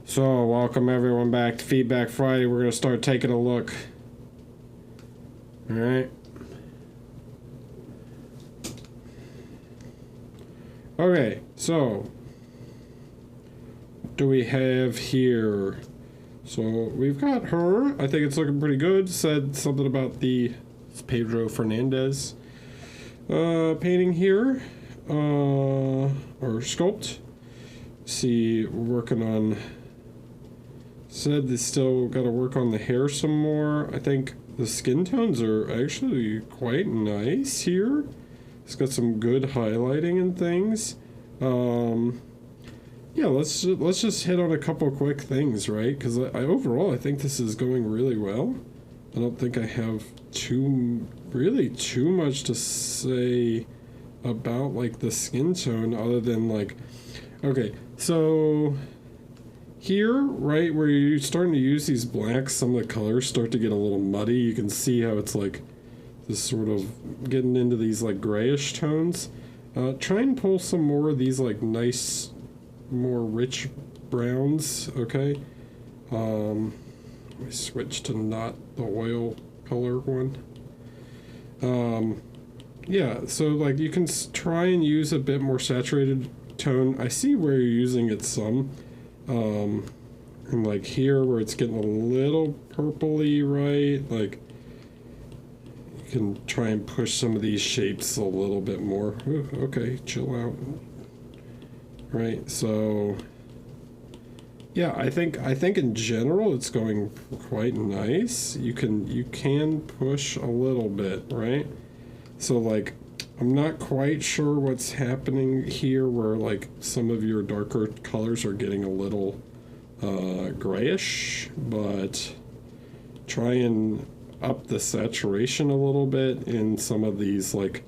So, welcome everyone back to Feedback Friday. We're going to start taking a look. Alright. Okay, so what do we have here? So, we've got her. I think it's looking pretty good. Said something about the Pedro Fernandez painting here. Or sculpt. See, we're working on... Said they still got to work on the hair some more. I think the skin tones are actually quite nice here. It's got some good highlighting and things. Yeah, let's just hit on a couple quick things, right? Because I overall I think this is going really well. I don't think I have too much to say about like the skin tone other than like, okay, so. Here, right, where you're starting to use these blacks, some of the colors start to get a little muddy. You can see how it's like this sort of getting into these like grayish tones. Try and pull some more of these like nice, more rich browns, okay? Let me switch to not the oil color one. Yeah, so like you can try and use a bit more saturated tone. I see where you're using it some. And like here where it's getting a little purpley, right? Like you can try and push some of these shapes a little bit more. Ooh, okay, chill out. Right, so yeah, I think in general it's going quite nice. You can push a little bit, right? So like I'm not quite sure what's happening here where like some of your darker colors are getting a little grayish, but try and up the saturation a little bit in some of these like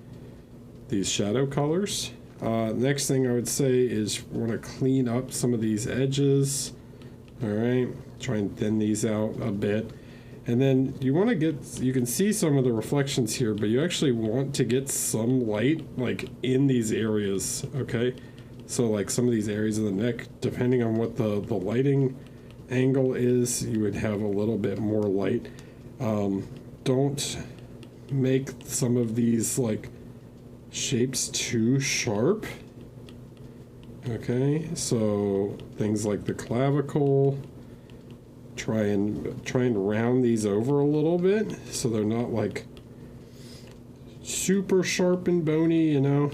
these shadow colors. Next thing I would say is we want to clean up some of these edges. All right, try and thin these out a bit. And then you want to get, you can see some of the reflections here, but you actually want to get some light like in these areas, okay? So like some of these areas of the neck, depending on what the lighting angle is, you would have a little bit more light. Don't make some of these like shapes too sharp, okay? So things like the clavicle, try and round these over a little bit so they're not like super sharp and bony, you know.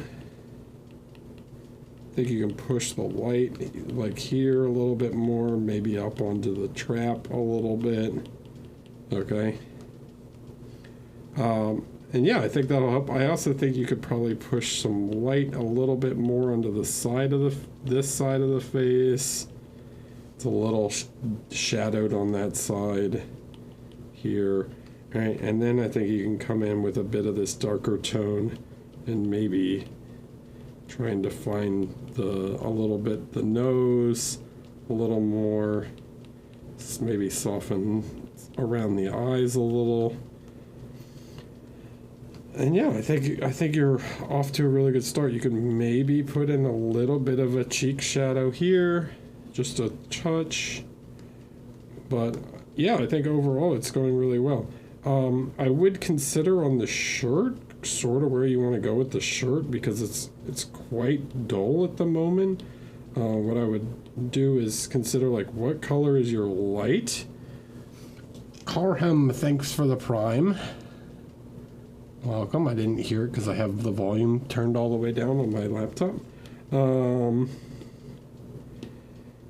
I think you can push the light like here a little bit more, maybe up onto the trap a little bit, okay. And yeah, I think that'll help. I also think you could probably push some light a little bit more onto the side of this side of the face. It's a little shadowed on that side here, right? And then I think you can come in with a bit of this darker tone and maybe try and define a little bit the nose a little more, maybe soften around the eyes a little. And yeah, I think you're off to a really good start. You can maybe put in a little bit of a cheek shadow here. Just a touch, but yeah, I think overall it's going really well. I would consider on the shirt sort of where you want to go with the shirt because it's quite dull at the moment. What I would do is consider like what color is your light. Carham, thanks for the prime. Welcome. I didn't hear it because I have the volume turned all the way down on my laptop.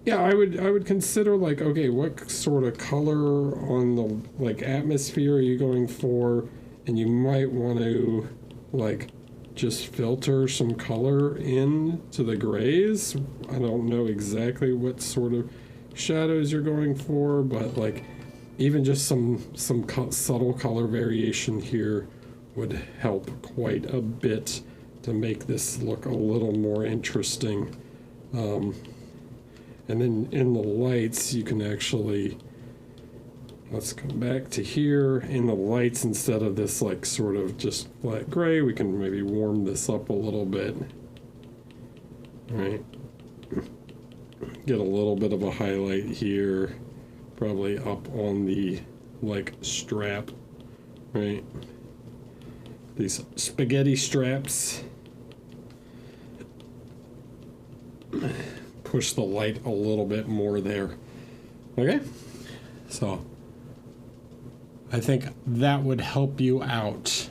Yeah, I would consider like, okay, what sort of color on the like atmosphere are you going for? And you might want to like just filter some color in to the grays. I don't know exactly what sort of shadows you're going for, but like even just some subtle color variation here would help quite a bit to make this look a little more interesting. And then in the lights, you can actually, let's come back to here. In the lights, instead of this like sort of just flat gray, we can maybe warm this up a little bit. All right. get a little bit of a highlight here, probably up on the like strap, right? These spaghetti straps. Push the light a little bit more there. Okay, so I think that would help you out.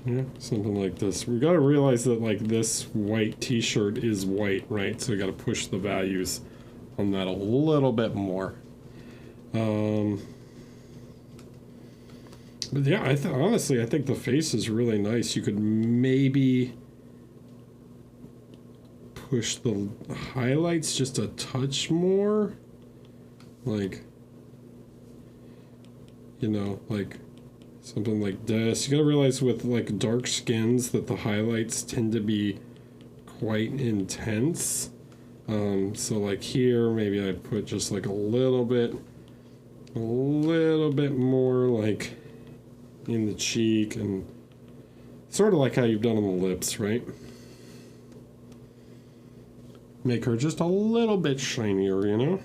Yeah, something like this. We got to realize that like this white t-shirt is white, right? So we got to push the values on that a little bit more. But yeah, honestly, I think the face is really nice. You could maybe push the highlights just a touch more. Like, you know, like something like this. You gotta realize with like dark skins that the highlights tend to be quite intense. So like here, maybe I'd put just like a little bit more like in the cheek, and sort of like how you've done on the lips, right? Make her just a little bit shinier, you know?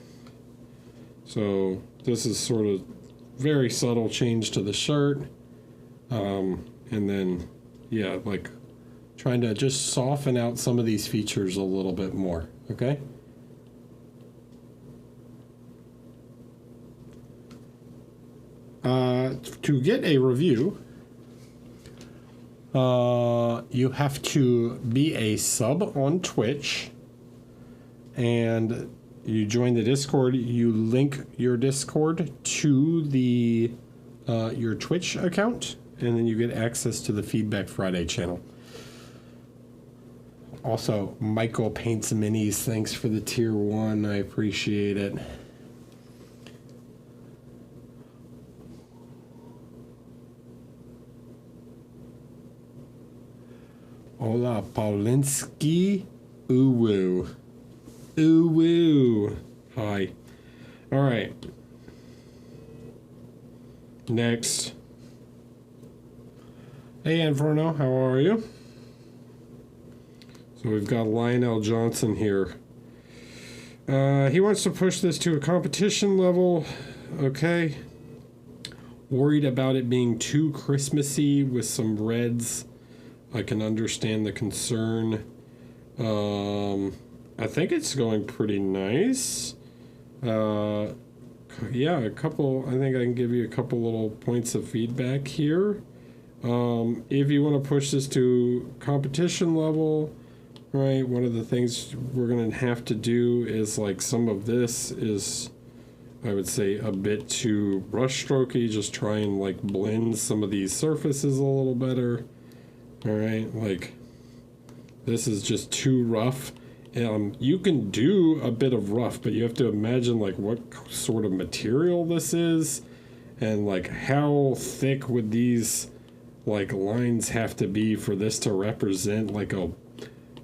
So this is sort of very subtle change to the shirt. And then, yeah, like trying to just soften out some of these features a little bit more, okay? To get a review, you have to be a sub on Twitch, and you join the Discord. You link your Discord to the your Twitch account, and then you get access to the Feedback Friday channel. Also, Michael Paints Minis, thanks for the tier 1. I appreciate it. Hola, Paulinski. Ooh-woo. Ooh-woo. Hi. All right. Next. Hey, Inferno. How are you? So we've got Lionel Johnson here. He wants to push this to a competition level. Okay. Worried about it being too Christmassy with some reds. I can understand the concern. I think it's going pretty nice. Yeah, I think I can give you a couple little points of feedback here. If you want to push this to competition level, right, one of the things we're going to have to do is like some of this is, I would say, a bit too brush strokey. Just try and like blend some of these surfaces a little better. All right, like this is just too rough. You can do a bit of rough, but you have to imagine like what sort of material this is, and like how thick would these like lines have to be for this to represent like a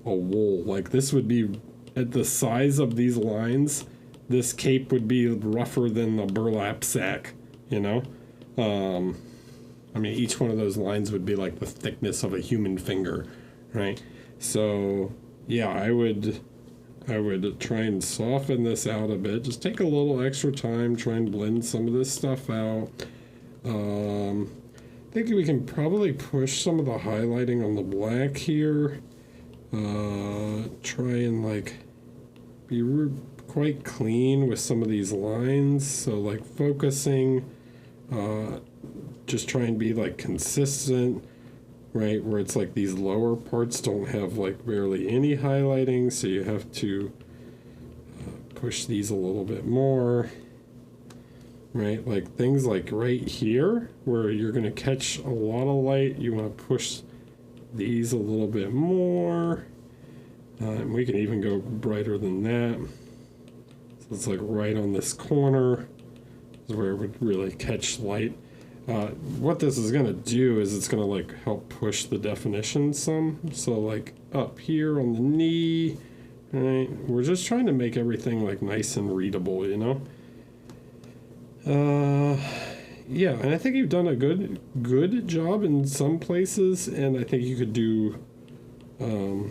wool. Like this would be at the size of these lines. This cape would be rougher than the burlap sack, you know. I mean, each one of those lines would be like the thickness of a human finger, right? So, yeah, I would try and soften this out a bit. Just take a little extra time, try and blend some of this stuff out. I think we can probably push some of the highlighting on the black here. Try and like be quite clean with some of these lines. So like focusing, just try and be like consistent, right? Where it's like these lower parts don't have like barely any highlighting, so you have to push these a little bit more, right? Like things like right here where you're going to catch a lot of light, you want to push these a little bit more. And we can even go brighter than that. So it's like right on this corner is where it would really catch light. What this is going to do is it's going to like help push the definition some. So like up here on the knee, right? We're just trying to make everything like nice and readable, you know? Yeah, and I think you've done a good job in some places, and I think you could do a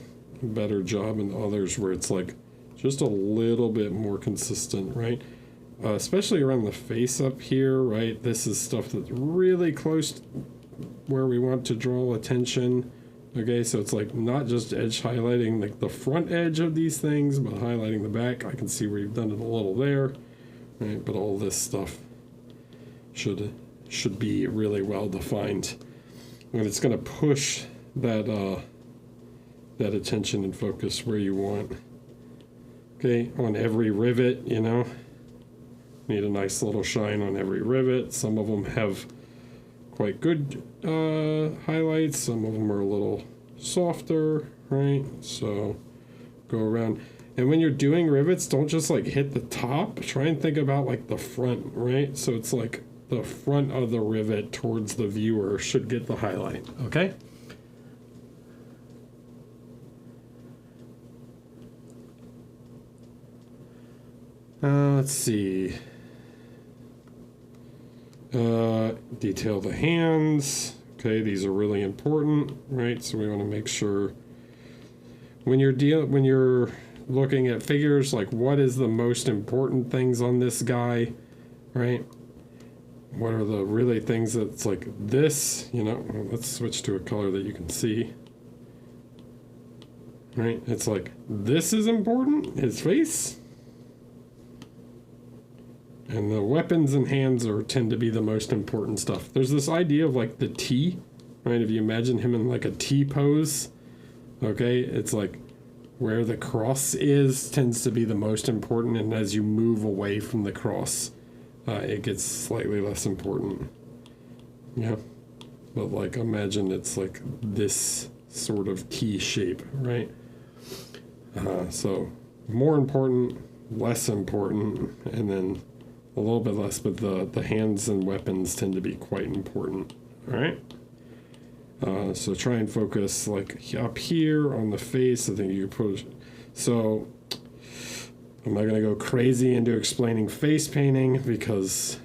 better job in others where it's like just a little bit more consistent, right? Especially around the face up here, right? This is stuff that's really close where we want to draw attention. Okay, so it's like not just edge highlighting like the front edge of these things, but highlighting the back. I can see where you've done it a little there, right? But all this stuff should be really well defined, and it's going to push that that attention and focus where you want. Okay, on every rivet, you know, need a nice little shine on every rivet. Some of them have quite good highlights, some of them are a little softer, right? So go around, and when you're doing rivets, don't just like hit the top, try and think about like the front, right? So it's like the front of the rivet towards the viewer should get the highlight. Okay, let's see. Detail the hands. Okay, these are really important, right? So we want to make sure when you're looking at figures, like what is the most important things on this guy, right? What are the really things that's like this, you know? Let's switch to a color that you can see. Right? It's like this is important, his face. And the weapons and hands tend to be the most important stuff. There's this idea of like the T, right? If you imagine him in like a T pose, okay, it's like where the cross is tends to be the most important, and as you move away from the cross, it gets slightly less important. Yeah, but like imagine it's like this sort of T shape, right? So more important, less important, and then a little bit less, but the hands and weapons tend to be quite important. All right. So try and focus like up here on the face. I think you put. So I'm not going to go crazy into explaining face painting because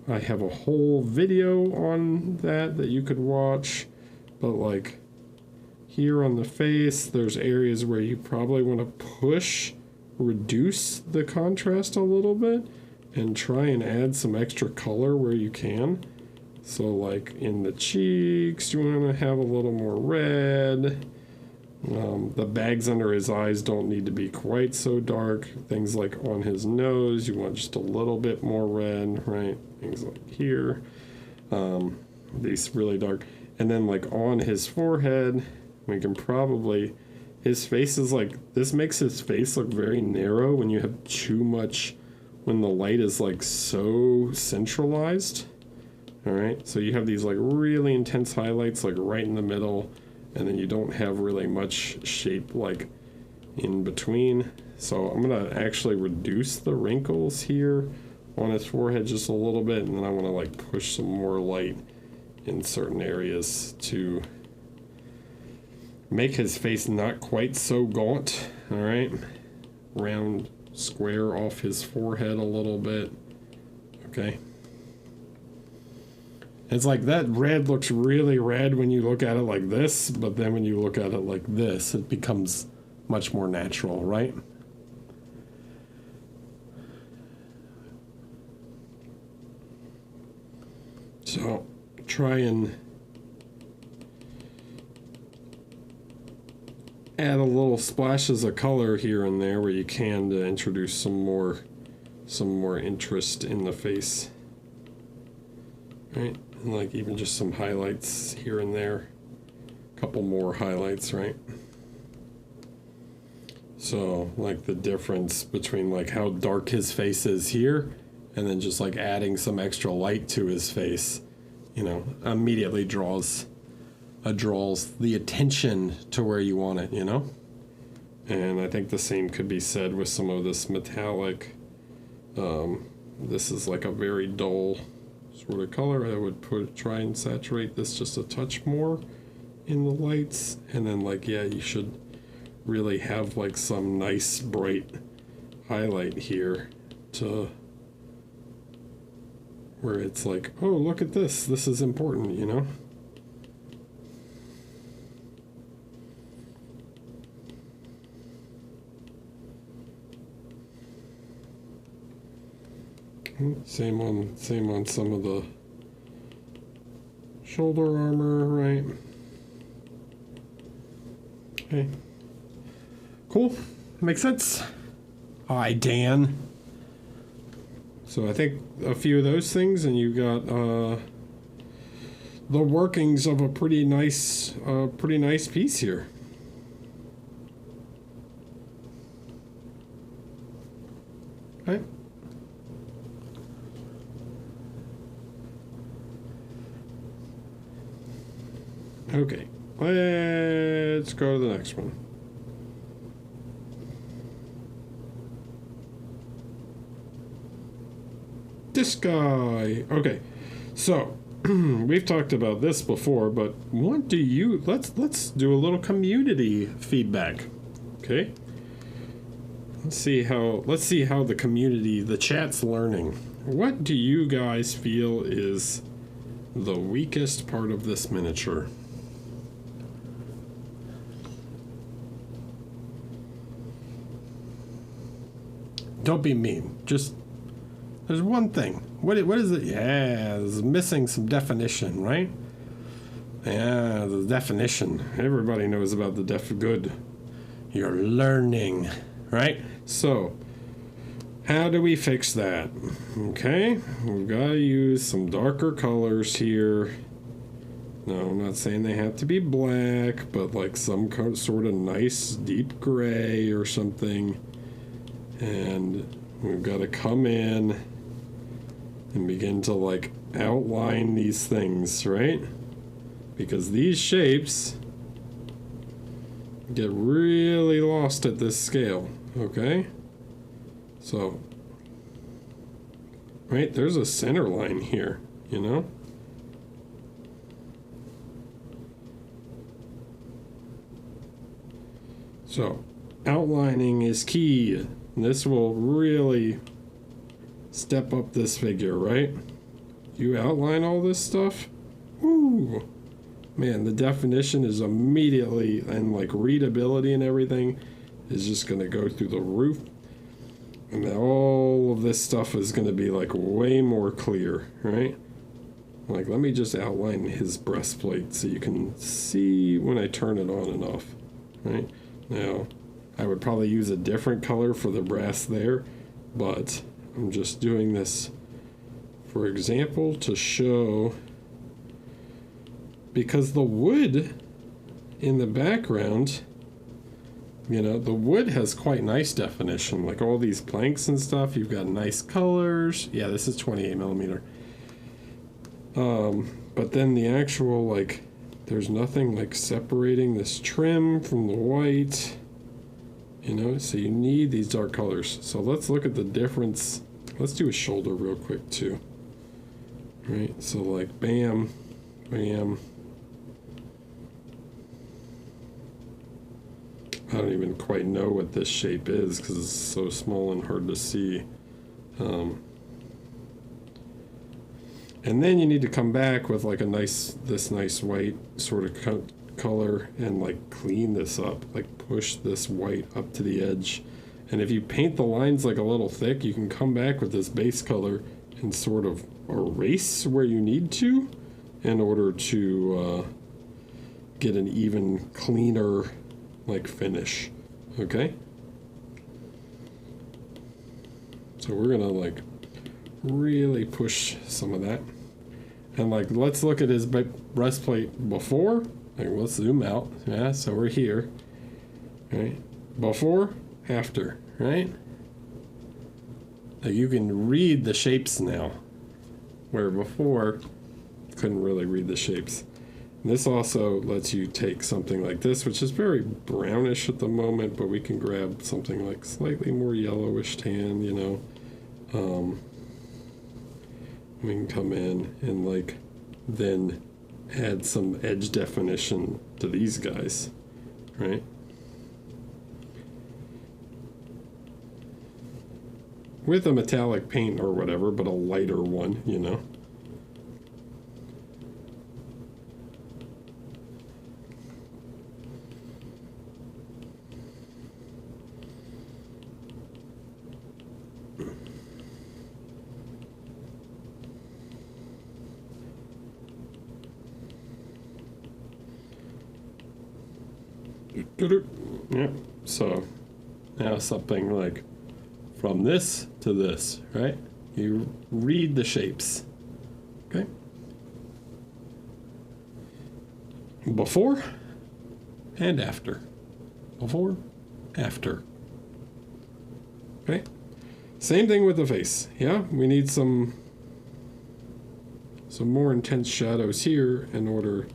I have a whole video on that you could watch. But like here on the face, there's areas where you probably want to reduce the contrast a little bit, and try and add some extra color where you can. So like in the cheeks, you want to have a little more red. The bags under his eyes don't need to be quite so dark. Things like on his nose, you want just a little bit more red, right? Things like here. These really dark. And then like on his forehead, we can probably, his face is like, this makes his face look very narrow when you have too much, when the light is like so centralized. All right, so you have these like really intense highlights like right in the middle, and then you don't have really much shape like in between. So I'm gonna actually reduce the wrinkles here on his forehead just a little bit, and then I want to like push some more light in certain areas to make his face not quite so gaunt. All right, round square off his forehead a little bit. Okay, it's like that red looks really red when you look at it like this, but then when you look at it like this, it becomes much more natural, right? So try and add a little splashes of color here and there where you can to introduce some more interest in the face, right? And like even just some highlights here and there, a couple more highlights, right? So like the difference between like how dark his face is here and then just like adding some extra light to his face, you know, immediately draws the attention to where you want it, you know? And I think the same could be said with some of this metallic. This is like a very dull sort of color. I would try and saturate this just a touch more in the lights. And then like, yeah, you should really have like some nice bright highlight here to where it's like, oh, look at this. This is important, you know? Same on some of the shoulder armor, right? Okay. Cool. Makes sense. Hi, Dan. So I think a few of those things, and you got the workings of a pretty nice piece here. Okay. Okay, let's go to the next one. This guy. Okay, so we've talked about this before, but what do you? Let's do a little community feedback. Okay. Let's see how the community, the chat's learning. What do you guys feel is the weakest part of this miniature? Don't be mean. Just, there's one thing. What is it? Yeah, it's missing some definition, right? Yeah, the definition. Everybody knows about the good. You're learning, right? So, how do we fix that? Okay, we've got to use some darker colors here. No, I'm not saying they have to be black, but like some sort of nice deep gray or something. And we've got to come in and begin to like outline these things, right? Because these shapes get really lost at this scale, okay? So, right, there's a center line here, you know? So, outlining is key. This will really step up this figure, right? You outline all this stuff, woo! Man, the definition is immediately, and like readability and everything is just going to go through the roof. And all of this stuff is going to be like way more clear, right? Like, let me just outline his breastplate so you can see when I turn it on and off, right? Now, I would probably use a different color for the brass there, but I'm just doing this for example to show, because the wood in the background, you know, the wood has quite nice definition, like all these planks and stuff, you've got nice colors. Yeah, this is 28 millimeter. But then the actual, like, there's nothing like separating this trim from the white. You know, so you need these dark colors. So let's look at the difference. Let's do a shoulder real quick too. Right, so like bam, bam. I don't even quite know what this shape is because it's so small and hard to see. And then you need to come back with like this nice white sort of color and like clean this up, like push this white up to the edge. And if you paint the lines like a little thick, you can come back with this base color and sort of erase where you need to in order to get an even cleaner like finish. Okay, so we're gonna like really push some of that, and like let's look at his breastplate before. Like, let's zoom out. Yeah, so we're here, right? Before, after, right? Like you can read the shapes now, where before you couldn't really read the shapes. And this also lets you take something like this, which is very brownish at the moment, but we can grab something like slightly more yellowish tan, you know. We can come in and like then add some edge definition to these guys, right? with a metallic paint or whatever, but a lighter one, you know. Yeah, so now something like from this to this, right? You read the shapes, okay? Before and after. Before, after. Okay? Same thing with the face. Yeah, we need some more intense shadows here in order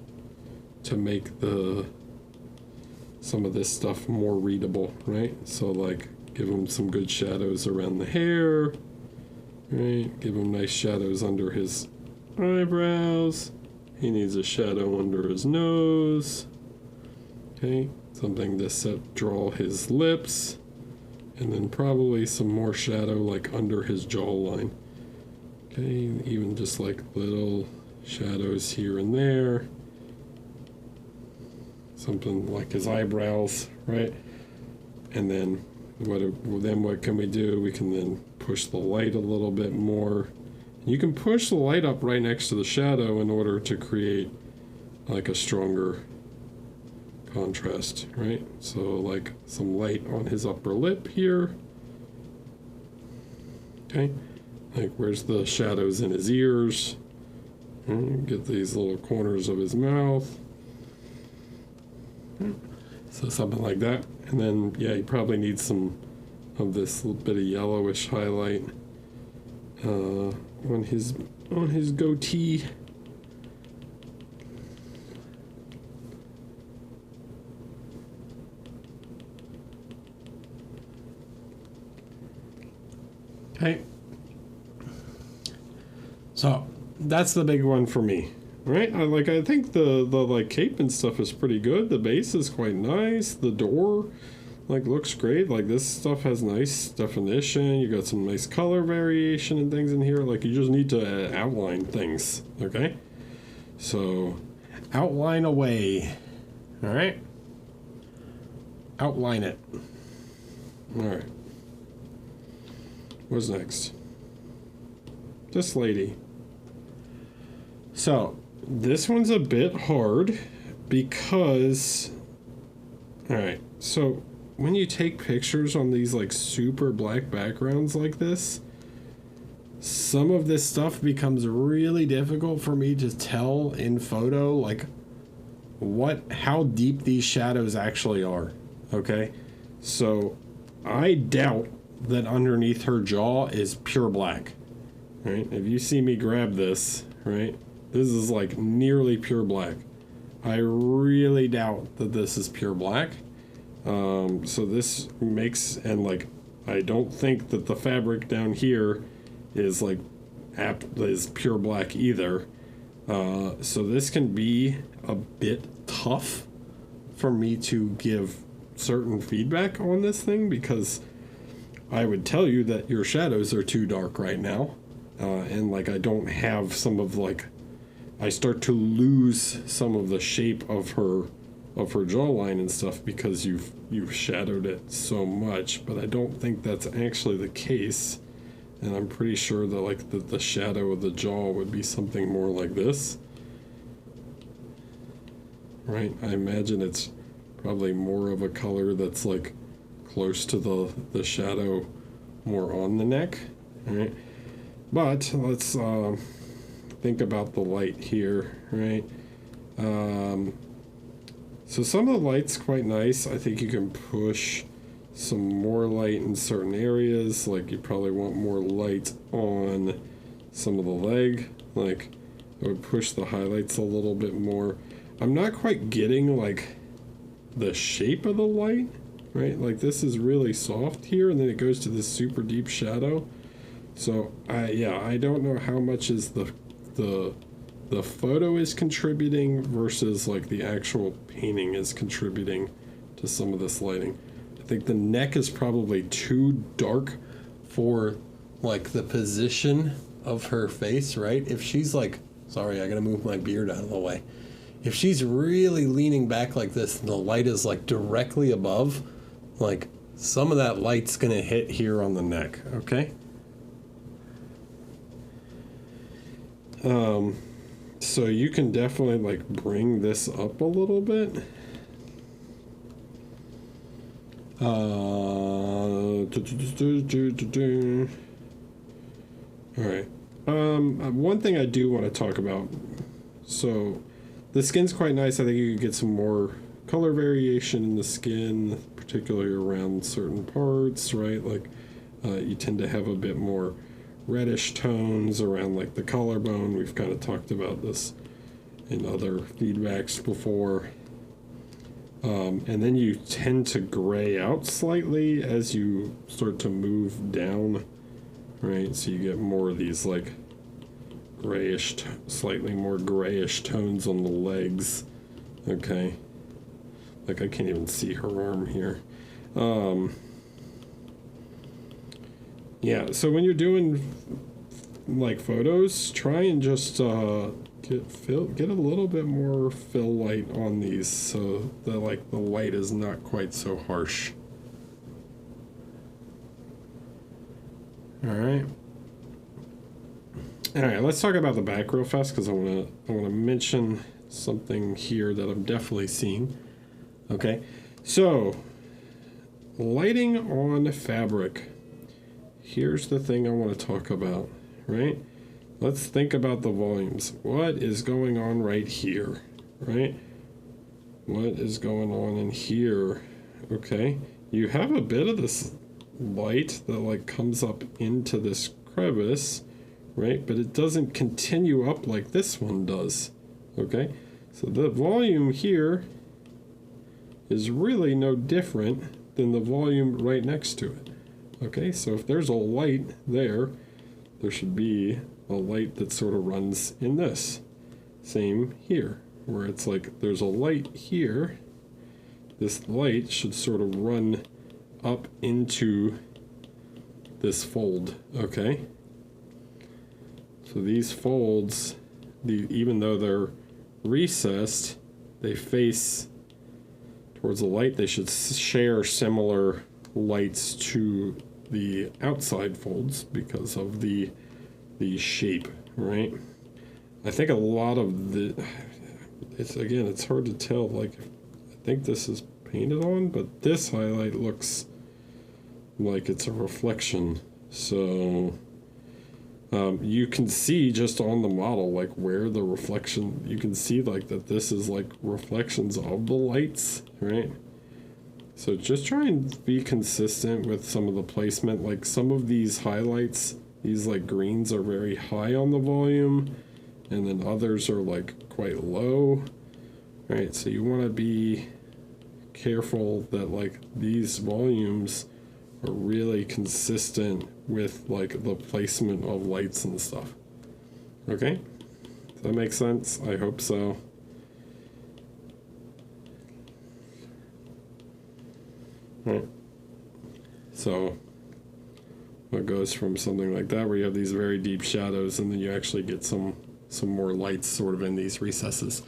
to make some of this stuff more readable, right? So like give him some good shadows around the hair, right? Give him nice shadows under his eyebrows. He needs a shadow under his nose. Okay, something to draw his lips, and then probably some more shadow like under his jawline. Okay, even just like little shadows here and there. Something like his eyebrows, right? And then what can we do? We can then push the light a little bit more. You can push the light up right next to the shadow in order to create like a stronger contrast, right? So like some light on his upper lip here. Okay, like where's the shadows in his ears? Get these little corners of his mouth. So something like that. And then, yeah, you probably need some of this little bit of yellowish highlight on his goatee. Okay. So that's the big one for me. Right, I think the like cape and stuff is pretty good. The base is quite nice. The door, like, looks great. Like, this stuff has nice definition. You got some nice color variation and things in here. Like, you just need to outline things. Okay, so outline away. All right, outline it. All right. What's next? This lady. So. This one's a bit hard because, all right, so when you take pictures on these like super black backgrounds like this, some of this stuff becomes really difficult for me to tell in photo, like how deep these shadows actually are, okay? So I doubt that underneath her jaw is pure black, right? If you see me grab this, right? This is like nearly pure black. I really doubt that this is pure black. So this makes, and like, I don't think that the fabric down here is like is pure black either. So this can be a bit tough for me to give certain feedback on this thing, because I would tell you that your shadows are too dark right now. And like, I don't have some of like, I start to lose some of the shape of her jawline and stuff because you've shadowed it so much, but I don't think that's actually the case. And I'm pretty sure that like the shadow of the jaw would be something more like this, right? I imagine it's probably more of a color that's like close to the shadow more on the neck, right? But let's think about the light here, right? So some of the light's quite nice. I think you can push some more light in certain areas. Like, you probably want more light on some of the leg. Like, I would push the highlights a little bit more. I'm not quite getting like the shape of the light, right? Like, this is really soft here, and then it goes to this super deep shadow. So I don't know how much is the photo is contributing versus like the actual painting is contributing to some of this lighting. I think the neck is probably too dark for like the position of her face, right? If she's like, sorry, I gotta move my beard out of the way. If she's really leaning back like this and the light is like directly above, like some of that light's gonna hit here on the neck, okay? So you can definitely like bring this up a little bit. All right. One thing I do want to talk about. So the skin's quite nice. I think you could get some more color variation in the skin, particularly around certain parts, right? Like you tend to have a bit more reddish tones around like the collarbone. We've kind of talked about this in other feedbacks before. And then you tend to gray out slightly as you start to move down, right? So you get more of these like grayish, slightly more grayish tones on the legs. Okay. Like I can't even see her arm here. Yeah, so when you're doing like photos, try and just get a little bit more fill light on these so that like the light is not quite so harsh. All right, let's talk about the back real fast because I want to mention something here that I'm definitely seeing. Okay, so lighting on fabric. Here's the thing I want to talk about, right? Let's think about the volumes. What is going on right here, right? What is going on in here? Okay, you have a bit of this light that like comes up into this crevice, right? But it doesn't continue up like this one does, okay? So the volume here is really no different than the volume right next to it. Okay, so if there's a light there, there should be a light that sort of runs in this. Same here, where it's like there's a light here. This light should sort of run up into this fold, okay? So these folds, even though they're recessed, they face towards the light. They should share similar lights to the outside folds because of the shape, right? I think a lot of it's hard to tell, like I think this is painted on, but this highlight looks like it's a reflection. So you can see just on the model like where the reflection, you can see like that this is like reflections of the lights, right? So just try and be consistent with some of the placement. Like some of these highlights, these like greens are very high on the volume, and then others are like quite low, right? So you want to be careful that like these volumes are really consistent with like the placement of lights and stuff. Okay? Does that make sense? I hope so. Right. So it goes from something like that where you have these very deep shadows and then you actually get some more lights sort of in these recesses.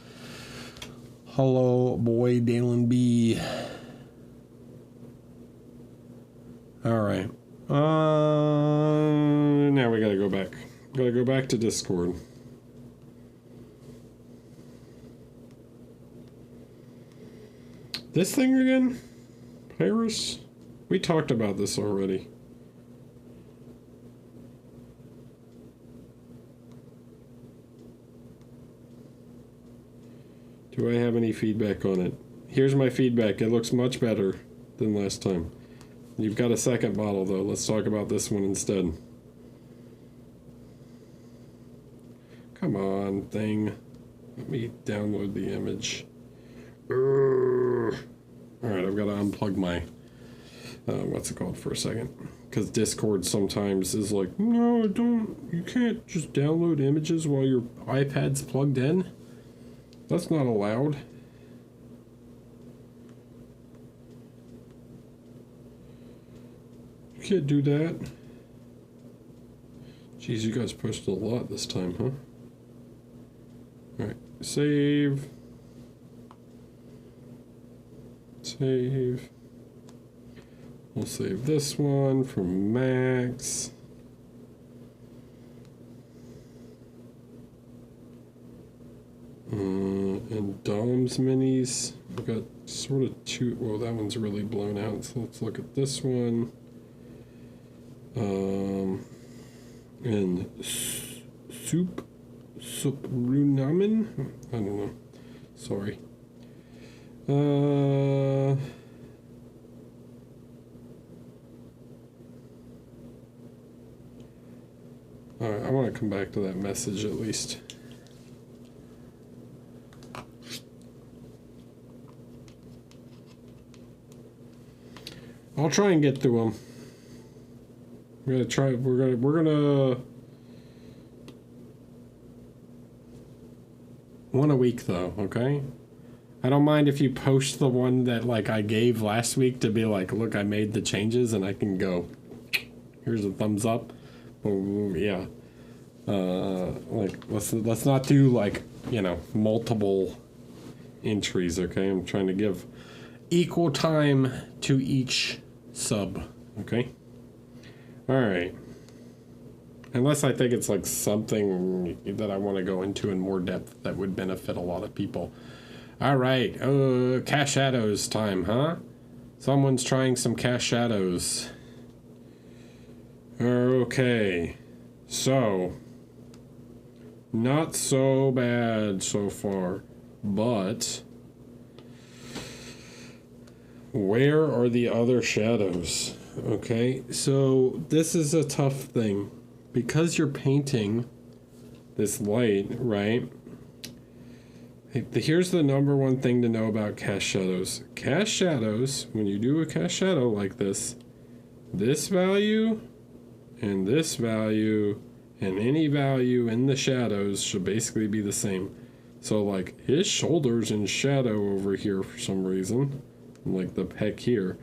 Hello, boy, Dalen B. All right. Now we gotta go back. Gotta go back to Discord. This thing again? Paris? We talked about this already. Do I have any feedback on it? Here's my feedback. It looks much better than last time. You've got a second model though. Let's talk about this one instead. Come on, thing. Let me download the image. Alright, I've got to unplug my, what's it called for a second. Because Discord sometimes is like, no, you can't just download images while your iPad's plugged in. That's not allowed. You can't do that. Geez, you guys pushed a lot this time, huh? Alright, save. Save. We'll save this one from Max. And Dom's minis. I've got sort of two. Well, that one's really blown out. So let's look at this one. And Suprunamen? I don't know. Sorry. Alright, I want to come back to that message at least. I'll try and get through them. We're gonna one a week though, okay? I don't mind if you post the one that like I gave last week to be like, look, I made the changes, and I can go, here's a thumbs up. Yeah. Like let's not do like, you know, multiple entries, okay? I'm trying to give equal time to each sub, okay? All right. Unless I think it's like something that I want to go into in more depth that would benefit a lot of people. All right. Cash shadows time, huh? Someone's trying some cash shadows. Okay. So, not so bad so far, but where are the other shadows? Okay, so this is a tough thing because you're painting this light, right? Here's the number one thing to know about cast shadows. Cast shadows, when you do a cast shadow like this value and this value and any value in the shadows should basically be the same. So like his shoulder's in shadow over here for some reason, like the pec here,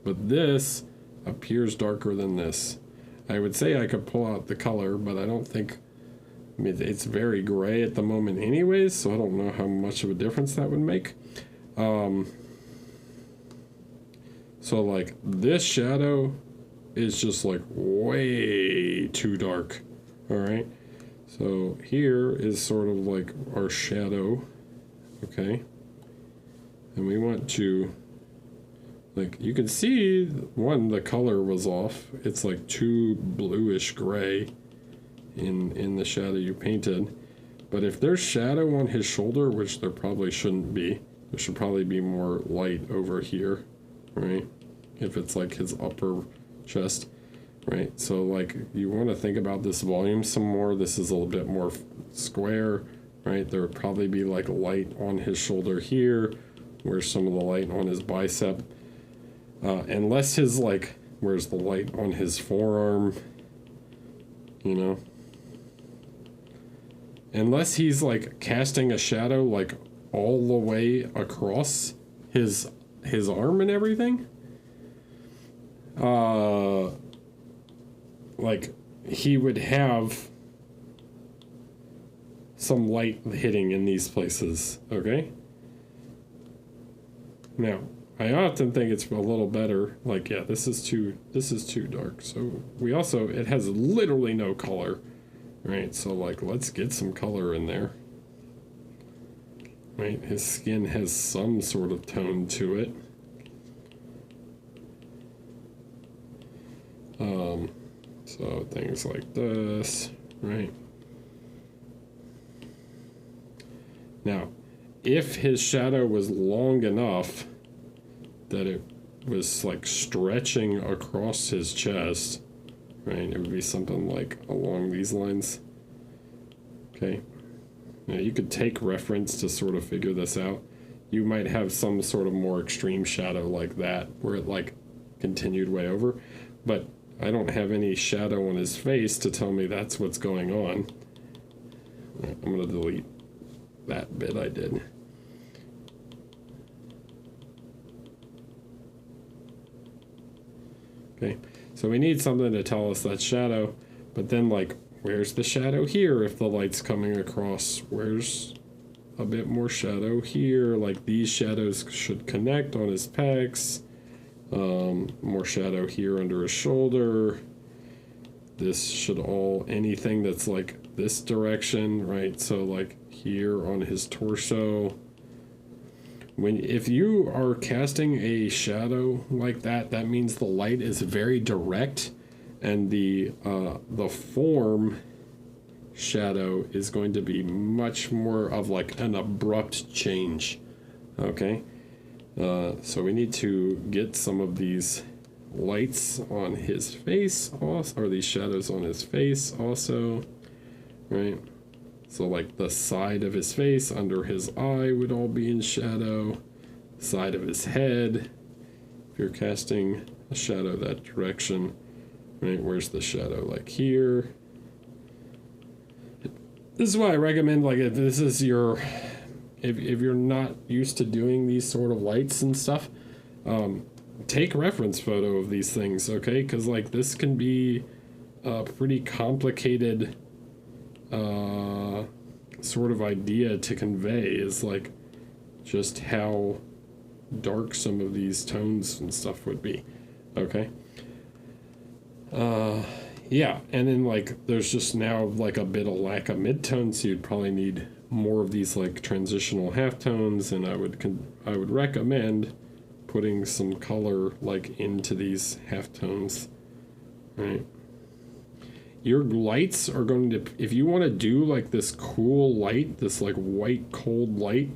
but this appears darker than this. I would say I could pull out the color, but I don't think, I mean, it's very gray at the moment anyways, so I don't know how much of a difference that would make. So like this shadow is just like way too dark. All right, so here is sort of like our shadow, okay, and we want to, like, you can see, one, the color was off. It's like too bluish gray in the shadow you painted. But if there's shadow on his shoulder, which there probably shouldn't be, there should probably be more light over here, right? If it's like his upper chest, right? So like you want to think about this volume some more. This is a little bit more square, right? There would probably be like light on his shoulder here, where's some of the light on his bicep. Unless his, like, where's the light on his forearm, you know? Unless he's, like, casting a shadow, like, all the way across his arm and everything. Like, he would have some light hitting in these places, okay? Now, I often think it's a little better, like, yeah, this is too dark. So we also, it has literally no color, right? So like, let's get some color in there, right? His skin has some sort of tone to it. So things like this, right? Now, if his shadow was long enough that it was like stretching across his chest, right? It would be something like along these lines. Okay. Now you could take reference to sort of figure this out. You might have some sort of more extreme shadow like that, where it like continued way over, but I don't have any shadow on his face to tell me that's what's going on. Right, I'm gonna delete that bit I did. Okay, so we need something to tell us that's shadow, but then like Where's the shadow here if the light's coming across? Where's a bit more shadow here? Like these shadows should connect on his pecs. More shadow here under his shoulder. This should all, anything that's like this direction, right? So like here on his torso. If you are casting a shadow like that, that means the light is very direct, and the form shadow is going to be much more of like an abrupt change. Okay, so we need to get some of these lights on his face also, or these shadows on his face also, right? So like the side of his face, under his eye would all be in shadow. Side of his head, if you're casting a shadow that direction, right? Where's the shadow? Like here. This is why I recommend, like, if this is your, if you're not used to doing these sort of lights and stuff, take a reference photo of these things, okay? Because like this can be a pretty complicated sort of idea to convey, is like just how dark some of these tones and stuff would be. Okay, yeah, and then like there's just now like a bit of lack of midtones, so you'd probably need more of these like transitional halftones, and I would recommend putting some color like into these halftones, right? Your lights are going to, if you want to do like this cool light, this like white cold light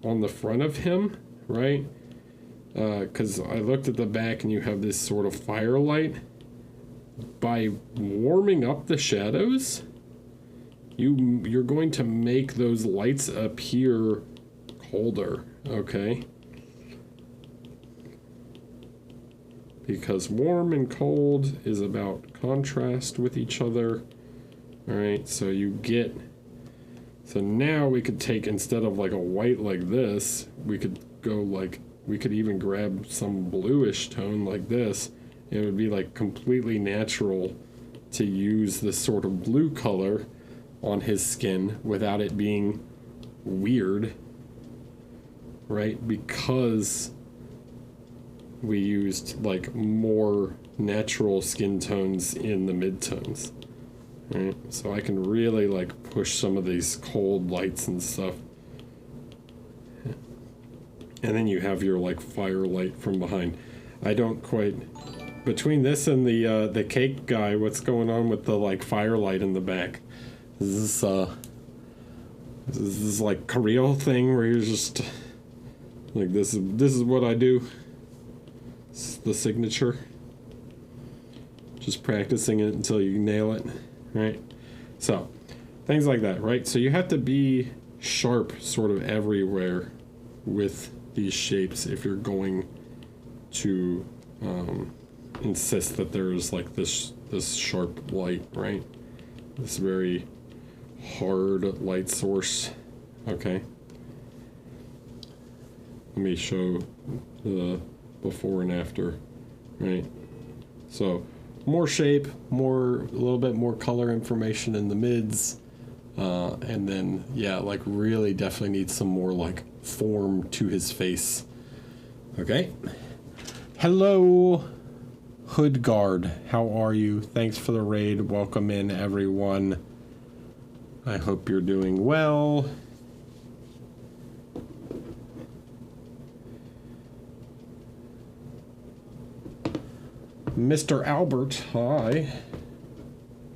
on the front of him, right? Because I looked at the back and you have this sort of firelight. By warming up the shadows, you're going to make those lights appear colder, okay? Because warm and cold is about contrast with each other. Alright, so you get, so now we could take, instead of like a white like this, we could go like, we could even grab some bluish tone like this. It would be like completely natural to use this sort of blue color on his skin without it being weird, right? Because we used like more natural skin tones in the midtones, right? So I can really like push some of these cold lights and stuff. And then you have your like firelight from behind. I don't quite, between this and the cake guy, what's going on with the like firelight in the back? Is this like Korean thing where you're just like, this is what I do? It's the signature. Just practicing it until you nail it, right? So things like that, right? So you have to be sharp sort of everywhere with these shapes if you're going to insist that there's like this sharp light, right? This very hard light source. Okay, let me show the before and after, right? So more shape, a little bit more color information in the mids, and then yeah, like really definitely needs some more like form to his face. Okay, hello Hood Guard, how are you? Thanks for the raid. Welcome in everyone. I hope you're doing well. Mr. Albert, hi.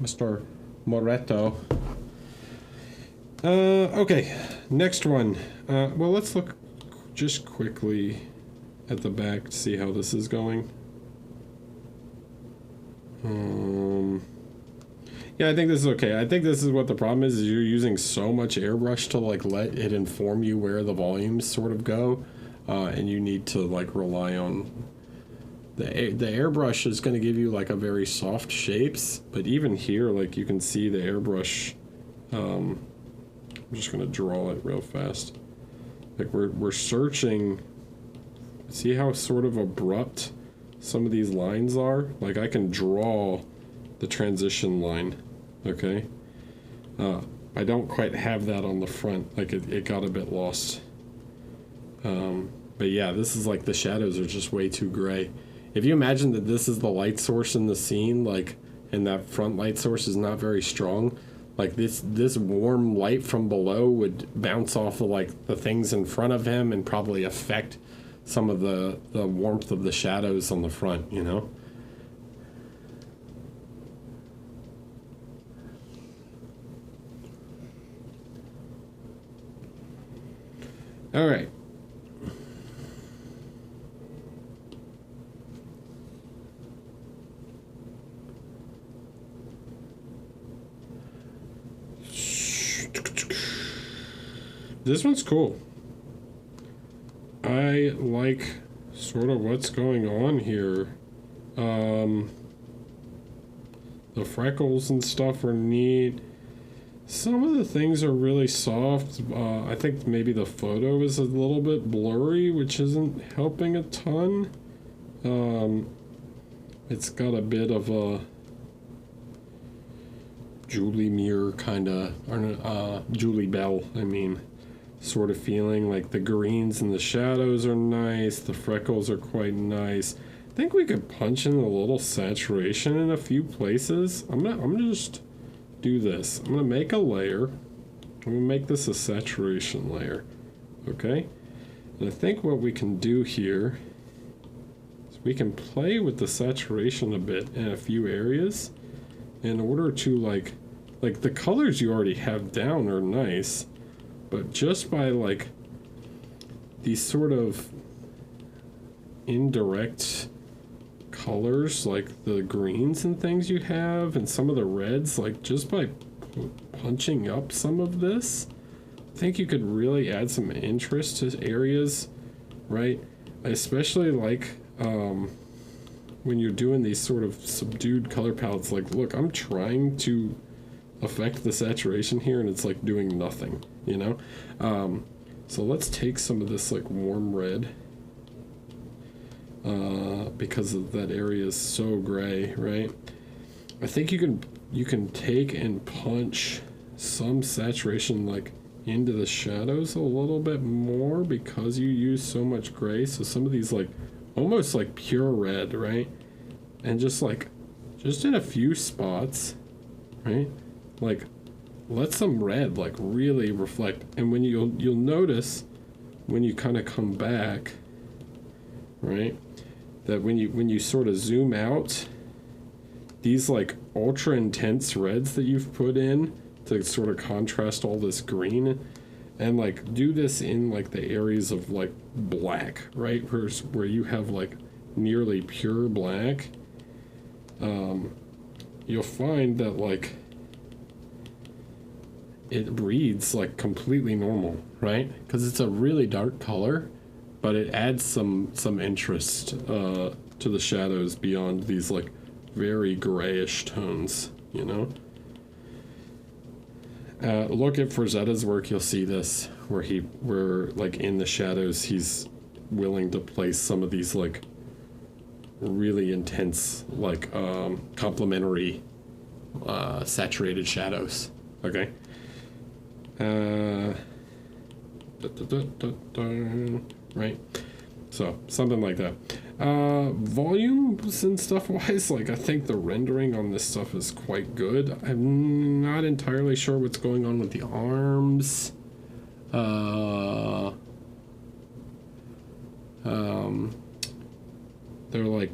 Mr. Moretto. Okay, next one. Well, let's look just quickly at the back to see how this is going. Yeah, I think this is okay. I think this is what the problem is you're using so much airbrush to like let it inform you where the volumes sort of go, and you need to like rely on the airbrush is going to give you like a very soft shapes, but even here, like you can see the airbrush. I'm just going to draw it real fast. Like we're searching. See how sort of abrupt some of these lines are? Like I can draw the transition line, okay? I don't quite have that on the front. Like it got a bit lost. But yeah, this is like the shadows are just way too gray. If you imagine that this is the light source in the scene, like, and that front light source is not very strong, like this warm light from below would bounce off of like the things in front of him and probably affect some of the warmth of the shadows on the front, you know? All right. This one's cool. I like sort of what's going on here. The freckles and stuff are neat. Some of the things are really soft. I think maybe the photo is a little bit blurry, which isn't helping a ton. It's got a bit of a Julie Muir kind of, or Julie Bell, I mean, sort of feeling. Like the greens and the shadows are nice. The freckles are quite nice. I think we could punch in a little saturation in a few places. I'm gonna just do this. I'm gonna make a layer. I'm gonna make this a saturation layer. Okay? And I think what we can do here is we can play with the saturation a bit in a few areas in order to like the colors you already have down are nice, but just by like these sort of indirect colors, like the greens and things you have and some of the reds, like just by punching up some of this, I think you could really add some interest to areas, right? I especially like when you're doing these sort of subdued color palettes. Like, look, I'm trying to affect the saturation here and it's like doing nothing, you know? So let's take some of this like warm red, because of that area is so gray, right? I think you can take and punch some saturation like into the shadows a little bit more because you use so much gray. So some of these like almost like pure red, right? And just in a few spots, right? Like let some red like really reflect. And when you'll notice when you kind of come back, right, that when you sort of zoom out, these like ultra intense reds that you've put in to sort of contrast all this green, and like do this in like the areas of like black, right, where you have like nearly pure black, you'll find that like it reads like completely normal, right? Because it's a really dark color, but it adds some interest to the shadows beyond these like very grayish tones, you know? Look at Frazetta's work, you'll see this, where like in the shadows he's willing to place some of these like really intense like complementary saturated shadows. Okay. Right, so something like that. Volumes and stuff wise, like I think the rendering on this stuff is quite good. I'm not entirely sure what's going on with the arms. They're like,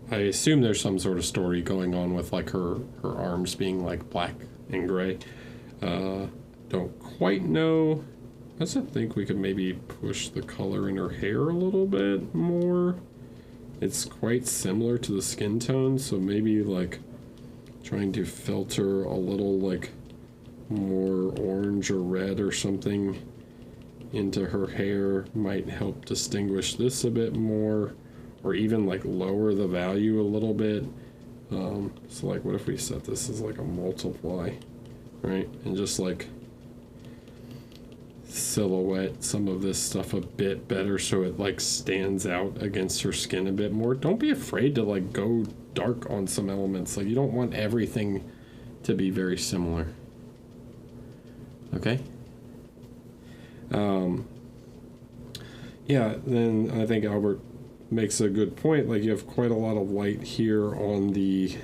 I assume there's some sort of story going on with like her arms being like black and gray. Don't quite know. I also think we could maybe push the color in her hair a little bit more. It's quite similar to the skin tone, so maybe like trying to filter a little like more orange or red or something into her hair might help distinguish this a bit more, or even like lower the value a little bit. So like what if we set this as like a multiply, right? And just like silhouette some of this stuff a bit better so it like stands out against her skin a bit more. Don't be afraid to like go dark on some elements. Like you don't want everything to be very similar. Okay. Yeah, then I think Albert makes a good point. Like, you have quite a lot of light here on the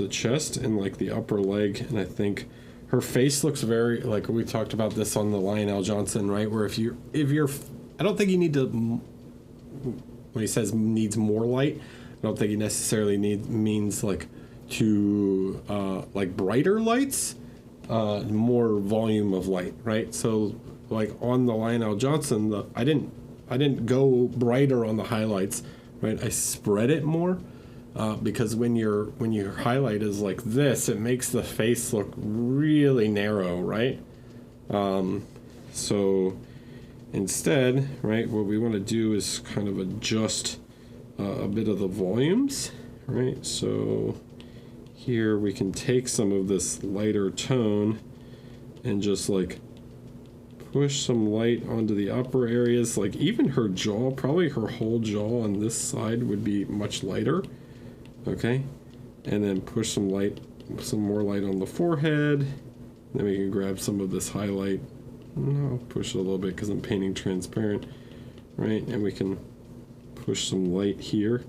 chest and like the upper leg, and I think her face looks very, like we talked about this on the Lionel Johnson, right? Where if you're, I don't think you need to, when he says needs more light, I don't think he necessarily means like to like brighter lights, more volume of light, right? So like on the Lionel Johnson, I didn't go brighter on the highlights, right? I spread it more. Because when your highlight is like this, it makes the face look really narrow, right? So instead, right, what we want to do is kind of adjust a bit of the volumes, right? So here we can take some of this lighter tone and just like push some light onto the upper areas. Like even her jaw, probably her whole jaw on this side would be much lighter. Okay, and then push some more light on the forehead. Then we can grab some of this highlight. I'll push it a little bit because I'm painting transparent, right? And we can push some light here.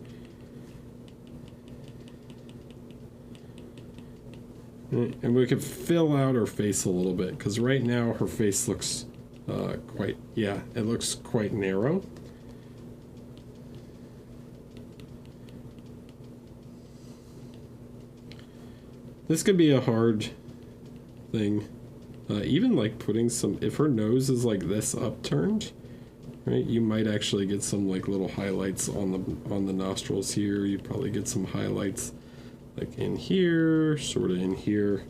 And we can fill out her face a little bit because right now her face looks it looks quite narrow. This could be a hard thing. Even like putting some, if her nose is like this upturned, right, you might actually get some like little highlights on the nostrils here. You probably get some highlights like in here, sort of in here.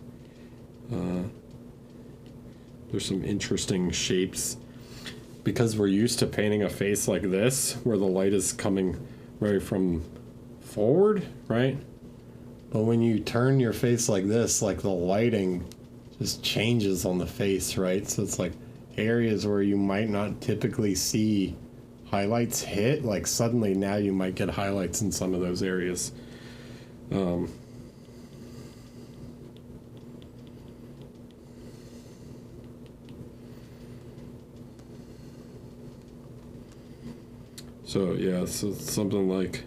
There's some interesting shapes because we're used to painting a face like this where the light is coming right from forward, right? But when you turn your face like this, like the lighting just changes on the face, right? So it's like areas where you might not typically see highlights hit, like suddenly now you might get highlights in some of those areas. So yeah, so something like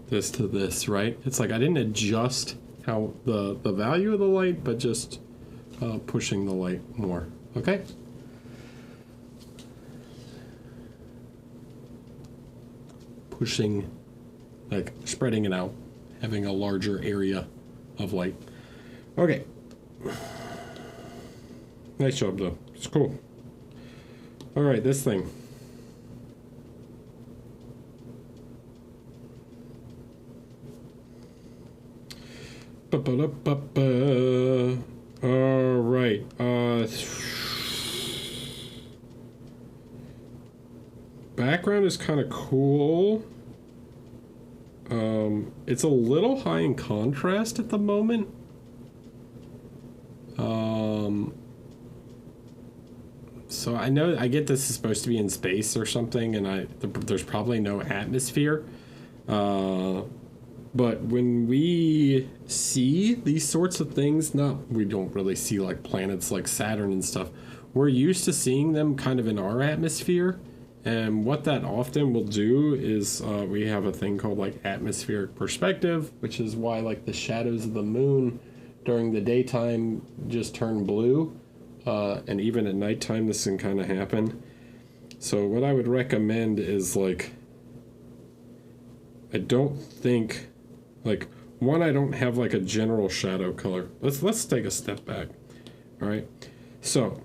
this to this, right? It's like I didn't adjust how the value of the light, but just pushing the light more. Okay. Pushing, like spreading it out, having a larger area of light. Okay. Nice job though. It's cool. All right, this thing. All right. Background is kind of cool. It's a little high in contrast at the moment. So I get this is supposed to be in space or something, and there's probably no atmosphere. But when we see these sorts of things, we don't really see like planets like Saturn and stuff. We're used to seeing them kind of in our atmosphere. And what that often will do is we have a thing called like atmospheric perspective, which is why like the shadows of the moon during the daytime just turn blue. And even at nighttime, this can kind of happen. So what I would recommend is like, I don't think... Like, one, I don't have like a general shadow color. Let's take a step back. All right. So,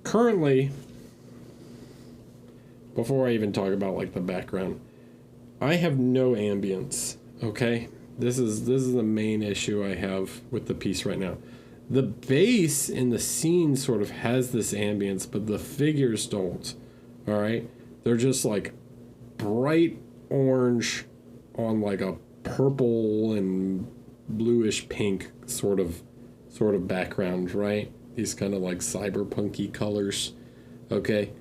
currently, before I even talk about like the background, I have no ambience. Okay. This is the main issue I have with the piece right now. The base in the scene sort of has this ambience, but the figures don't. All right. They're just like bright orange on like a purple and bluish pink sort of background, right? These kind of like cyberpunky colors. Okay.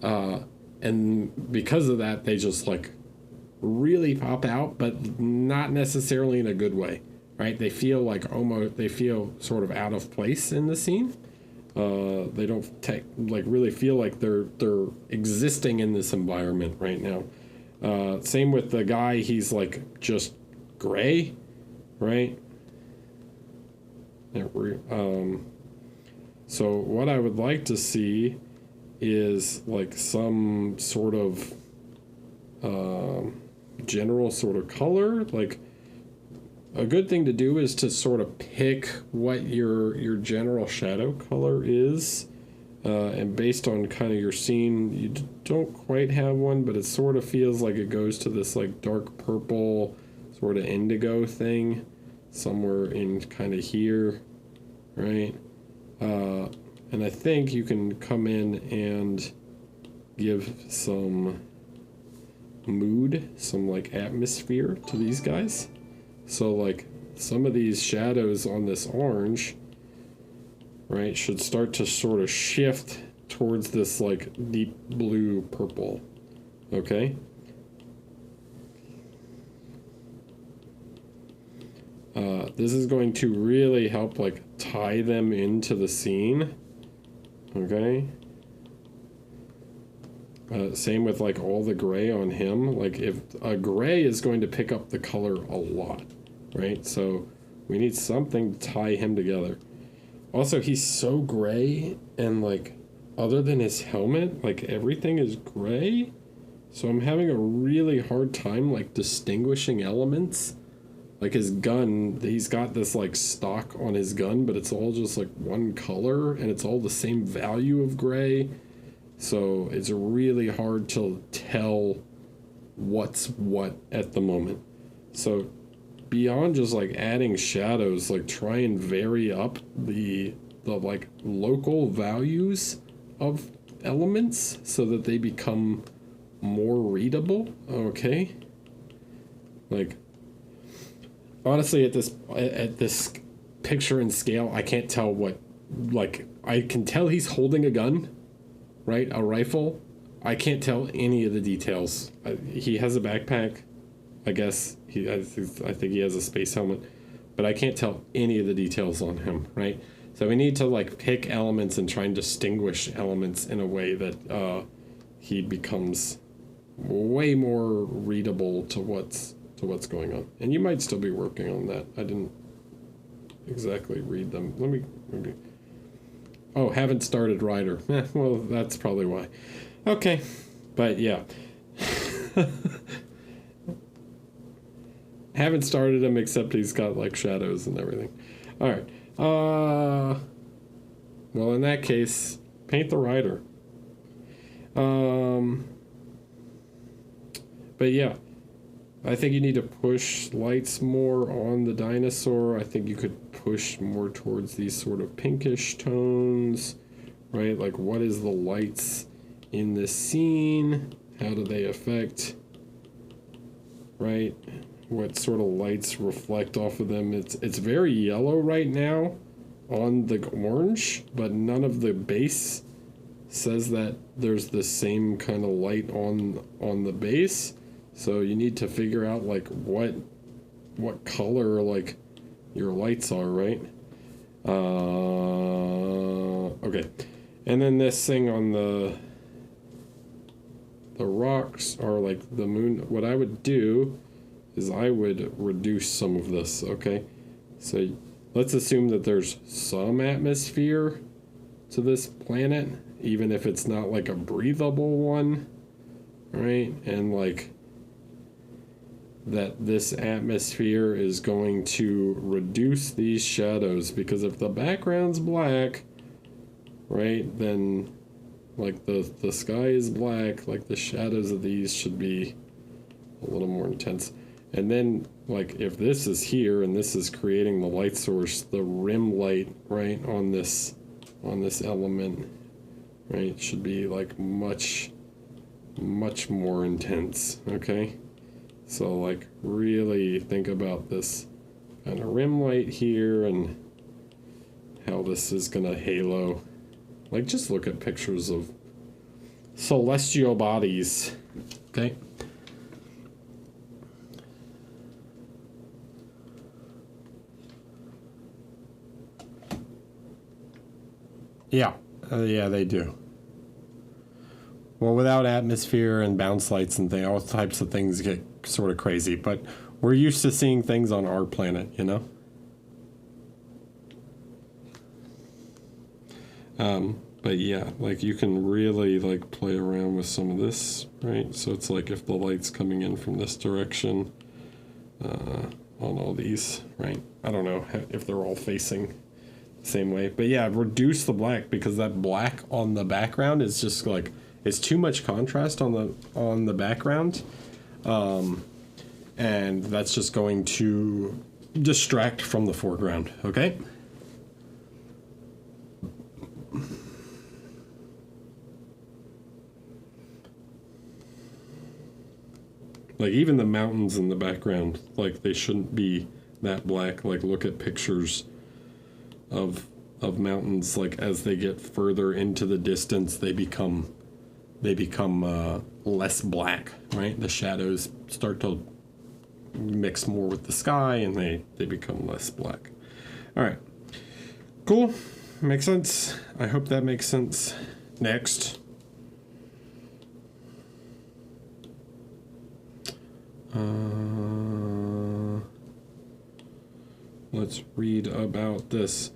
And because of that, they just like really pop out, but not necessarily in a good way, right? They feel like they feel sort of out of place in the scene. They don't like really feel like they're existing in this environment right now. Same with the guy, he's like just gray, right? So what I would like to see is like some sort of general sort of color. Like a good thing to do is to sort of pick what your general shadow color is. And based on kind of your scene, you don't quite have one, but it sort of feels like it goes to this like dark purple sort of indigo thing somewhere in kind of here, right? And I think you can come in and give some mood, some like atmosphere to these guys. So like some of these shadows on this orange, right, should start to sort of shift towards this like deep blue purple. Okay? This is going to really help like tie them into the scene. Okay? Same with like all the gray on him. Like if a gray is going to pick up the color a lot, right? So we need something to tie him together. Also, he's so gray, and like other than his helmet, like everything is gray. So I'm having a really hard time like distinguishing elements. Like his gun, he's got this like stock on his gun, but it's all just like one color, and it's all the same value of gray. So it's really hard to tell what's what at the moment. So beyond just like adding shadows, like try and vary up the like local values of elements so that they become more readable. Okay? Like honestly at this picture and scale, I can't tell what, like I can tell he's holding a gun, right? A rifle. I can't tell any of the details. He has a backpack. I guess I think he has a space helmet, but I can't tell any of the details on him, right? So we need to like pick elements and try and distinguish elements in a way that he becomes way more readable to what's going on. And you might still be working on that. I didn't exactly read them. Let me maybe. Oh, haven't started Rider. Well, that's probably why. Okay, but yeah. Haven't started him, except he's got like shadows and everything. All right. Well, in that case, paint the rider. But yeah, I think you need to push lights more on the dinosaur. I think you could push more towards these sort of pinkish tones, right? Like, what is the lights in this scene? How do they affect, right? What sort of lights reflect off of them? It's very yellow right now on the orange, but none of the base says that there's the same kind of light on the base. So you need to figure out like what color like your lights are, right? Okay. And then this thing on the rocks are like the moon. What I would do is I would reduce some of this, okay? So let's assume that there's some atmosphere to this planet, even if it's not like a breathable one, right? And like that this atmosphere is going to reduce these shadows, because if the background's black, right, then like the sky is black, like the shadows of these should be a little more intense. And then, like, if this is here and this is creating the light source, the rim light, right, on this element, right, should be, like, much more intense, okay? So, like, really think about this kind of rim light here and how this is going to halo. Like, just look at pictures of celestial bodies, okay? Yeah, yeah, they do. Well, without atmosphere and bounce lights and all types of things get sort of crazy. But we're used to seeing things on our planet, you know? But yeah, like you can really like play around with some of this, right? So it's like if the light's coming in from this direction on all these, right? I don't know if they're all facing the same way. But yeah, reduce the black because that black on the background is just like, it's too much contrast on the background. And that's just going to distract from the foreground, okay? Like even the mountains in the background, like they shouldn't be that black. Like look at pictures of mountains, like as they get further into the distance, they become less black, right? The shadows start to mix more with the sky and they become less black. All right, cool, makes sense. I hope that makes sense. Next, let's read about this.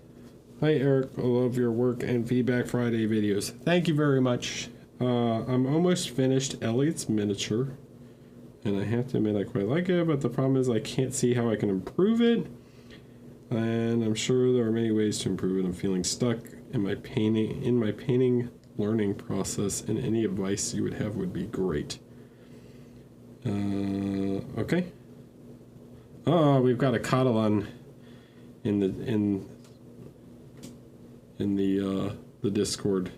Hi Eric, I love your work and Feedback Friday videos. Thank you very much. I'm almost finished Elliot's miniature, and I have to admit I quite like it, but the problem is I can't see how I can improve it, and I'm sure there are many ways to improve it. I'm feeling stuck in my painting learning process, and any advice you would have would be great. Okay. Oh, we've got a Catalan in the Discord.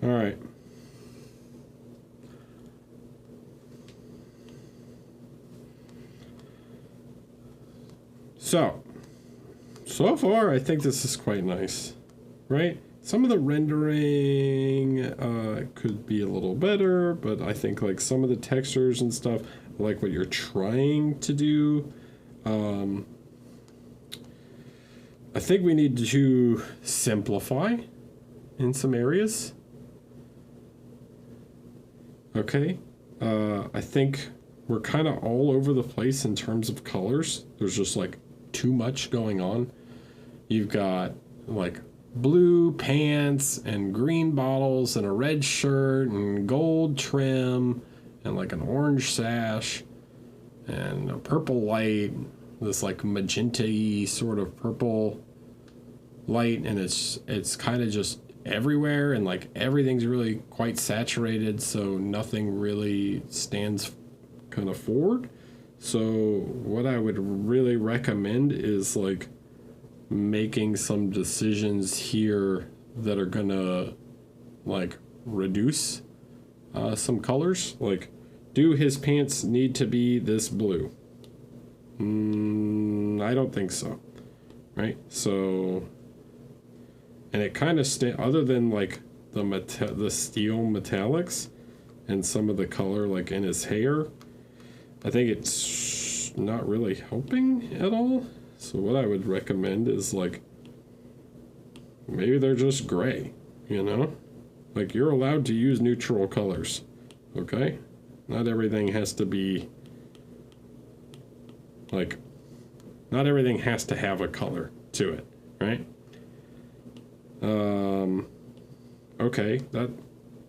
All right. So far, I think this is quite nice, right? Some of the rendering could be a little better, but I think like some of the textures and stuff, like what you're trying to do, I think we need to simplify in some areas. Okay, I think we're kind of all over the place in terms of colors. There's just like too much going on. You've got like blue pants and green bottles and a red shirt and gold trim and like an orange sash and a purple light, this like magenta-y sort of purple light, and it's kind of just everywhere, and like everything's really quite saturated, so nothing really stands kind of forward. So what I would really recommend is like making some decisions here that are gonna like reduce some colors. Like, do his pants need to be this blue? I don't think so, right? So, and it kind of other than like the steel metallics and some of the color like in his hair, I think it's not really helping at all. So what I would recommend is like maybe they're just gray, you know? Like you're allowed to use neutral colors, okay? Not everything has to be like, not everything has to have a color to it, right? Okay,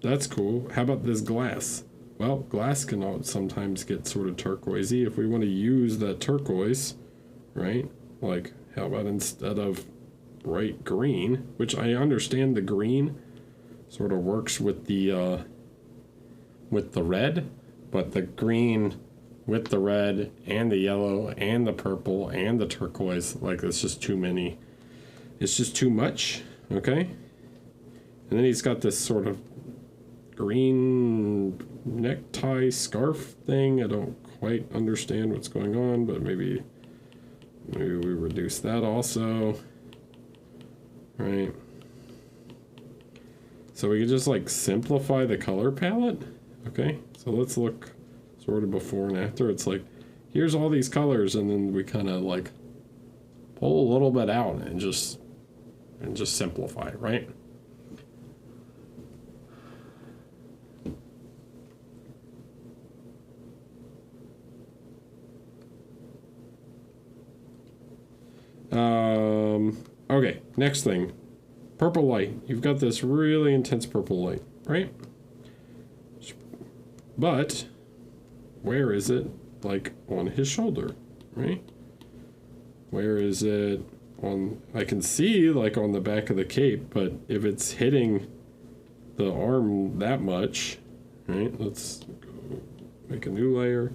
that's cool. How about this glass? Well, glass can sometimes get sort of turquoisey. If we want to use that turquoise, right? Like, how about instead of bright green, which I understand the green sort of works with the red, but the green with the red and the yellow and the purple and the turquoise, like it's just too many. It's just too much, okay? And then he's got this sort of green necktie scarf thing. I don't quite understand what's going on, but maybe we reduce that also, right? So we can just like simplify the color palette, okay? So let's look sort of before and after. It's like, here's all these colors, and then we kind of like pull a little bit out and just and just simplify, right? Okay, next thing. Purple light. You've got this really intense purple light, right? But where is it, like, on his shoulder, right? Where is it on... I can see, like, on the back of the cape, but if it's hitting the arm that much, right? Let's go make a new layer,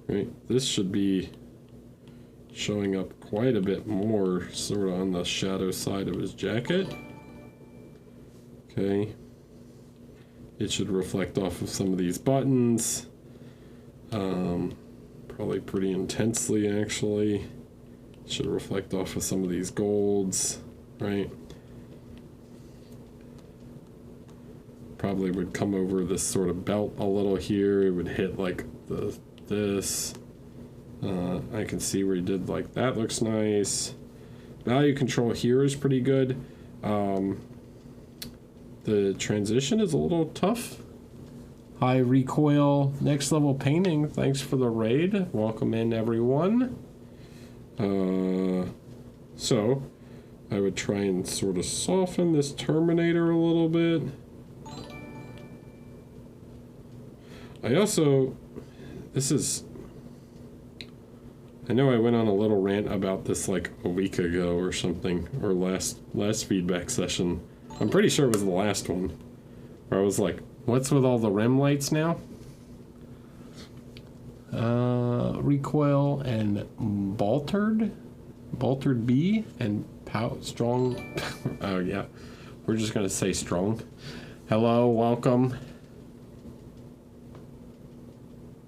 right? This should be showing up quite a bit more sort of on the shadow side of his jacket. Okay. It should reflect off of some of these buttons. Probably pretty intensely, actually. It should reflect off of some of these golds, right? Probably would come over this sort of belt a little here. It would hit like this. I can see where he did like that. Looks nice. Value control here is pretty good. The transition is a little tough. High recoil, next level painting. Thanks for the raid. Welcome in, everyone. So I would try and sort of soften this Terminator a little bit. I also, I know I went on a little rant about this like a week ago or something, or last feedback session. I'm pretty sure it was the last one, where I was like, what's with all the rim lights now? Recoil and boltered B and strong. Oh yeah, we're just gonna say strong. Hello, welcome.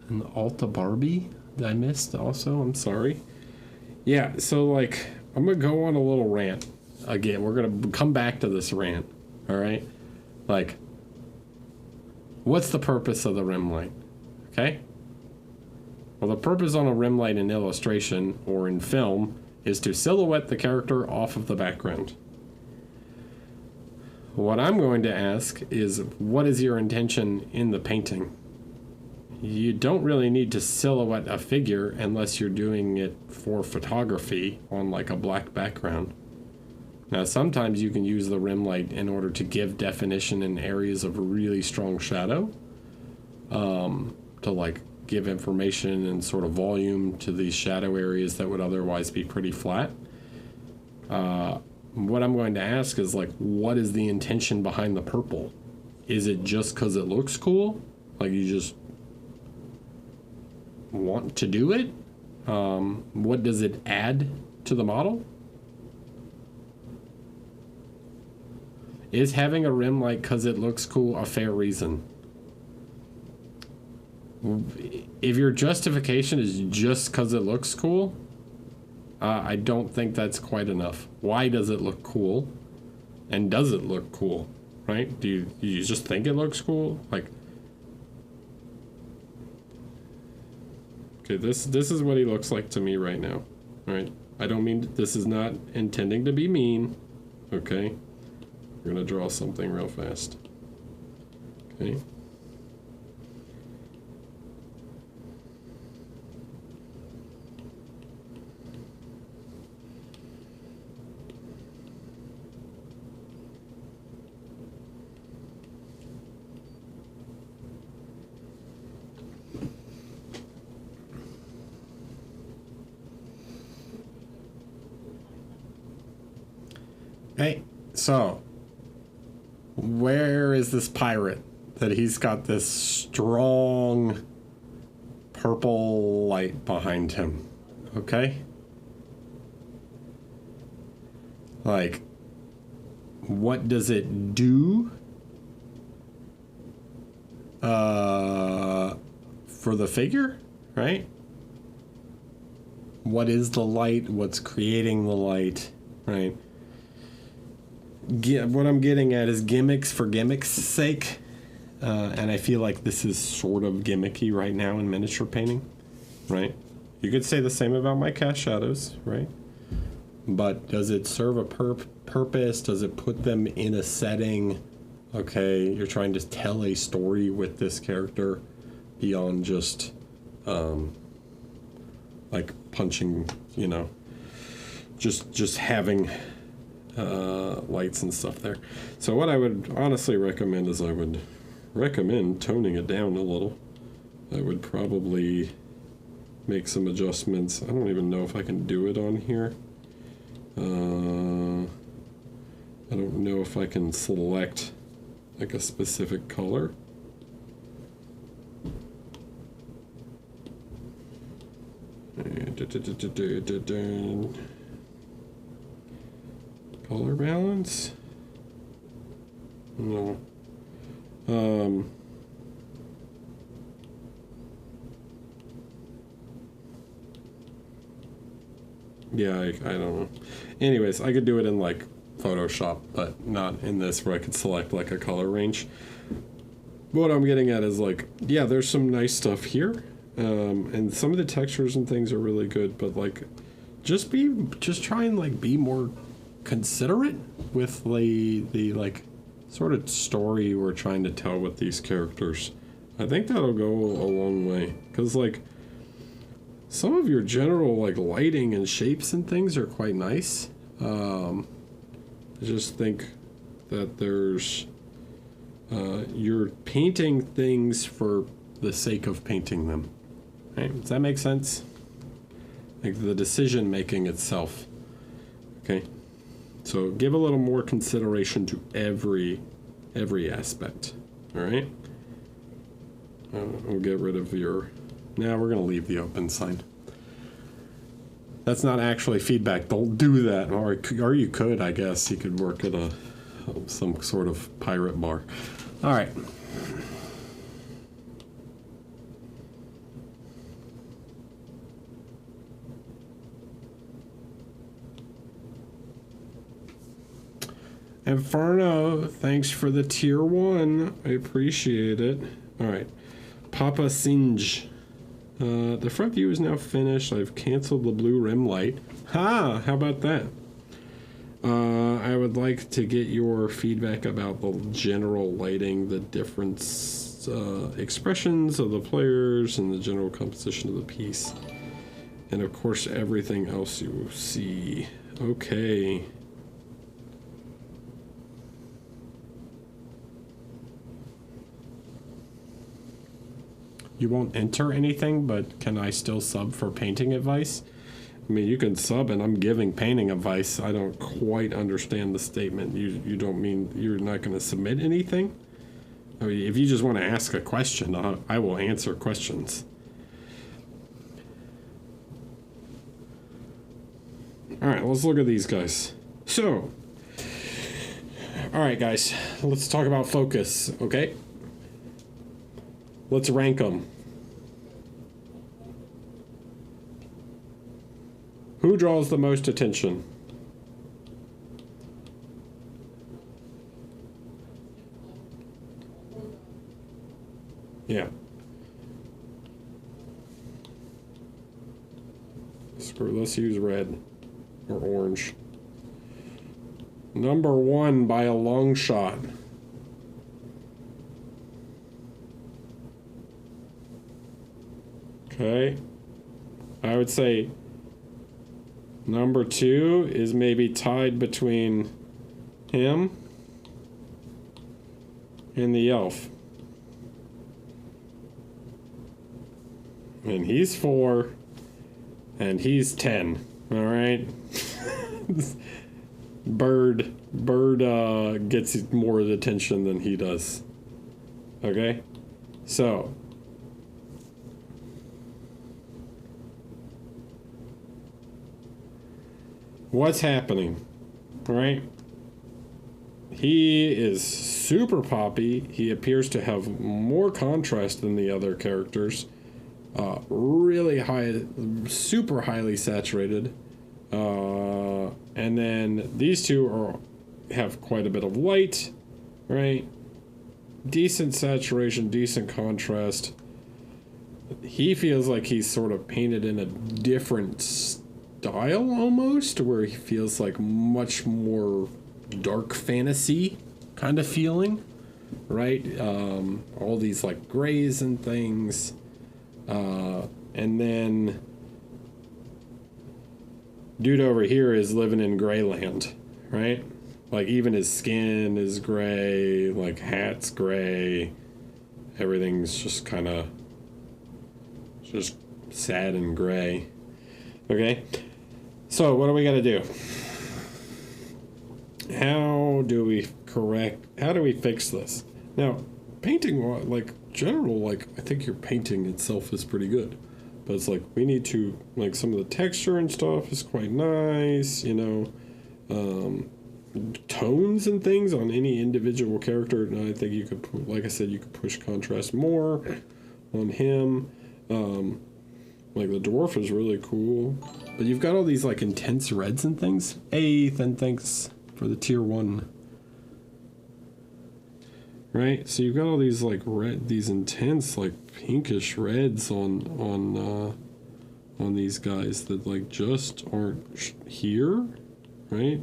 And Alta Barbie that I missed also. I'm sorry. Yeah, so like I'm gonna go on a little rant. Again, we're going to come back to this rant, all right? Like, what's the purpose of the rim light, okay? Well, the purpose on a rim light in illustration or in film is to silhouette the character off of the background. What I'm going to ask is, what is your intention in the painting? You don't really need to silhouette a figure unless you're doing it for photography on like a black background. Now, sometimes you can use the rim light in order to give definition in areas of really strong shadow, to like give information and sort of volume to these shadow areas that would otherwise be pretty flat. What I'm going to ask is like, what is the intention behind the purple? Is it just because it looks cool? Like you just want to do it? What does it add to the model? Is having a rim light because it looks cool a fair reason? If your justification is just because it looks cool, I don't think that's quite enough. Why does it look cool? And does it look cool? Right? Do you just think it looks cool? Like, okay, this is what he looks like to me right now. All right? I don't mean, this is not intending to be mean. Okay? We're going to draw something real fast. Okay. Hey, so where is this pirate that he's got this strong purple light behind him? Okay? Like, what does it do for the figure, right? What is the light? What's creating the light, right? What I'm getting at is gimmicks for gimmicks' sake, and I feel like this is sort of gimmicky right now in miniature painting, right? You could say the same about my cast shadows, right? but does it serve a purpose? Does it put them in a setting? Okay, you're trying to tell a story with this character beyond just like punching, you know, just having lights and stuff there. So what I would honestly recommend is I would recommend toning it down a little. I would probably make some adjustments. I don't even know if I can do it on here. I don't know if I can select like a specific color. Color balance? No. Yeah, I don't know. Anyways, I could do it in like Photoshop, but not in this where I could select like a color range. What I'm getting at is like, yeah, there's some nice stuff here. And some of the textures and things are really good, but like, just try and like be more considerate with the like sort of story we're trying to tell with these characters. I think that'll go a long way, because like some of your general like lighting and shapes and things are quite nice. I just think that there's you're painting things for the sake of painting them. Right? Does that make sense? Like the decision making itself. Okay. So give a little more consideration to every aspect. All right. We'll get rid of your. Now we're gonna leave the open sign. That's not actually feedback. Don't do that. Or you could, I guess. You could work at some sort of pirate bar. All right. Inferno, thanks for the tier 1. I appreciate it. All right. Papa Singe. The front view is now finished. I've canceled the blue rim light. Ha! How about that? I would like to get your feedback about the general lighting, the different expressions of the players, and the general composition of the piece. And of course, everything else you will see. Okay. You won't enter anything, but can I still sub for painting advice? I mean, you can sub and I'm giving painting advice. I don't quite understand the statement. You don't mean you're not going to submit anything? I mean, if you just want to ask a question, I will answer questions. All right, let's look at these guys. So, all right, guys, let's talk about focus, okay? Let's rank them. Who draws the most attention? Yeah. Let's use red or orange. Number 1 by a long shot. Okay. I would say number 2 is maybe tied between him and the elf. And he's 4 and he's 10. All right. Bird gets more attention than he does. Okay? So what's happening? Right? He is super poppy. He appears to have more contrast than the other characters. Really high, super highly saturated. And then these two have quite a bit of light, right? Decent saturation, decent contrast. He feels like he's sort of painted in a different style almost, where he feels like much more dark fantasy kind of feeling, right? All these like grays and things, and then dude over here is living in Grayland, right? Like even his skin is gray, like hat's gray, everything's just kind of just sad and gray. Okay, so what do we got to do? How do we fix this? Now, painting, like general, like I think your painting itself is pretty good, but it's like we need to, like some of the texture and stuff is quite nice, you know, tones and things on any individual character. And I think you could, like I said, you could push contrast more on him. Like the dwarf is really cool, but you've got all these like intense reds and things. Then thanks for the tier 1. Right, so you've got all these like these intense like pinkish reds on these guys that like just aren't here, right?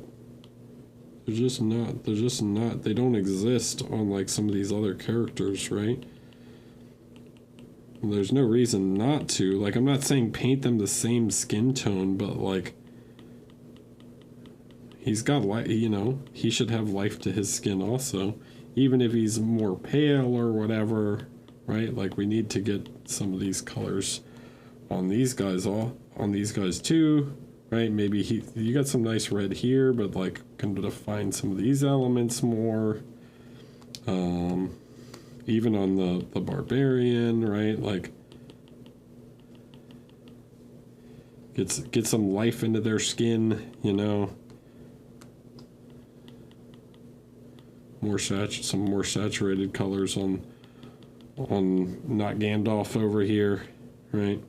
They're just not. They don't exist on like some of these other characters, right? And there's no reason not to. Like, I'm not saying paint them the same skin tone, but like he's got life. You know, he should have life to his skin also. Even if he's more pale or whatever, right? Like we need to get some of these colors on these guys too, right? Maybe you got some nice red here, but like can define some of these elements more. Even on the barbarian, right? Like get some life into their skin, you know. Some more saturated colors on not Gandalf over here, right?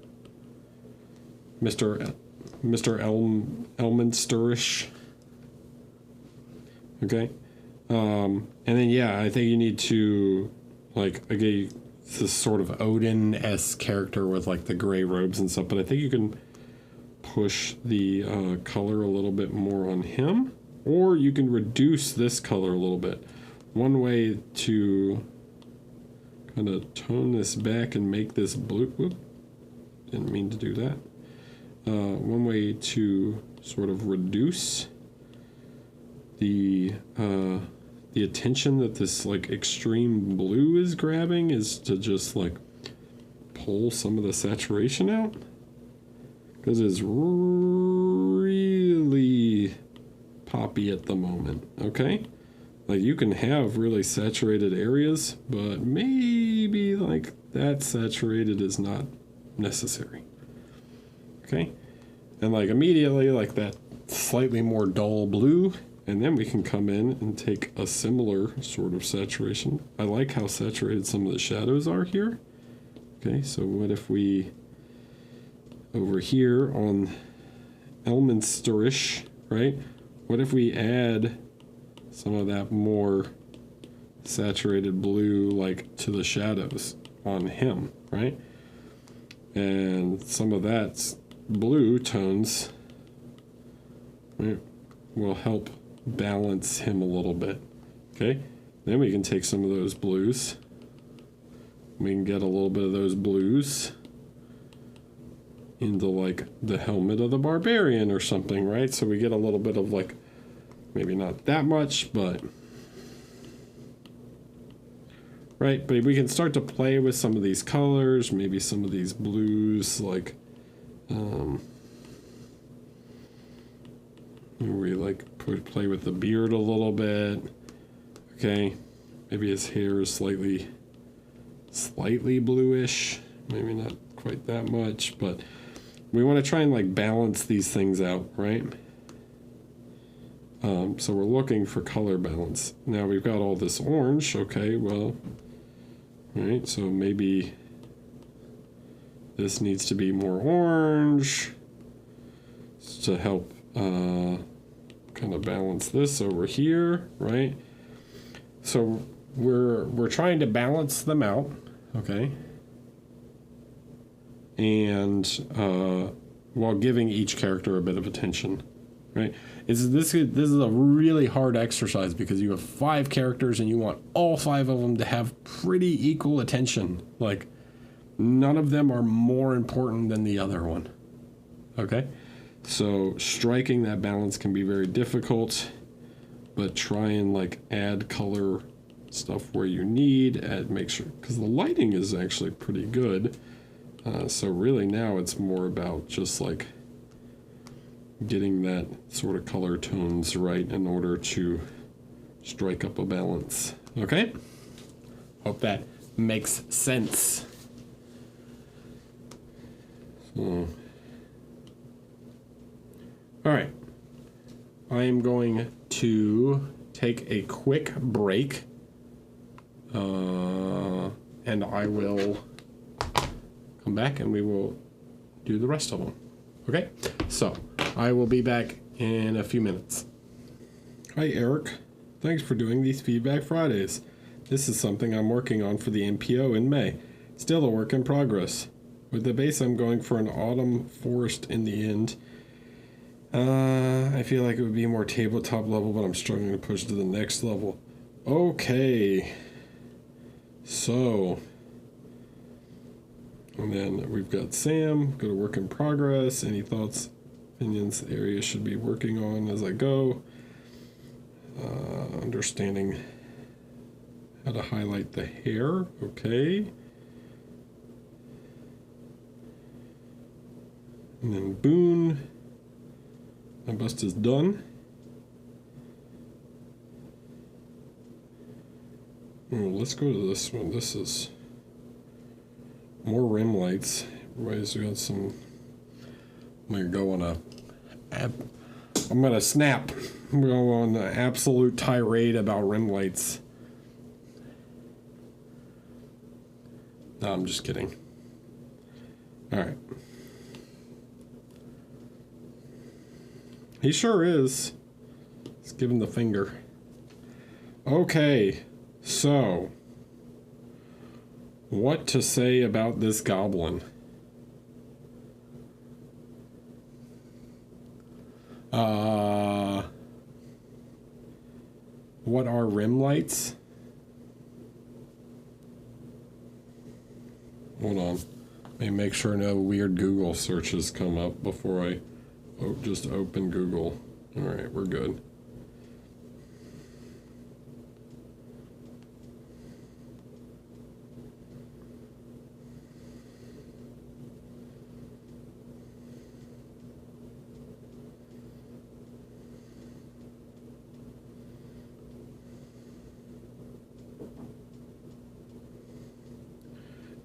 Mr. Elminsterish. Okay. And then yeah, I think you need to like again this sort of Odin-esque character with like the gray robes and stuff, but I think you can push the color a little bit more on him, or you can reduce this color a little bit. One way to kind of tone this back and make this blue, whoop, didn't mean to do that. One way to sort of reduce the attention that this like extreme blue is grabbing is to just like pull some of the saturation out, because it's really poppy at the moment. Okay, like you can have really saturated areas, but maybe like that saturated is not necessary. Okay, and like immediately like that slightly more dull blue, and then we can come in and take a similar sort of saturation. I like how saturated some of the shadows are here. Okay, so what if we over here on Elminsterish, right? What if we add some of that more saturated blue like to the shadows on him, right? And some of that blue tones, right, will help balance him a little bit. Okay, then we can take some of those blues. We can get a little bit of those blues into like the helmet of the barbarian or something, right? So we get a little bit of like, maybe not that much, but right, but we can start to play with some of these colors, maybe some of these blues, like we like play with the beard a little bit. Okay, maybe his hair is slightly bluish, maybe not quite that much, but we want to try and like balance these things out, right? So we're looking for color balance. Now we've got all this orange. Okay, well, right, so maybe this needs to be more orange to help kind of balance this over here, right? So we're trying to balance them out, okay? And while giving each character a bit of attention, right? This is a really hard exercise because you have 5 characters and you want all 5 of them to have pretty equal attention. Like, none of them are more important than the other one. Okay? So striking that balance can be very difficult, but try and like add color stuff where you need, make sure, because the lighting is actually pretty good. So really now it's more about just like getting that sort of color tones right in order to strike up a balance. Okay? Hope that makes sense. So, all right. I am going to take a quick break, and I will come back and we will do the rest of them. Okay? So, I will be back in a few minutes. Hi, Eric. Thanks for doing these Feedback Fridays. This is something I'm working on for the NPO in May. Still a work in progress. With the base, I'm going for an autumn forest in the end. I feel like it would be more tabletop level, but I'm struggling to push to the next level. Okay. So, and then we've got Sam, go to work in progress. Any thoughts, opinions, areas should be working on as I go. Understanding how to highlight the hair. Okay. And then Boone. My bust is done. Oh, let's go to this one. This is more rim lights. Everybody's got some. I'm gonna go on I'm gonna snap. I'm gonna go on an absolute tirade about rim lights. No, I'm just kidding. All right. He sure is. He's giving the finger. Okay, so what to say about this goblin? What are rim lights? Hold on. Let me make sure no weird Google searches come up before I just open Google. All right, we're good.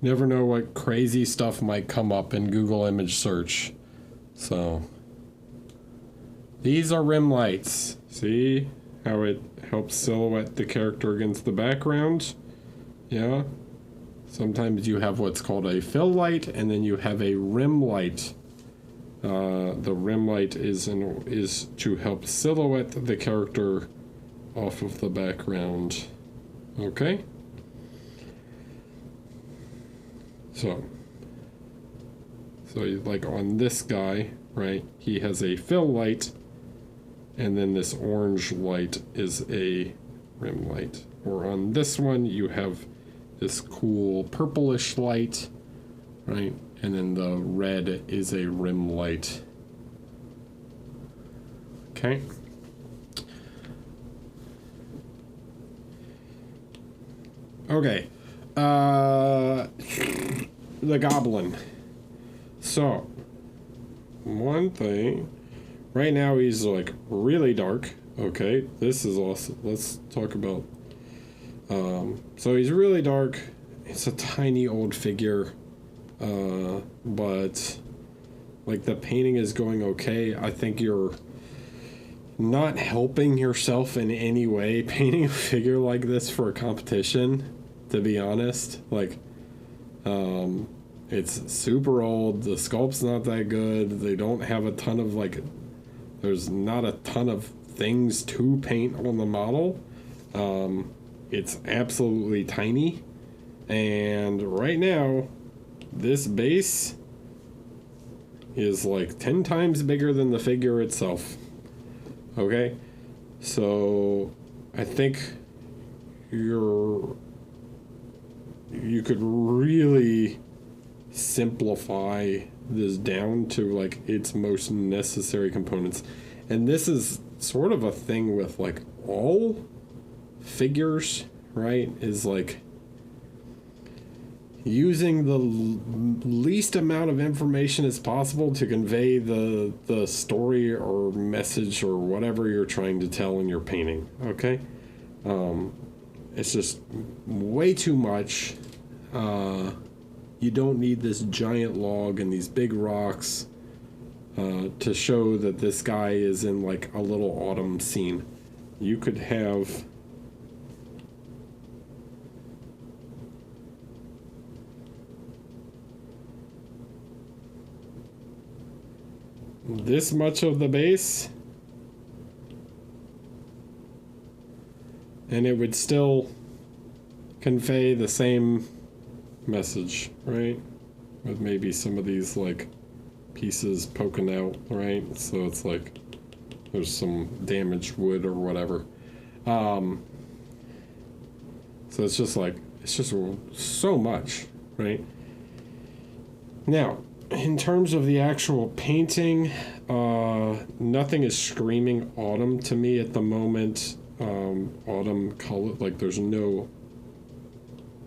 Never know what crazy stuff might come up in Google image search. So these are rim lights. See how it helps silhouette the character against the background? Yeah. Sometimes you have what's called a fill light, and then you have a rim light. The rim light is to help silhouette the character off of the background. Okay? So like on this guy, right, he has a fill light, and then this orange light is a rim light. Or on this one, you have this cool purplish light, right, and then the red is a rim light. Okay. Okay. The goblin. So, one thing, right now he's like really dark. Okay, this is awesome. Let's talk about, so he's really dark. It's a tiny old figure, but like the painting is going okay. I think you're not helping yourself in any way painting a figure like this for a competition, to be honest. Like, it's super old, the sculpt's not that good, they don't have a ton of, like, there's not a ton of things to paint on the model. It's absolutely tiny, and right now, this base is like 10 times bigger than the figure itself. Okay? So I think you could really simplify this down to like its most necessary components. And this is sort of a thing with like all figures, right? Is like using the least amount of information as possible to convey the story or message or whatever you're trying to tell in your painting. Okay? It's just way too much. You don't need this giant log and these big rocks to show that this guy is in like a little autumn scene. You could have this much of the base, and it would still convey the same message, right? With maybe some of these like pieces poking out, right? So it's like there's some damaged wood or whatever. So it's just so much, right? Now, in terms of the actual painting, nothing is screaming autumn to me at the moment. Autumn color, like there's no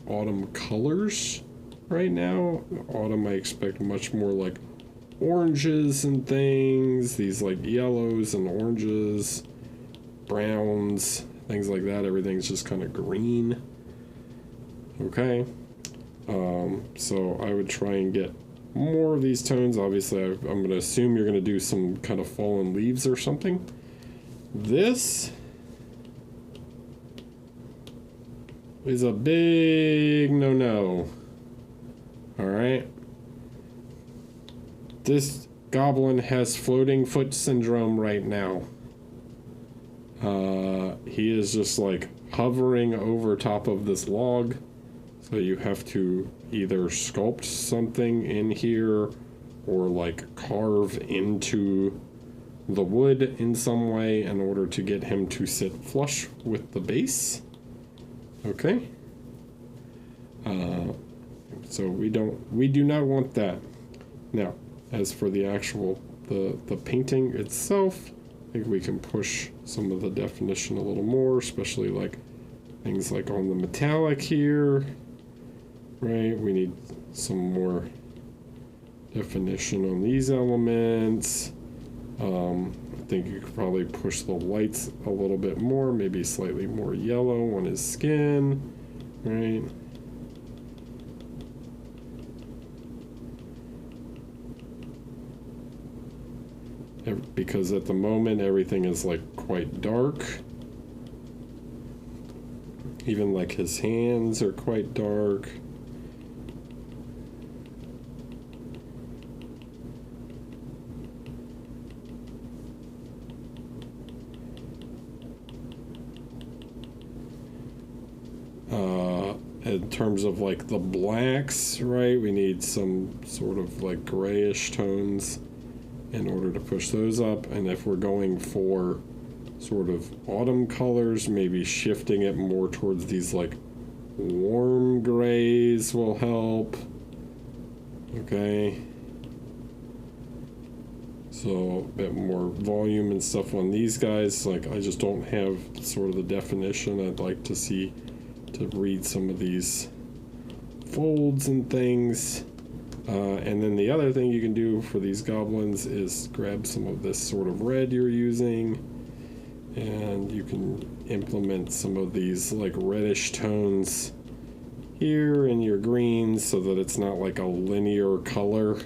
autumn colors right now. Autumn I expect much more like oranges and things, these like yellows and oranges, browns, things like that. Everything's just kind of green. Okay. So I would try and get more of these tones. Obviously I'm going to assume you're going to do some kind of fallen leaves or something. This is a big no-no. Alright? This goblin has floating foot syndrome right now. He is just like hovering over top of this log. So you have to either sculpt something in here or like carve into the wood in some way in order to get him to sit flush with the base. Okay. So we do not want that. Now, as for the actual the painting itself, I think we can push some of the definition a little more, especially like things like on the metallic here. Right, we need some more definition on these elements. I think you could probably push the lights a little bit more, maybe slightly more yellow on his skin, right? Because at the moment everything is like quite dark. Even like his hands are quite dark. In terms of like the blacks, right, we need some sort of like grayish tones in order to push those up. And if we're going for sort of autumn colors, maybe shifting it more towards these like warm grays will help. Okay, so a bit more volume and stuff on these guys. Like I just don't have sort of the definition I'd like to see to read some of these folds and things. And then the other thing you can do for these goblins is grab some of this sort of red you're using, and you can implement some of these like reddish tones here in your greens so that it's not like a linear color,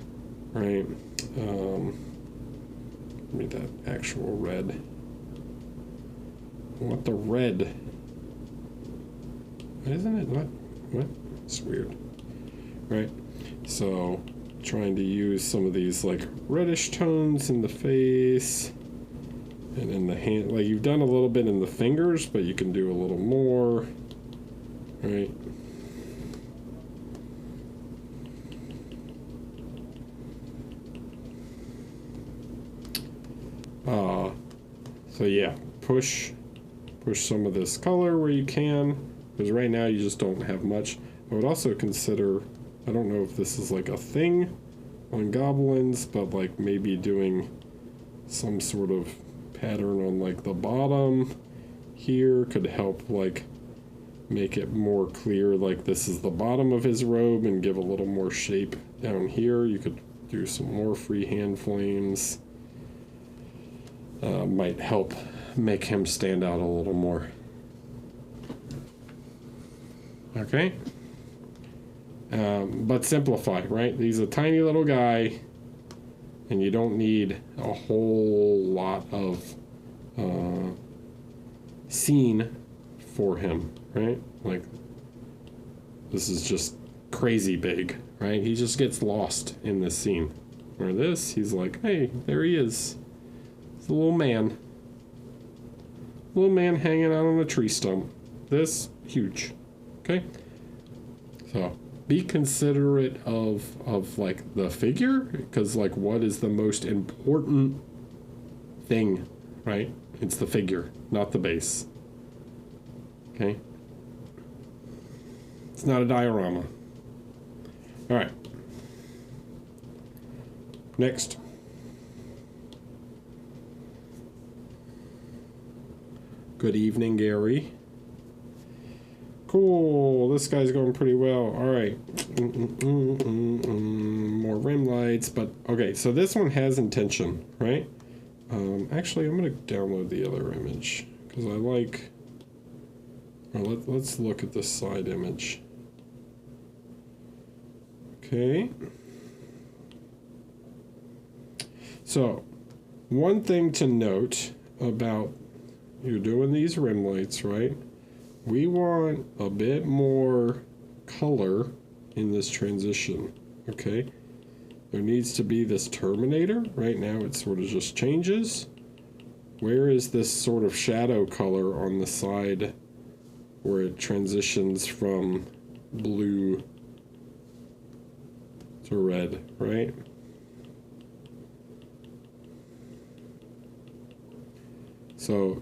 right? Give me that actual red. I want the red. Isn't it not? What? It's weird. Right? So, trying to use some of these like reddish tones in the face and in the hand. Like you've done a little bit in the fingers, but you can do a little more. Right? So yeah, push some of this color where you can, because right now you just don't have much. I would also consider, I don't know if this is like a thing on goblins, but like maybe doing some sort of pattern on like the bottom here could help like make it more clear, like this is the bottom of his robe, and give a little more shape down here. You could do some more freehand flames. Might help make him stand out a little more. Okay. But simplify, right? He's a tiny little guy, and you don't need a whole lot of scene for him, right? Like, this is just crazy big, right? He just gets lost in this scene. Where this, he's like, hey, there he is. It's a little man. Little man hanging out on a tree stump. This, huge. Okay? So, be considerate of like the figure, because like what is the most important thing, right? It's the figure, not the base. Okay? It's not a diorama. All right. Next. Good evening, Gary. Cool, this guy's going pretty well. All right. More rim lights, but okay, so this one has intention, right? Actually, I'm going to download the other image because I like... let's look at the side image. Okay. So, one thing to note about you're doing these rim lights, right? We want a bit more color in this transition, okay? There needs to be this terminator. Right now it sort of just changes. Where is this sort of shadow color on the side where it transitions from blue to red, right? So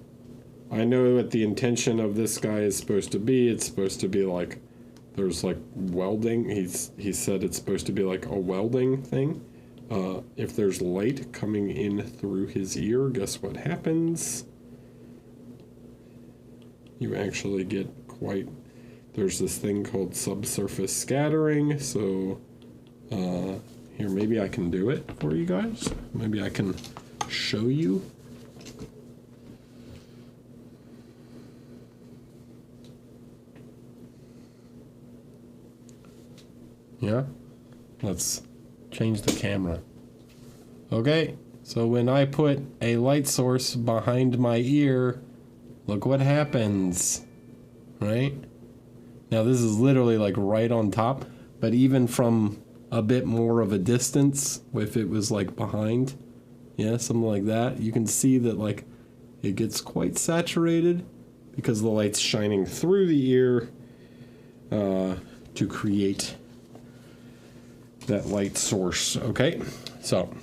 I know what the intention of this guy is supposed to be. It's supposed to be like, there's like welding. He said it's supposed to be like a welding thing. If there's light coming in through his ear, guess what happens? You actually get quite, there's this thing called subsurface scattering. So here, maybe I can do it for you guys. Maybe I can show you. Yeah, let's change the camera. Okay, so when I put a light source behind my ear, look what happens, right? Now this is literally like right on top, but even from a bit more of a distance, if it was like behind, yeah, something like that, you can see that like it gets quite saturated because the light's shining through the ear to create that light source. Okay, so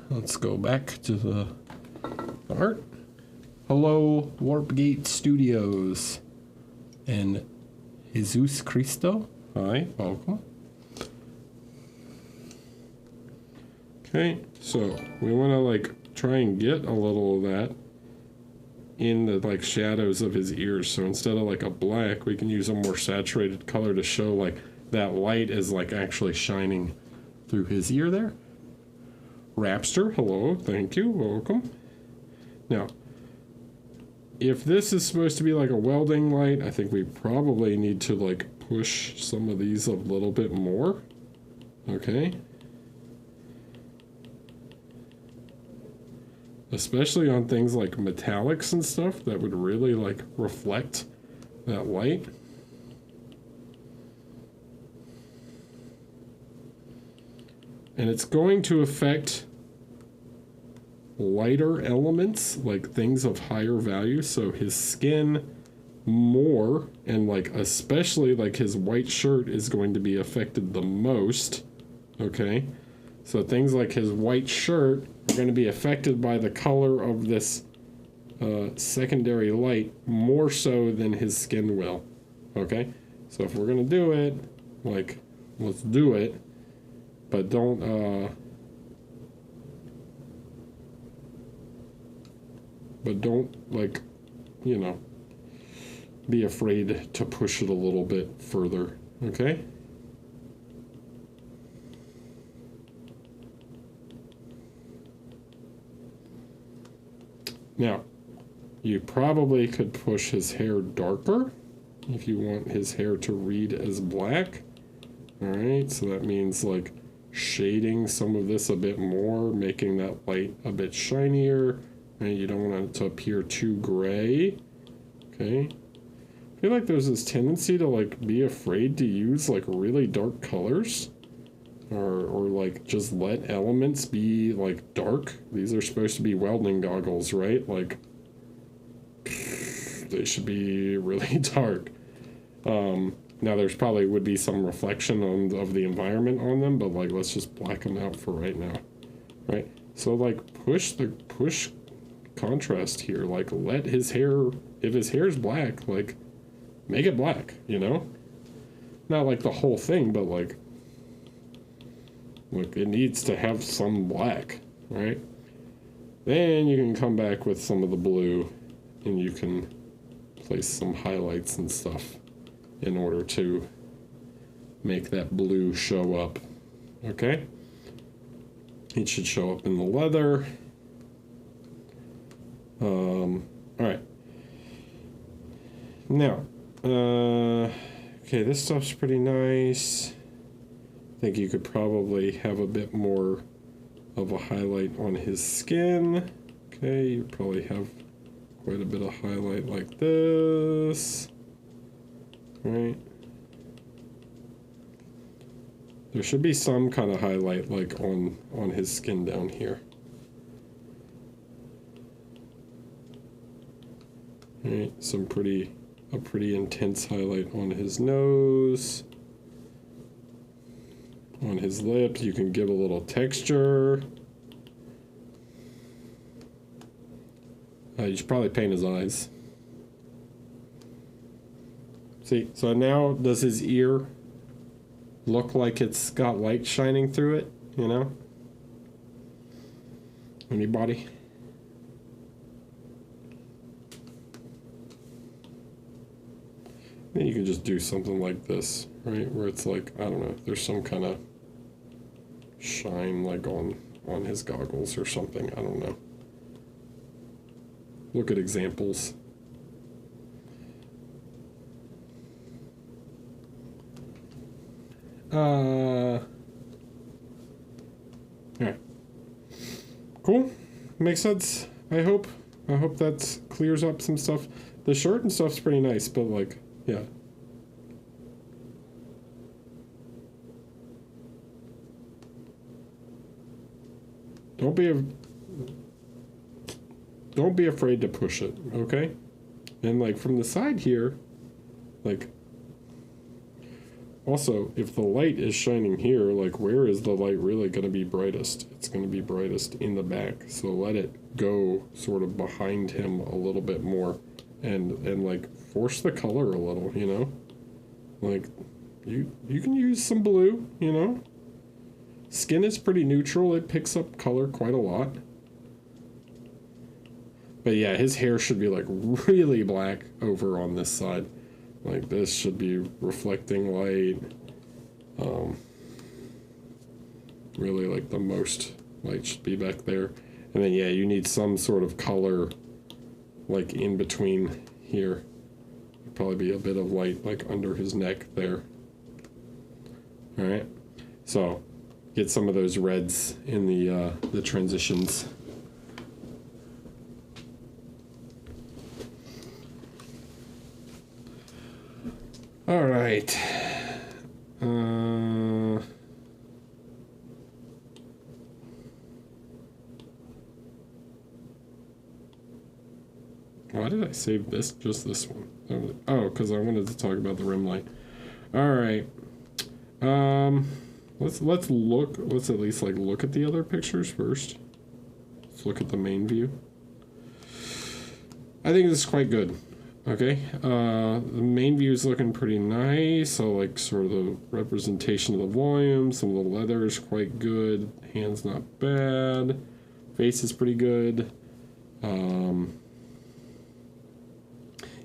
let's go back to the art. Hello, Warpgate Studios and Jesus Cristo. Hi, welcome. Okay, so we want to like try and get a little of that in the like shadows of his ears. So instead of like a black, we can use a more saturated color to show like that light is like actually shining through his ear there. Rapster, hello, thank you, welcome. Now, if this is supposed to be like a welding light, I think we probably need to like push some of these a little bit more. Okay. Especially on things like metallics and stuff that would really like reflect that light. And it's going to affect lighter elements, like things of higher value. So his skin more, and like especially like his white shirt is going to be affected the most. Okay. So things like his white shirt are going to be affected by the color of this secondary light more so than his skin will. Okay? So if we're going to do it, like, let's do it, but don't, like, you know, be afraid to push it a little bit further. Okay? Now, you probably could push his hair darker if you want his hair to read as black. Alright, so that means like shading some of this a bit more, making that light a bit shinier. Right? You don't want it to appear too gray. Okay. I feel like there's this tendency to like be afraid to use like really dark colors. Or like just let elements be like dark. These are supposed to be welding goggles, right? Like they should be really dark. Now there's probably would be some reflection of the environment on them, but like let's just black them out for right now, right? So like push contrast here. Like let his hair, if his hair's black, like make it black, you know? Not like the whole thing, but like look, it needs to have some black, right? Then you can come back with some of the blue and you can place some highlights and stuff in order to make that blue show up. Okay? It should show up in the leather. Alright. Now, okay, this stuff's pretty nice. I think you could probably have a bit more of a highlight on his skin. Okay, you probably have quite a bit of highlight like this. Right? There should be some kind of highlight like on his skin down here. Right, a pretty intense highlight on his nose. On his lips, you can give a little texture. You should probably paint his eyes. See, so now does his ear look like it's got light shining through it, you know? Anybody? Then you can just do something like this, right? Where it's like, I don't know, there's some kind of shine like on his goggles or something, I don't know. Look at examples. Alright. Cool. Makes sense, I hope. I hope that clears up some stuff. The shirt and stuff's pretty nice, but like, yeah. Don't be afraid to push it, okay? And like from the side here, like also if the light is shining here, like where is the light really going to be brightest? It's going to be brightest in the back. So let it go sort of behind him a little bit more and like force the color a little, you know? Like you can use some blue, you know? Skin is pretty neutral. It picks up color quite a lot. But yeah, his hair should be like really black over on this side. Like this should be reflecting light. Really like the most light should be back there. And then yeah, you need some sort of color like in between here. Probably be a bit of light like under his neck there. Alright. So get some of those reds in the transitions. All right. Why did I save this? Just this one? Oh, because I wanted to talk about the rim light. All right. Let's look. Let's at least like look at the other pictures first. Let's look at the main view. I think this is quite good. Okay, the main view is looking pretty nice. So like sort of the representation of the volume, some of the leather is quite good. Hand's not bad. Face is pretty good.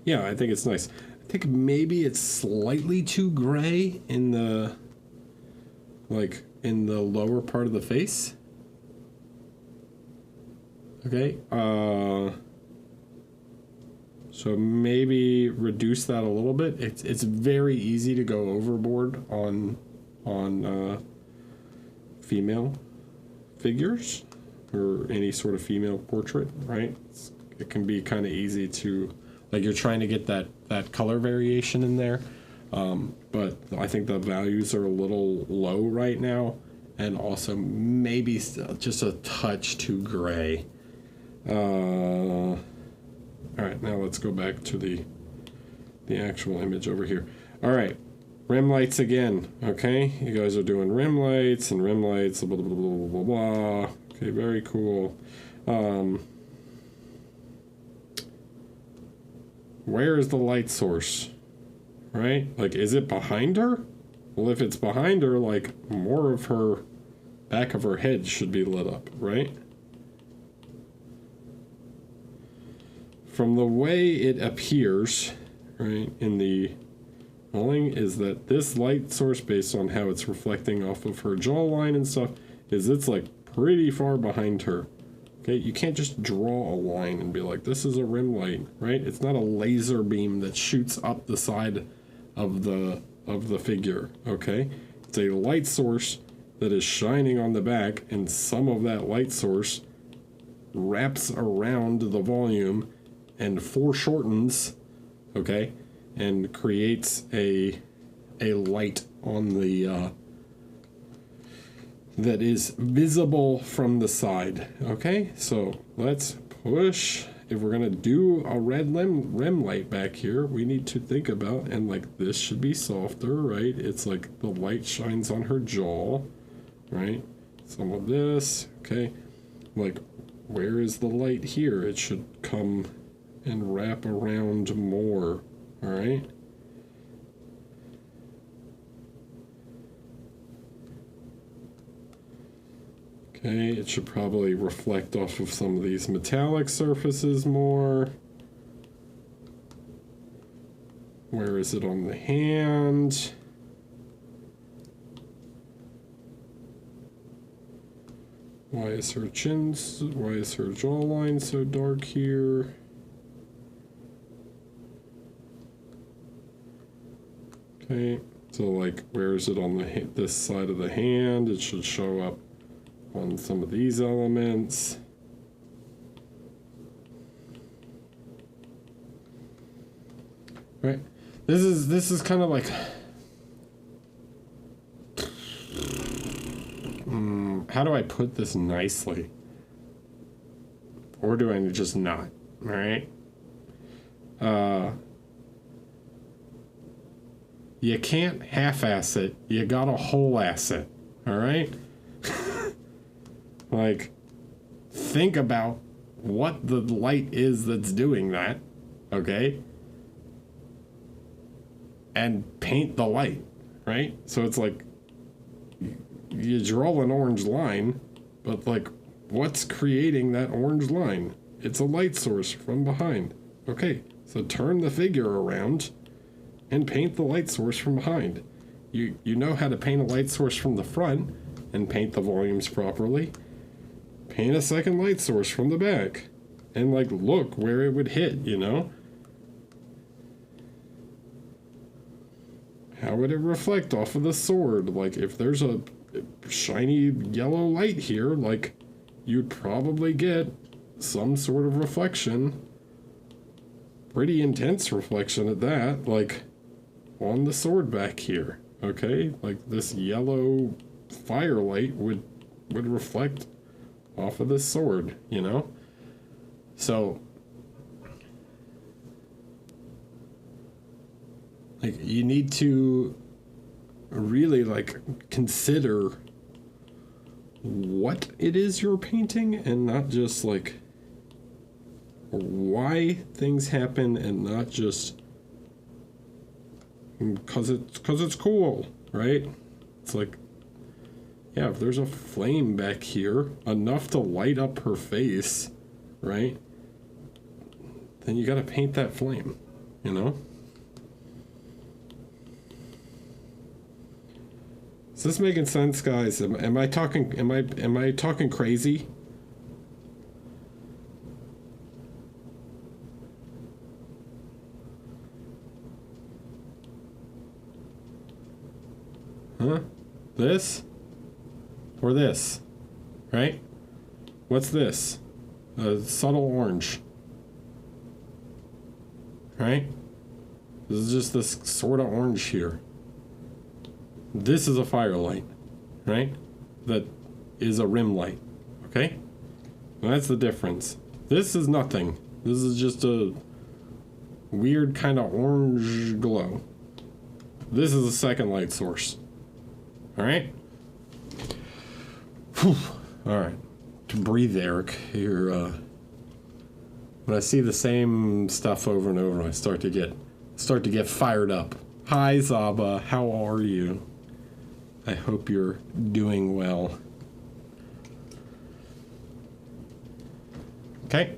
Yeah, I think it's nice. I think maybe it's slightly too gray in the lower part of the face. Okay. So maybe reduce that a little bit. It's very easy to go overboard on female figures or any sort of female portrait, right? It can be kind of easy to, like, you're trying to get that color variation in there, but I think the values are a little low right now, and also maybe just a touch too gray. All right, now let's go back to the actual image over here. All right, rim lights again, okay? You guys are doing rim lights, blah, blah, blah, blah, blah, blah, blah. Okay, very cool. Where is the light source, right? Like, is it behind her? Well, if it's behind her, like, more of her back of her head should be lit up, right? From the way it appears, right, in the drawing, is that this light source, based on how it's reflecting off of her jawline and stuff, is it's like pretty far behind her. Okay, you can't just draw a line and be like, this is a rim light, right? It's not a laser beam that shoots up the side of the figure, okay? It's a light source that is shining on the back, and some of that light source wraps around the volume and foreshortens, okay, and creates a light on the that is visible from the side. Okay, so let's push. If we're gonna do a red rim light back here, we need to think about, and like this should be softer, right? It's like the light shines on her jaw, right? Some of this, okay, like where is the light here? It should come and wrap around more, all right? Okay, it should probably reflect off of some of these metallic surfaces more. Where is it on the hand? Why is her jawline so dark here? Okay, so like, where is it on this side of the hand? It should show up on some of these elements. Right, this is kind of like, how do I put this nicely? Or do I just not? All right. You can't half-ass it. You gotta whole-ass it. All right? Like, think about what the light is that's doing that, okay? And paint the light, right? So it's like, you draw an orange line, but like, what's creating that orange line? It's a light source from behind. Okay, so turn the figure around and paint the light source from behind. You know how to paint a light source from the front and paint the volumes properly. Paint a second light source from the back and like look where it would hit, you know? How would it reflect off of the sword? Like if there's a shiny yellow light here, like you'd probably get some sort of reflection, pretty intense reflection at that, like on the sword back here, okay? Like this yellow firelight would reflect off of this sword, you know? So, like, you need to really, like, consider what it is you're painting and not just like why things happen and not just because it's cool, right? It's like, yeah, if there's a flame back here enough to light up her face, right, then you gotta paint that flame, you know? Is this making sense, guys? Am I talking crazy? Huh? This? Or this? Right? What's this? A subtle orange. Right? This is just this sort of orange here. This is a firelight, right? That is a rim light, okay? And that's the difference. This is nothing. This is just a weird kind of orange glow. This is a second light source. All right? Whew. All right. To breathe, Eric. You're, when I see the same stuff over and over, I start to get fired up. Hi, Zaba. How are you? I hope you're doing well. Okay.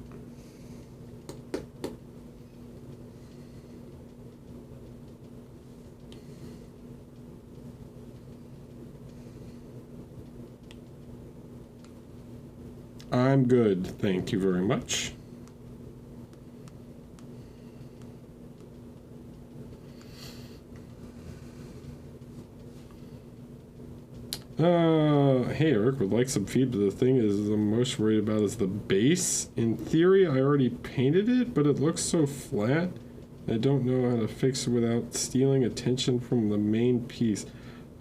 I'm good, thank you very much. Hey Eric, would like some feedback. The thing is I'm most worried about is the base. In theory, I already painted it, but it looks so flat. I don't know how to fix it without stealing attention from the main piece.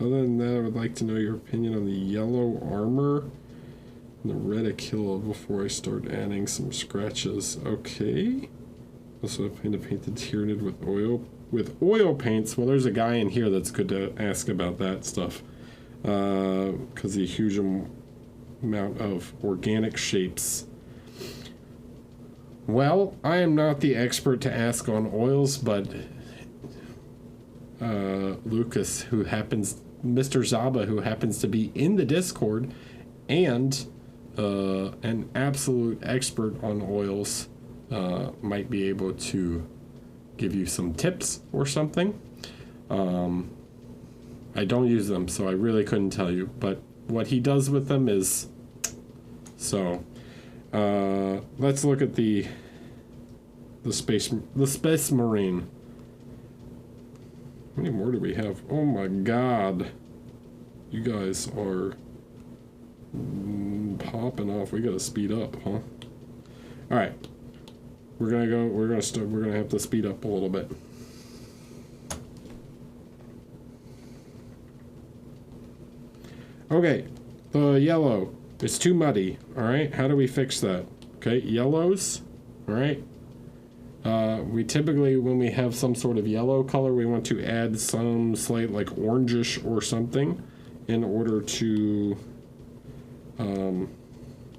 Other than that, I would like to know your opinion on the yellow armor and the red Achilla before I start adding some scratches. Okay. Also, I plan to paint the Tyranid with oil paints. Well, there's a guy in here that's good to ask about that stuff. Because the huge amount of organic shapes. Well, I am not the expert to ask on oils, but Lucas, Mr. Zaba, who happens to be in the Discord, and an absolute expert on oils, might be able to give you some tips or something. I don't use them, so I really couldn't tell you. But what he does with them is... So, let's look at the space marine. How many more do we have? Oh my god. You guys are popping off. We gotta speed up, huh? Alright. We're gonna have to speed up a little bit. Okay, the yellow. It's too muddy, alright? How do we fix that? Okay, yellows, alright? We typically, when we have some sort of yellow color, we want to add some slight, like, orangish or something in order to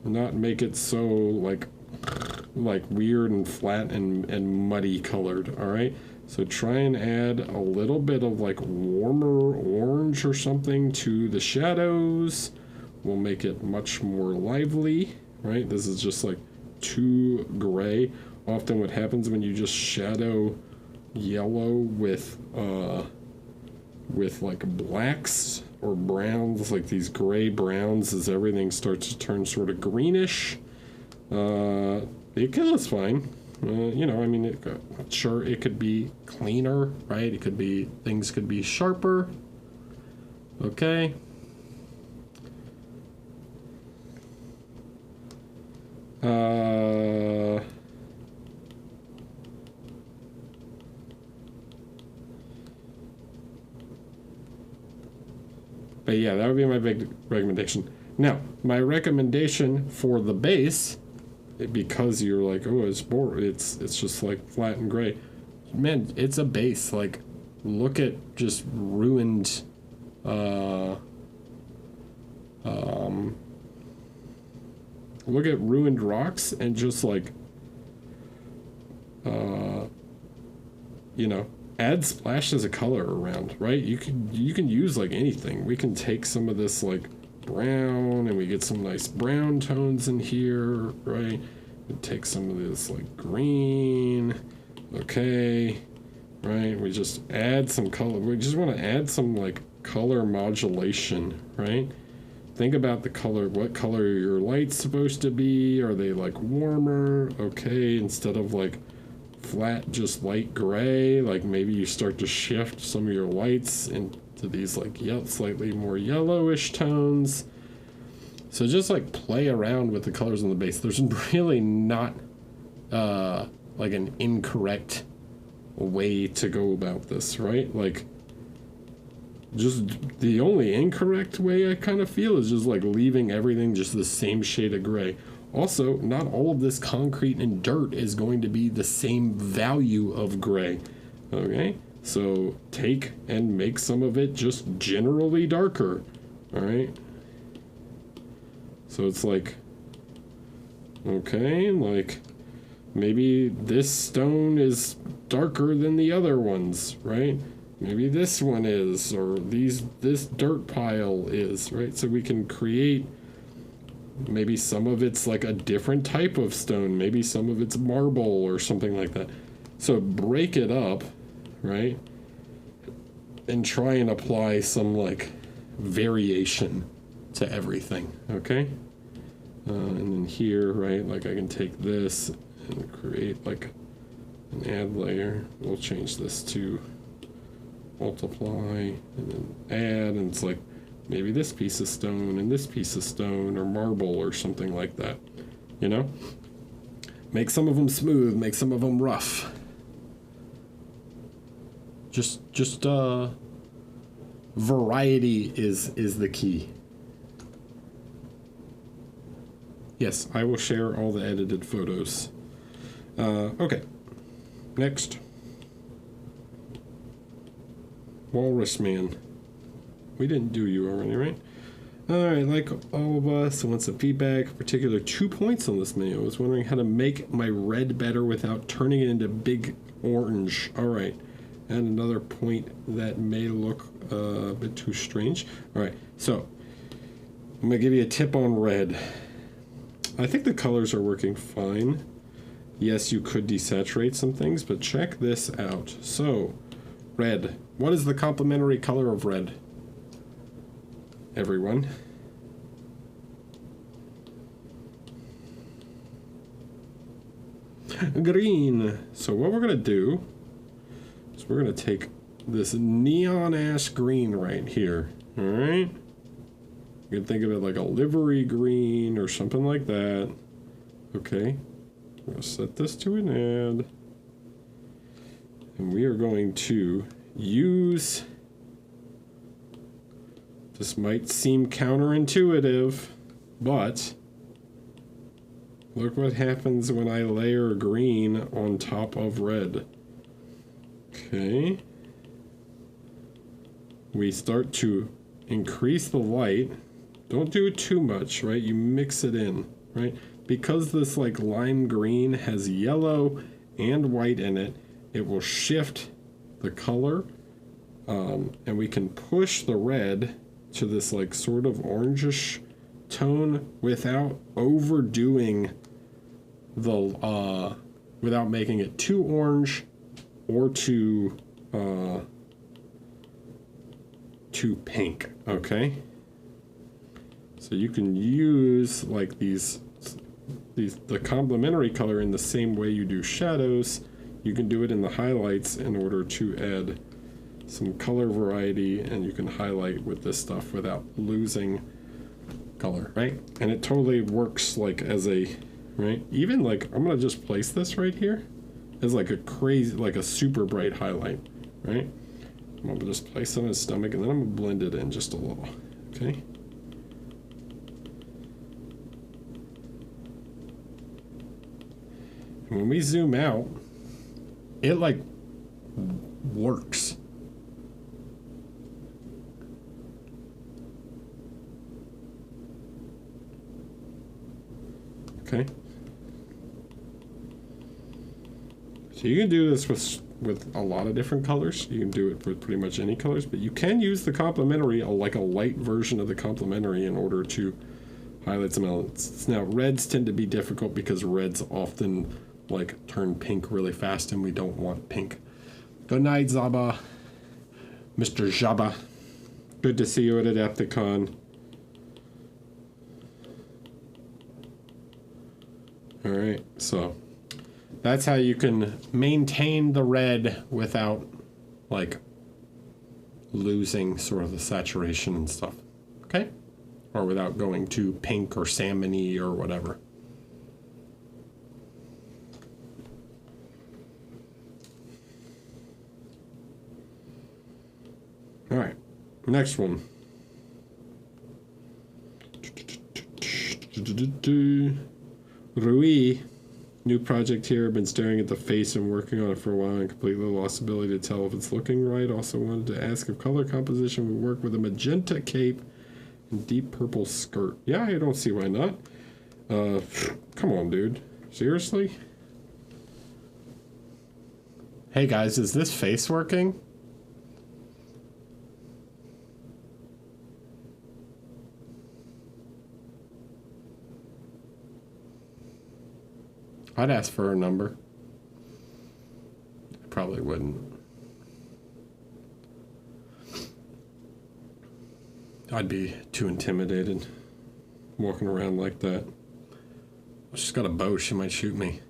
not make it so, like weird and flat and muddy colored, alright? So try and add a little bit of like warmer orange or something to the shadows. We'll make it much more lively, right? This is just like too gray. Often what happens when you just shadow yellow with like blacks or browns, like these gray browns, as everything starts to turn sort of greenish. It is fine. You know, I mean, sure, it could be cleaner, right? It could be, things could be sharper. Okay. But yeah, that would be my big recommendation. Now, my recommendation for the base, because you're like, oh, it's just like flat and gray. Man, it's a base. Like, look at just ruined look at ruined rocks and just like, you know, add splashes of color around, right? You can use like anything. We can take some of this like brown and we get some nice brown tones in here, right? And take some of this like green, okay, right? We just add some color. We just want to add some like color modulation, right? Think about the color. What color are your lights supposed to be? Are they like warmer? Okay, instead of like flat, just light gray, like maybe you start to shift some of your lights into these like slightly more yellowish tones. So just like play around with the colors on the base. There's really not like an incorrect way to go about this, right? Like, just the only incorrect way I kind of feel is just like leaving everything just the same shade of gray. Also, not all of this concrete and dirt is going to be the same value of gray. Okay, so take and make some of it just generally darker. All right, so it's like, okay, like maybe this stone is darker than the other ones, right? Maybe this one is, or this dirt pile is, right? So we can create, maybe some of it's like a different type of stone, maybe some of it's marble or something like that. So break it up, right? And try and apply some like variation to everything, okay? And then here, right, like I can take this and create like an add layer. We'll change this to multiply and then add, and it's like maybe this piece of stone and this piece of stone or marble or something like that, you know? Make some of them smooth, make some of them rough. Just variety is the key. Yes, I will share all the edited photos. Okay, next. Walrus Man. We didn't do you already, right? Alright, like all of us, I want some feedback. Particular 2 points on this menu. I was wondering how to make my red better without turning it into big orange. Alright, and another point that may look a bit too strange. Alright, so I'm going to give you a tip on red. I think the colors are working fine. Yes, you could desaturate some things, but check this out. So, red. What is the complementary color of red? Everyone. Green. So what we're going to do is we're going to take this neon ash green right here. All right? You can think of it like a livery green or something like that. Okay. We're going to set this to an add. And we are going to use, this might seem counterintuitive, but look what happens when I layer green on top of red. Okay. We start to increase the light. Don't do it too much, right? You mix it in, right? Because this like lime green has yellow and white in it, it will shift the color, and we can push the red to this like sort of orangish tone without overdoing the without making it too orange or too pink. Okay, so you can use like these the complementary color in the same way you do shadows. You can do it in the highlights in order to add some color variety, and you can highlight with this stuff without losing color, right? And it totally works like as a, right? Even like, I'm gonna just place this right here as like a crazy, like a super bright highlight, right? I'm gonna just place it on his stomach, and then I'm gonna blend it in just a little, okay? And when we zoom out, it like works. Okay. So you can do this with a lot of different colors. You can do it with pretty much any colors, but you can use the complementary, like a light version of the complementary, in order to highlight some elements. Now, reds tend to be difficult because reds often like turn pink really fast, and we don't want pink. Good night, Zaba. Mr. Jabba. Good to see you at Adepticon. All right, so that's how you can maintain the red without like losing sort of the saturation and stuff. Okay? Or without going to pink or salmony or whatever. All right, next one. Rui, new project here. Been staring at the face and working on it for a while and completely lost ability to tell if it's looking right. Also wanted to ask if color composition would work with a magenta cape and deep purple skirt. Yeah, I don't see why not. Come on, dude. Seriously? Hey guys, is this face working? I'd ask for her number. I probably wouldn't. I'd be too intimidated walking around like that. She's got a bow, she might shoot me.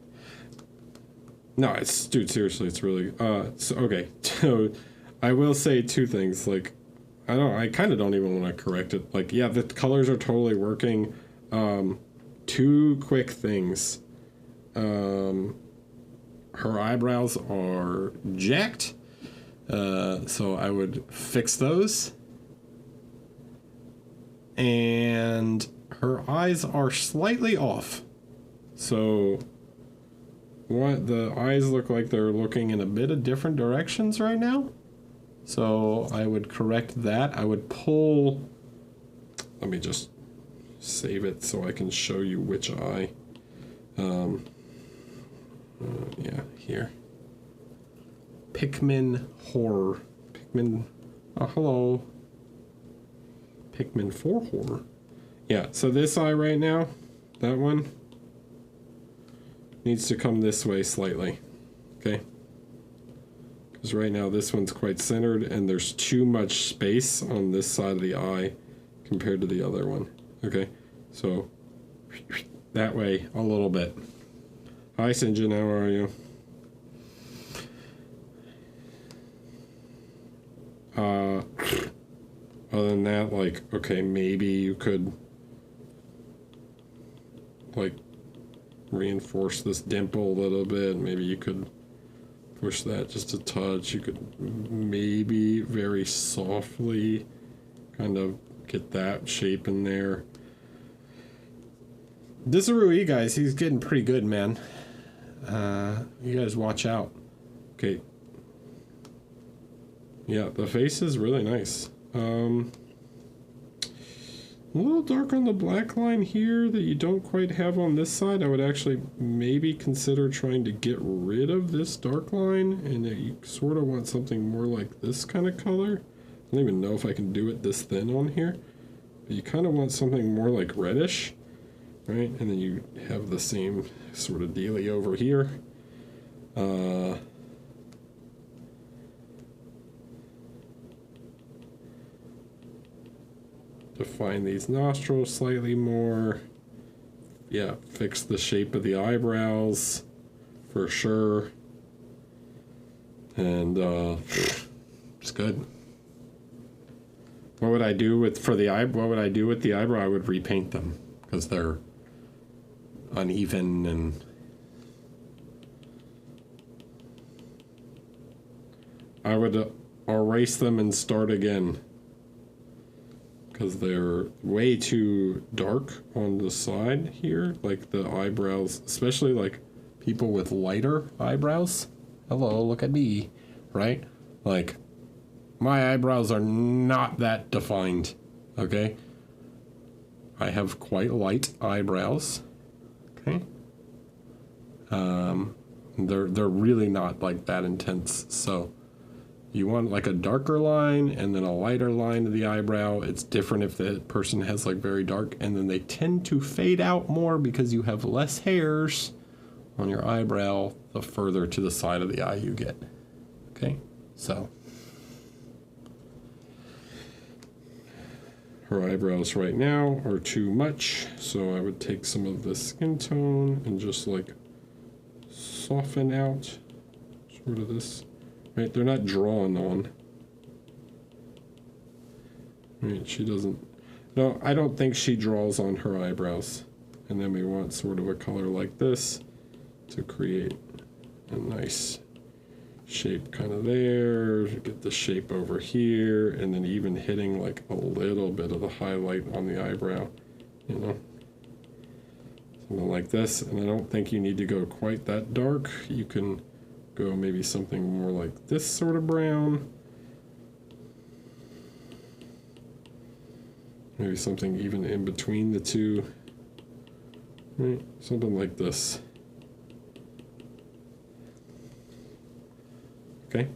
No, it's, dude, seriously, it's really, so, okay, so I will say two things, like, I kind of don't even want to correct it. Like, yeah, the colors are totally working. Two quick things. Her eyebrows are jacked, so I would fix those. And her eyes are slightly off. So what, the eyes look like they're looking in a bit of different directions right now. So I would correct that. I would pull, let me just save it so I can show you which eye. Yeah, here. Pikmin Horror. Pikmin, oh, hello. Pikmin 4 Horror. Yeah, so this eye right now, that one, needs to come this way slightly. Okay? Because right now this one's quite centered and there's too much space on this side of the eye compared to the other one. Okay? So, that way a little bit. Hi, Sinjin, how are you? Other than that, like, okay, maybe you could, like, reinforce this dimple a little bit. Maybe you could push that just a touch. You could maybe very softly kind of get that shape in there. This Rui, guys, he's getting pretty good, man. You guys watch out. Okay. Yeah, the face is really nice. A little dark on the black line here that you don't quite have on this side. I would actually maybe consider trying to get rid of this dark line, and you sort of want something more like this kind of color. I don't even know if I can do it this thin on here, but you kind of want something more like reddish, right? And then you have the same sort of dealie over here. Define these nostrils slightly more. Yeah, fix the shape of the eyebrows for sure. And it's good. What would I do with what would I do with the eyebrow? I would repaint them because they're uneven, and I would erase them and start again. Because they're way too dark on the side here, like the eyebrows, especially like people with lighter eyebrows. Hello, look at me, right? Like, my eyebrows are not that defined, okay? I have quite light eyebrows, Okay. They're really not like that intense. So you want like a darker line and then a lighter line of the eyebrow. It's different if the person has like very dark, and then they tend to fade out more because you have less hairs on your eyebrow the further to the side of the eye you get. Okay, so her eyebrows right now are too much, so I would take some of the skin tone and just like soften out sort of this. Right, they're not drawn on. Right, she doesn't. No, I don't think she draws on her eyebrows. And then we want sort of a color like this to create a nice shape kind of there. Get the shape over here, and then even hitting like a little bit of the highlight on the eyebrow, you know. Something like this. And I don't think you need to go quite that dark. You can go maybe something more like this sort of brown. Maybe something even in between the two. Right? Something like this. Okay.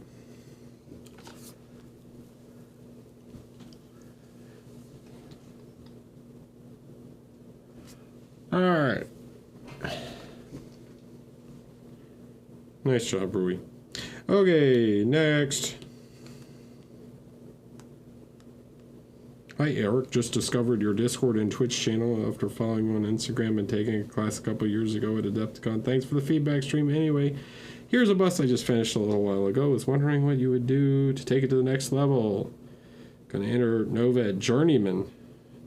All right. Nice job, Rui. Okay, next. Hi, Eric. Just discovered your Discord and Twitch channel after following you on Instagram and taking a class a couple years ago at Adepticon. Thanks for the feedback stream. Anyway, here's a bus I just finished a little while ago. Was wondering what you would do to take it to the next level. Gonna enter Nova at Journeyman.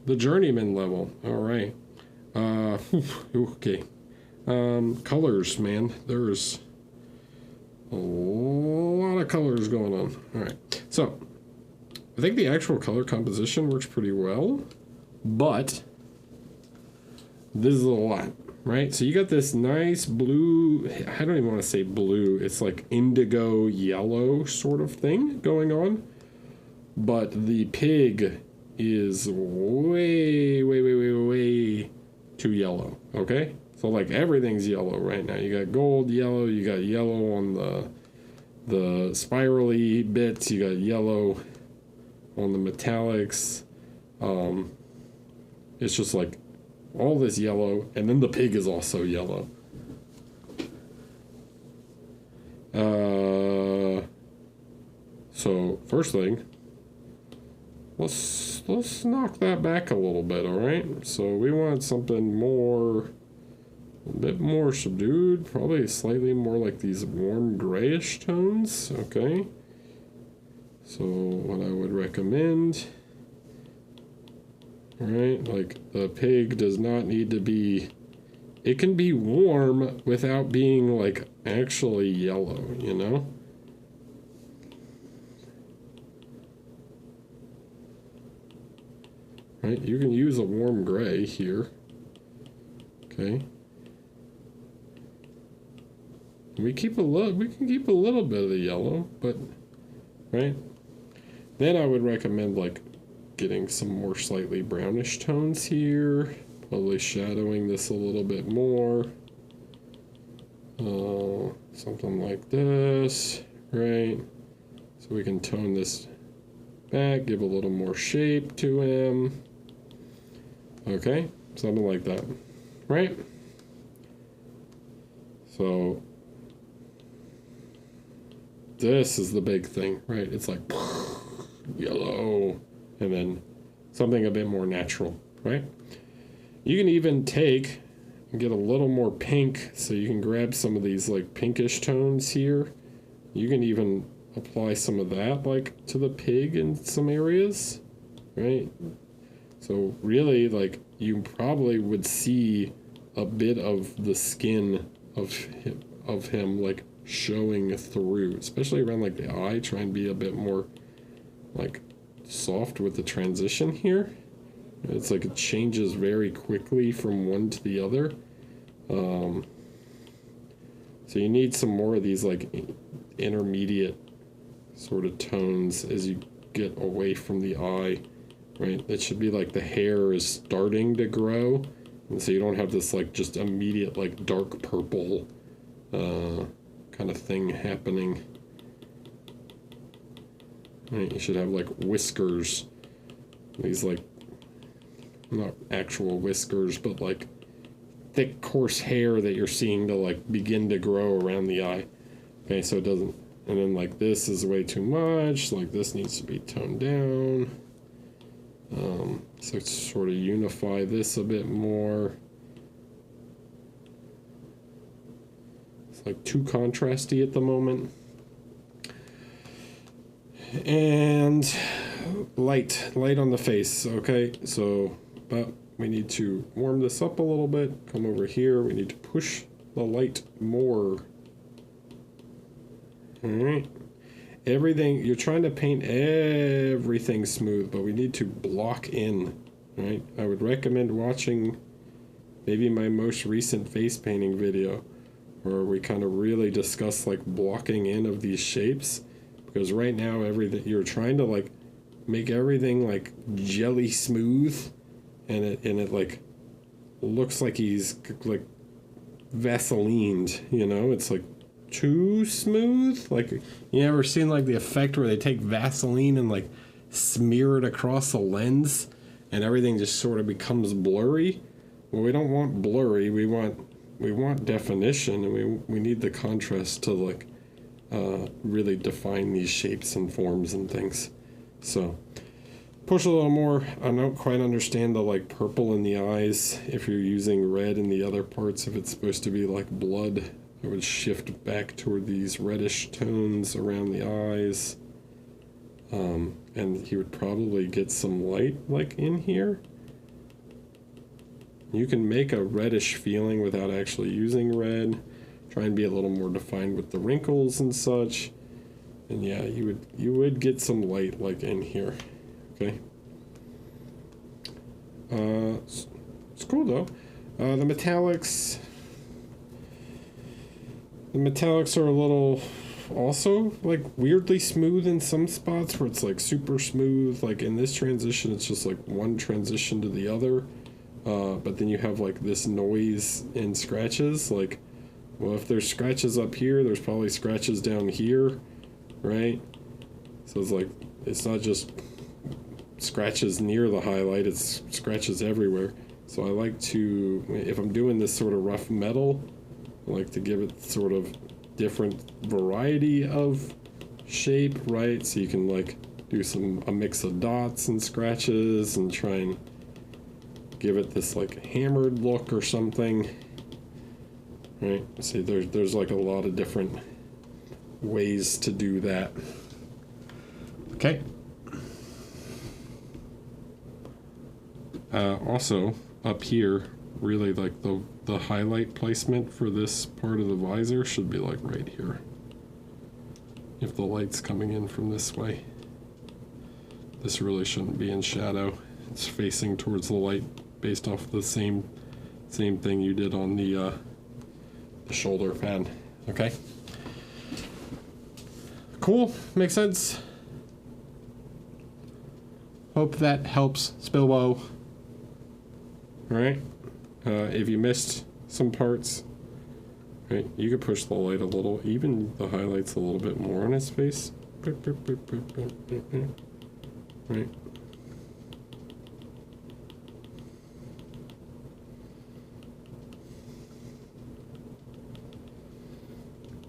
The Journeyman level. All right. Okay. Colors, man. There's a lot of colors going on. All right. So, I think the actual color composition works pretty well, but this is a lot, right? So you got this nice blue, I don't even want to say blue, it's like indigo yellow sort of thing going on, but the pig is way too yellow, okay? So like everything's yellow right now. You got gold, yellow, you got yellow on the spirally bits, you got yellow on the metallics. It's just like all this yellow, and then the pig is also yellow. So first thing, let's knock that back a little bit, all right? So we want something a bit more subdued, probably slightly more like these warm grayish tones, okay? So what I would recommend, right, like the pig does not need to be, it can be warm without being like actually yellow, you know? Right, you can use a warm gray here, okay? We can keep a little bit of the yellow, but, right? Then I would recommend like getting some more slightly brownish tones here, probably shadowing this a little bit more. Something like this, right? So we can tone this back, give a little more shape to him. Okay, something like that, right? So this is the big thing, right? It's like yellow, and then something a bit more natural, right? You can even take and get a little more pink, so you can grab some of these like pinkish tones here. You can even apply some of that like to the pig in some areas, right? So really, like, you probably would see a bit of the skin of him like showing through, especially around like the eye. Try and be a bit more like soft with the transition here. It's like it changes very quickly from one to the other. So you need some more of these like intermediate sort of tones as you get away from the eye, right? It should be like the hair is starting to grow, And so you don't have this like just immediate like dark purple kind of thing happening. Right, you should have like whiskers. These like, not actual whiskers, but like thick coarse hair that you're seeing to like begin to grow around the eye. Okay, so it doesn't, and then like this is way too much, like this needs to be toned down. So sort of unify this a bit more. It's like too contrasty at the moment. And light on the face, okay? So, but we need to warm this up a little bit. Come over here, we need to push the light more. All right. Everything, you're trying to paint everything smooth, but we need to block in, right? I would recommend watching maybe my most recent face painting video where we kind of really discuss like blocking in of these shapes, because right now everything, you're trying to like make everything like jelly smooth, and it like looks like he's like Vaselined, you know? It's like too smooth. Like, you ever seen like the effect where they take Vaseline and like smear it across the lens and everything just sort of becomes blurry? Well, we don't want blurry, we want definition, and we need the contrast to like really define these shapes and forms and things. So push a little more. I don't quite understand the like purple in the eyes if you're using red in the other parts. If it's supposed to be like blood, I would shift back toward these reddish tones around the eyes. And you would probably get some light like in here. You can make a reddish feeling without actually using red. Try and be a little more defined with the wrinkles and such. And yeah, you would get some light like in here. Okay. It's cool though. The metallics are a little also like weirdly smooth in some spots where it's like super smooth. Like in this transition, it's just like one transition to the other. But then you have like this noise and scratches. Like, well, if there's scratches up here, there's probably scratches down here, right? So it's like, it's not just scratches near the highlight, it's scratches everywhere. So I like to, if I'm doing this sort of rough metal, I like to give it sort of different variety of shape, right? So you can like do a mix of dots and scratches and try and give it this like hammered look or something, right? See, there's like a lot of different ways to do that. Okay. Also up here, really like the highlight placement for this part of the visor should be like right here. If the light's coming in from this way, this really shouldn't be in shadow. It's facing towards the light based off the same thing you did on the shoulder pad. Okay. Cool. Makes sense. Hope that helps, Spilbo. Right? If you missed some parts, right, you could push the light a little, even the highlights a little bit more on his face. Right?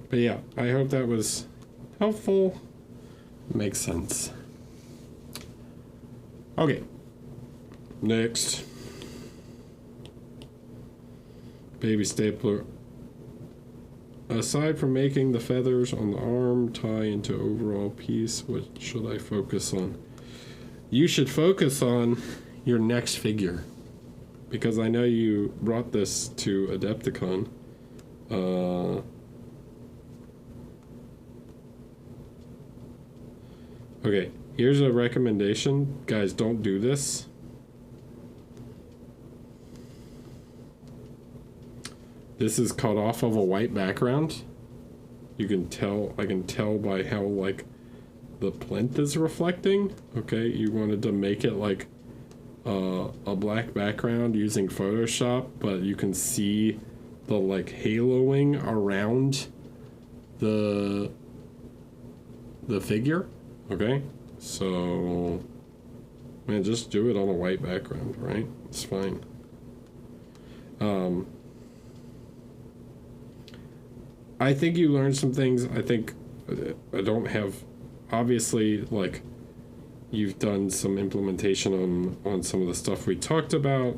But yeah, I hope that was helpful. Makes sense. Okay. Next. Baby stapler. Aside from making the feathers on the arm tie into overall piece, what should I focus on? You should focus on your next figure, because I know you brought this to Adepticon. Okay, here's a recommendation. Guys, don't do this. This is cut off of a white background. You can tell, I can tell by how like the plinth is reflecting. Okay, you wanted to make it like a black background using Photoshop, but you can see the like haloing around the figure. Okay, so man, just do it on a white background, right? It's fine. I think you learned some things. I think I don't have, obviously, like, you've done some implementation on some of the stuff we talked about.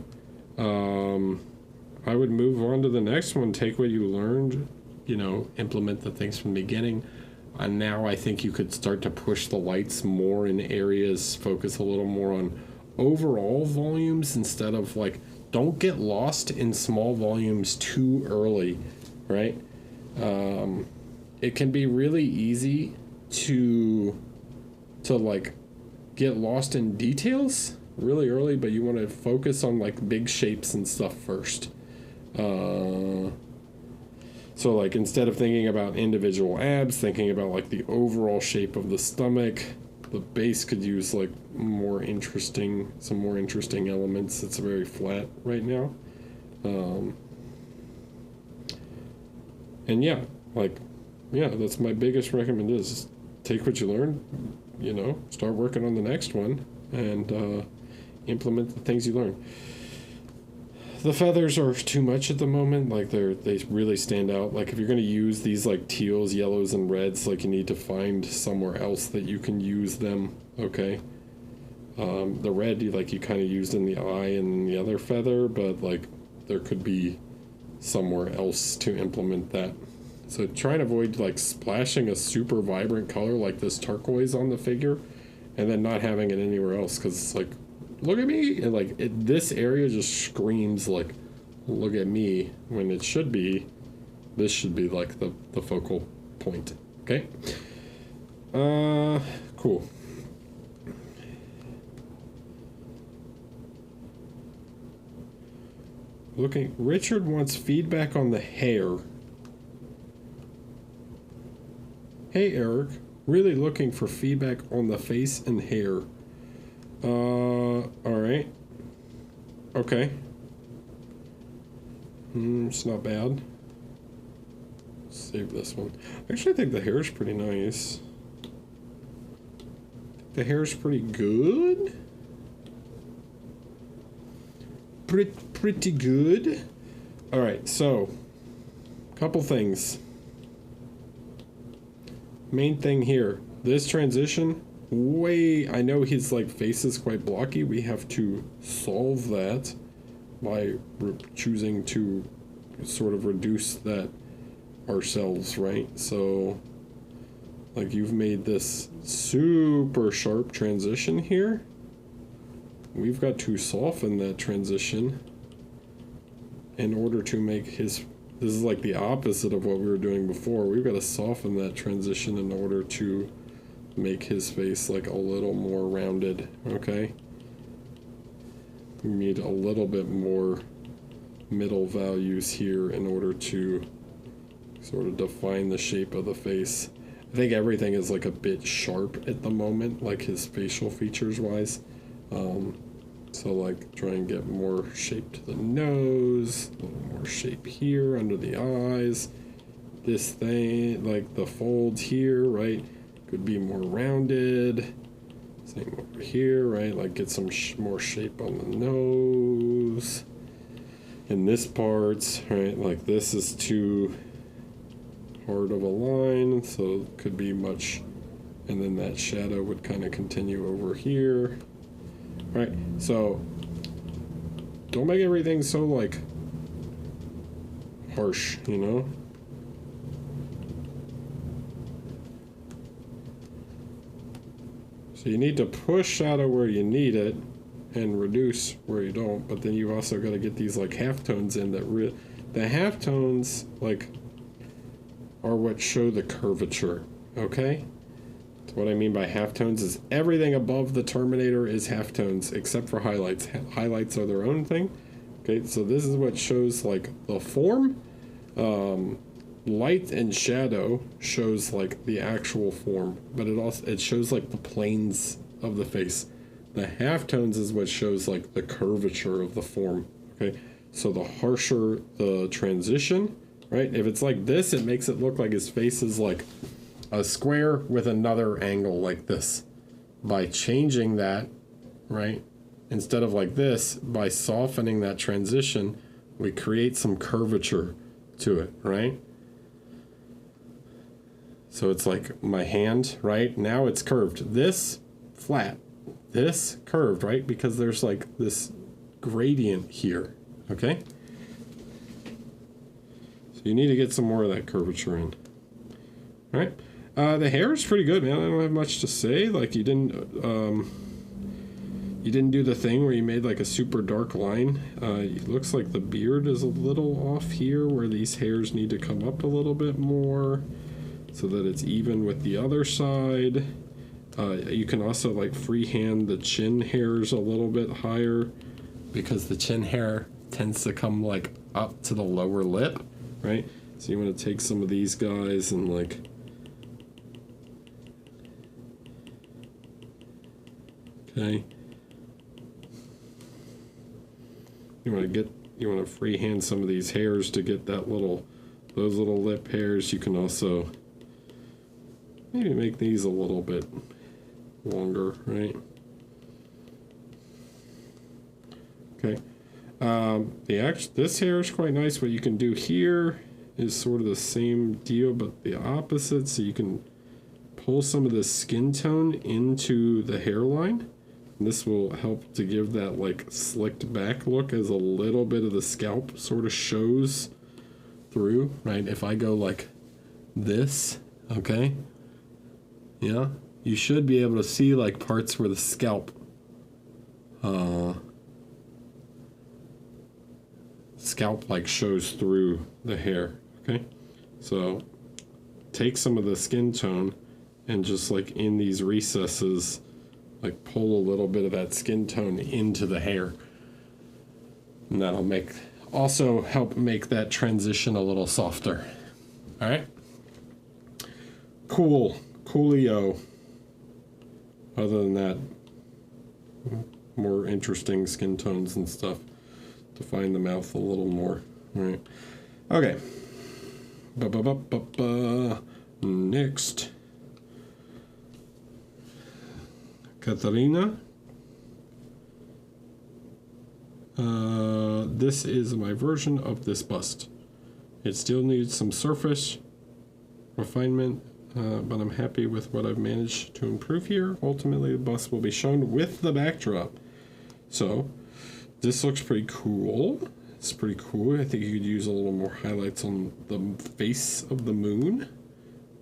I would move on to the next one. Take what you learned, implement the things from the beginning. And now I think you could start to push the lights more in areas, focus a little more on overall volumes instead of like, don't get lost in small volumes too early, right? It can be really easy to like get lost in details really early, but you want to focus on like big shapes and stuff first. So like instead of thinking about individual abs, thinking about like the overall shape of the stomach. The base could use like some more interesting elements. It's very flat right now. And that's my biggest recommendation is take what you learned, start working on the next one and implement the things you learn. The feathers are too much at the moment. Like they really stand out. Like if you're going to use these like teals, yellows, and reds, like you need to find somewhere else that you can use them. Okay. The red you kind of used in the eye and the other feather, but like there could be somewhere else to implement that. So try and avoid like splashing a super vibrant color like this turquoise on the figure, and then not having it anywhere else because it's like, look at me, and like this area just screams like, look at me, when this should be like the focal point. Okay. Cool. Richard wants feedback on the hair. Hey Eric, really looking for feedback on the face and hair. Alright. Okay. It's not bad. Save this one. Actually, I think the hair is pretty nice. The hair is pretty good. Pretty good. Alright, so, couple things. Main thing here. This transition, I know his like face is quite blocky. We have to solve that by choosing to sort of reduce that ourselves, right? So like you've made this super sharp transition here. We've got to soften that transition in order to make this is like the opposite of what we were doing before. We've got to soften that transition in order to make his face like a little more rounded, okay? We need a little bit more middle values here in order to sort of define the shape of the face. I think everything is like a bit sharp at the moment, like his facial features wise. So like try and get more shape to the nose, a little more shape here under the eyes. This thing, like the folds here, right? Could be more rounded. Same over here, right? Like get some more shape on the nose. In this part, right? Like this is too hard of a line, so it could be much. And then that shadow would kind of continue over here. Right, so don't make everything so like harsh, you know? So you need to push shadow where you need it and reduce where you don't, but then you also got to get these like halftones in that the halftones like are what show the curvature, okay? What I mean by halftones is everything above the Terminator is halftones except for highlights. Highlights are their own thing. Okay, so this is what shows like the form. Light and shadow shows like the actual form, but it shows like the planes of the face. The halftones is what shows like the curvature of the form. Okay, so the harsher the transition, right? If it's like this, it makes it look like his face is like a square with another angle like this. By changing that, right, instead of like this, by softening that transition, we create some curvature to it, right? So it's like my hand, right? Now it's curved. This flat, this curved, right? Because there's like this gradient here, okay? So you need to get some more of that curvature in, all right? The hair is pretty good, man. I don't have much to say. Like you didn't do the thing where you made like a super dark line. It looks like the beard is a little off here where these hairs need to come up a little bit more so that it's even with the other side. You can also like freehand the chin hairs a little bit higher because the chin hair tends to come like up to the lower lip, right? So you want to take some of these guys and like okay. You want to freehand some of these hairs to get those little lip hairs. You can also maybe make these a little bit longer, right? Okay. This hair is quite nice. What you can do here is sort of the same deal, but the opposite. So you can pull some of the skin tone into the hairline. And this will help to give that like slicked back look as a little bit of the scalp sort of shows through, right? If I go like this, okay, yeah, you should be able to see like parts where the scalp like shows through the hair, okay? So take some of the skin tone and just like in these recesses, like pull a little bit of that skin tone into the hair. And that'll also help make that transition a little softer. All right? Coolio. Other than that, more interesting skin tones and stuff. Define the mouth a little more. All right? Okay. Next. Katarina. This is my version of this bust. It still needs some surface refinement, but I'm happy with what I've managed to improve here. Ultimately, the bust will be shown with the backdrop. So, this looks pretty cool. It's pretty cool. I think you could use a little more highlights on the face of the moon,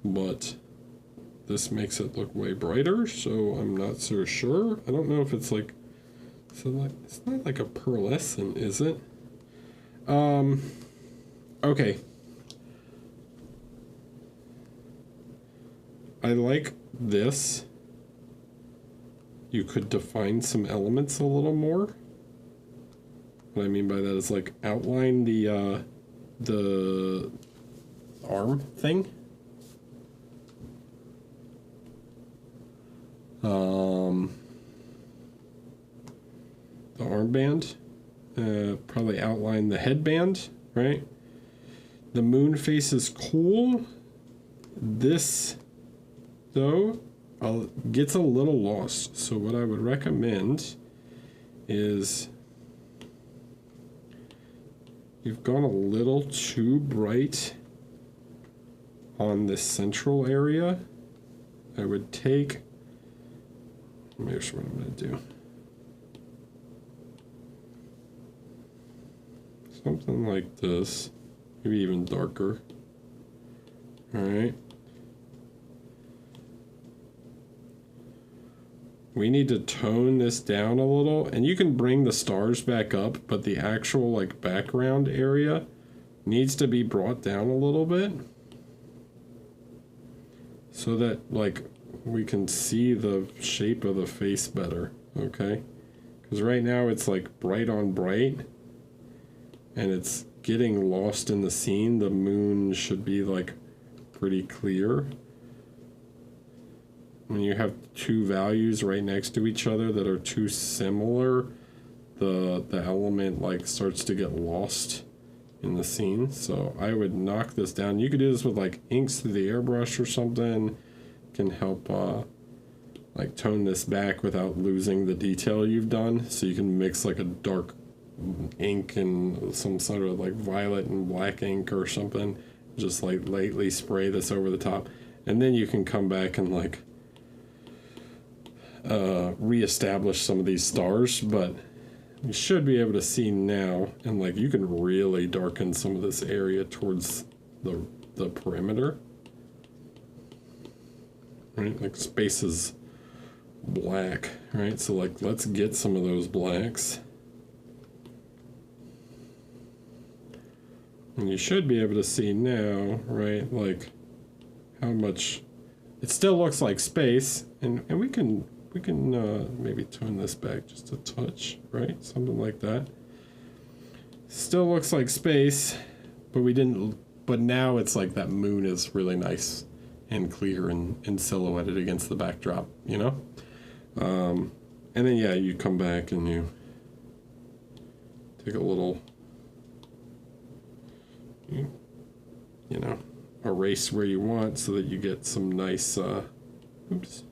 but this makes it look way brighter, so I'm not so sure. I don't know if it's like, it's not like a pearlescent, is it? Okay. I like this. You could define some elements a little more. What I mean by that is like outline the arm thing. The armband, probably outline the headband, right? The moon face is cool. This, though, gets a little lost. So what I would recommend is you've gone a little too bright on this central area. I would take, here's what I'm going to do. Something like this, maybe even darker. All right. We need to tone this down a little, and you can bring the stars back up, but the actual like background area needs to be brought down a little bit so that like we can see the shape of the face better, okay? Because right now it's like bright on bright and it's getting lost in the scene. The moon should be like pretty clear. when you have two values right next to each other that are too similar, the element like starts to get lost in the scene. So I would knock this down. You could do this with like inks through the airbrush or something. Can help like tone this back without losing the detail you've done. So you can mix like a dark ink and some sort of like violet and black ink or something. Just like lightly spray this over the top, and then you can come back and like reestablish some of these stars. But you should be able to see now, and like you can really darken some of this area towards the perimeter, right? Like space is black, right? So like let's get some of those blacks, and you should be able to see now, right? Like how much it still looks like space, and we can maybe tone this back just a touch, right? Something like that. Still looks like space, but we didn't. But now it's like that moon is really nice and clear and silhouetted against the backdrop, you know. And then yeah, you come back and you take a little, you know, erase where you want so that you get some nice. Oops.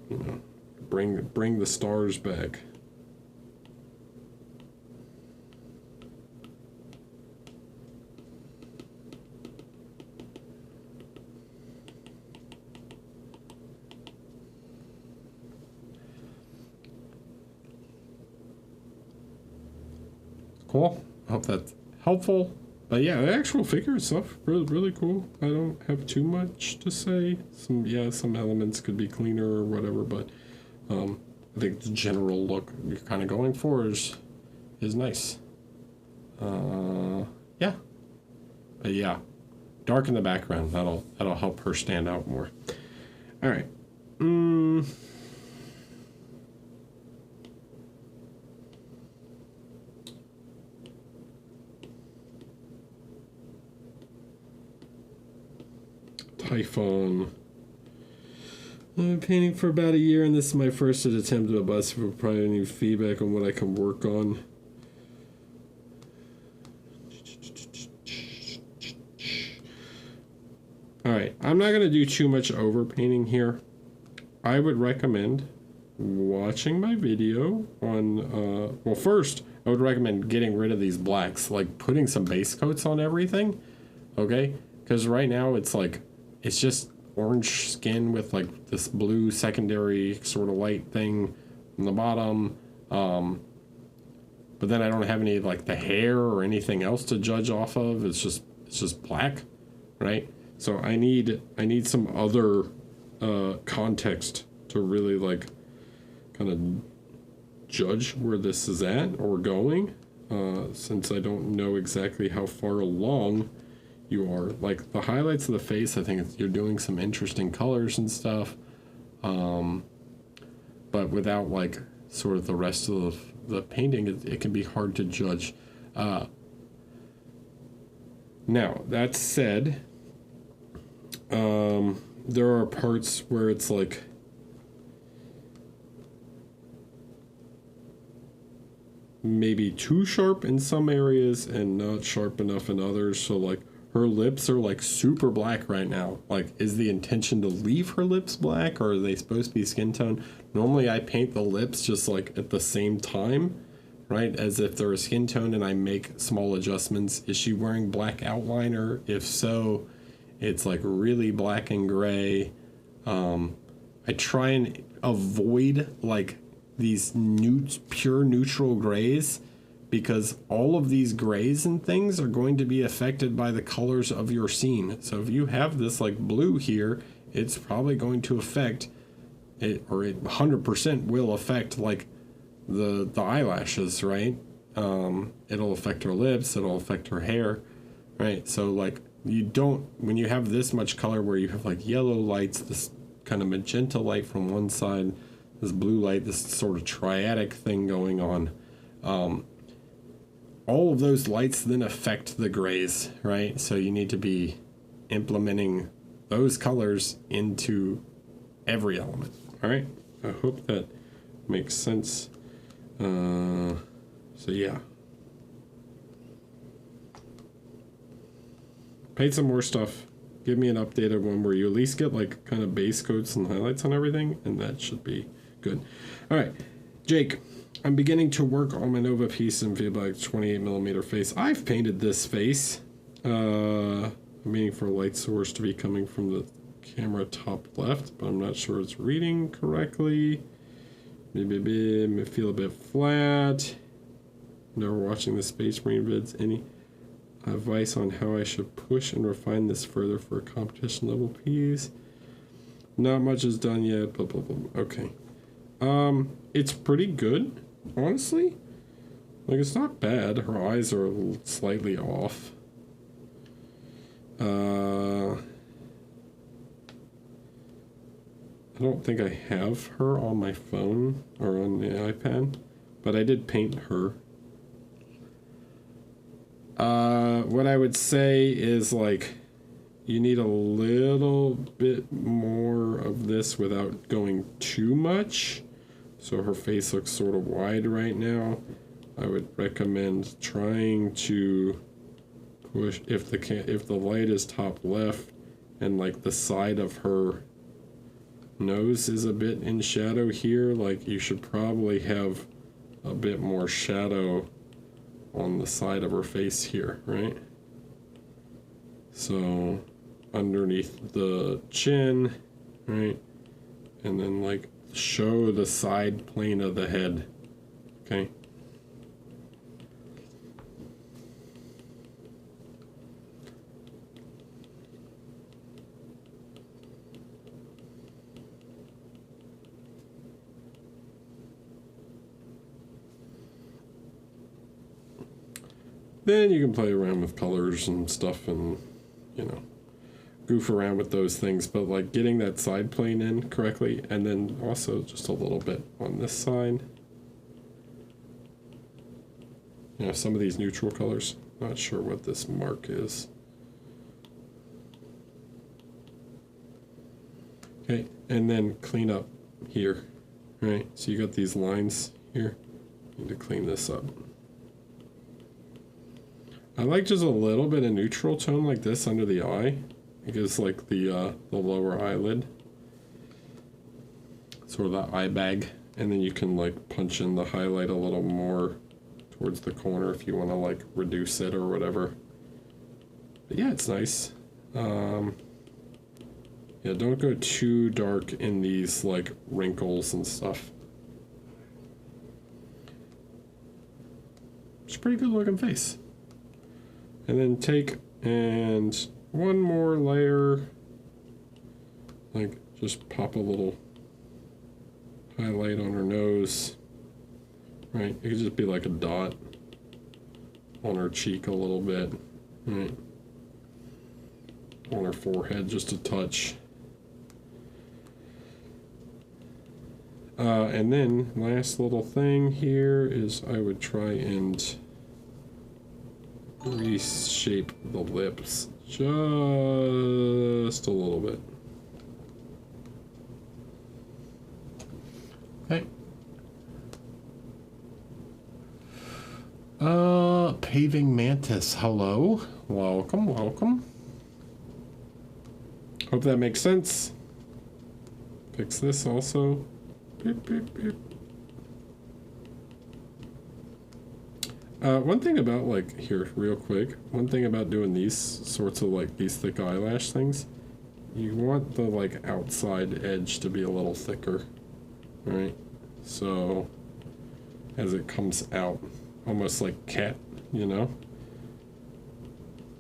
You know, bring the stars back. Cool. I hope that's helpful. But yeah, the actual figure stuff really cool. I don't have too much to say. Some elements could be cleaner or whatever, but I think the general look you're kind of going for is nice. Yeah. But yeah, darken the background. That'll help her stand out more. All right. Typhon. I've been painting for about a year, and this is my first attempt at a bust. For probably any feedback on what I can work on. Alright, I'm not going to do too much over painting here. I would recommend watching my video on, well, first, I would recommend getting rid of these blacks, like putting some base coats on everything, okay? Because right now it's like, it's just orange skin with like this blue secondary sort of light thing on the bottom. But then I don't have any like the hair or anything else to judge off of. It's just black, right? So I need some other context to really like kind of judge where this is at or going, since I don't know exactly how far along you are. Like the highlights of the face, I think you're doing some interesting colors and stuff, but without like sort of the rest of the painting, it can be hard to judge. Now that said, there are parts where it's like maybe too sharp in some areas and not sharp enough in others. So like her lips are like super black right now. Like, is the intention to leave her lips black, or are they supposed to be skin tone? Normally I paint the lips just like at the same time, right? As if they're a skin tone, and I make small adjustments. Is she wearing black outliner? If so, it's like really black and gray. I try and avoid like these pure neutral grays, because all of these grays and things are going to be affected by the colors of your scene. So if you have this like blue here, it's probably going to affect it, or it 100% will affect like the eyelashes, right? It'll affect her lips, it'll affect her hair, right? So like you don't, when you have this much color where you have like yellow lights, this kind of magenta light from one side, this blue light, this sort of triadic thing going on, all of those lights then affect the grays, right? So you need to be implementing those colors into every element. All right, I hope that makes sense. So yeah, paint some more stuff. Give me an updated one where you at least get like kind of base coats and highlights on everything, and that should be good. All right, Jake, I'm beginning to work on my Nova piece in feedback 28mm face. I've painted this face. I'm meaning for a light source to be coming from the camera top left, but I'm not sure it's reading correctly. Maybe may feel a bit flat. Never watching the Space Marine vids. Any advice on how I should push and refine this further for a competition level piece? Not much is done yet. Blah blah blah. Okay. It's pretty good, honestly. Like, it's not bad. Her eyes are slightly off. I don't think I have her on my phone or on the iPad, but I did paint her. What I would say is, like, you need a little bit more of this without going too much. So her face looks sort of wide right now. I would recommend trying to push, if the light is top left and like the side of her nose is a bit in shadow here, like you should probably have a bit more shadow on the side of her face here, right? So underneath the chin, right? And then like show the side plane of the head, okay? Then you can play around with colors and stuff and, you know, goof around with those things, but like getting that side plane in correctly, and then also just a little bit on this side. You know, some of these neutral colors, not sure what this mark is. Okay, and then clean up here, right? So you got these lines here, you need to clean this up. I like just a little bit of neutral tone like this under the eye. It gives like the lower eyelid, sort of that eye bag, and then you can like punch in the highlight a little more towards the corner if you want to like reduce it or whatever. But yeah, it's nice. Yeah, don't go too dark in these like wrinkles and stuff. It's a pretty good looking face. And then take and one more layer, like just pop a little highlight on her nose, right? It could just be like a dot on her cheek a little bit, right? On her forehead, just a touch. And then last little thing here is I would try and reshape the lips just a little bit. Okay. Paving Mantis, hello. Welcome, welcome. Hope that makes sense. Fix this also. Beep, beep, beep. One thing about, like, here, real quick, one thing about doing these sorts of, like, these thick eyelash things, you want the, like, outside edge to be a little thicker, right? So, as it comes out, almost like cat, you know?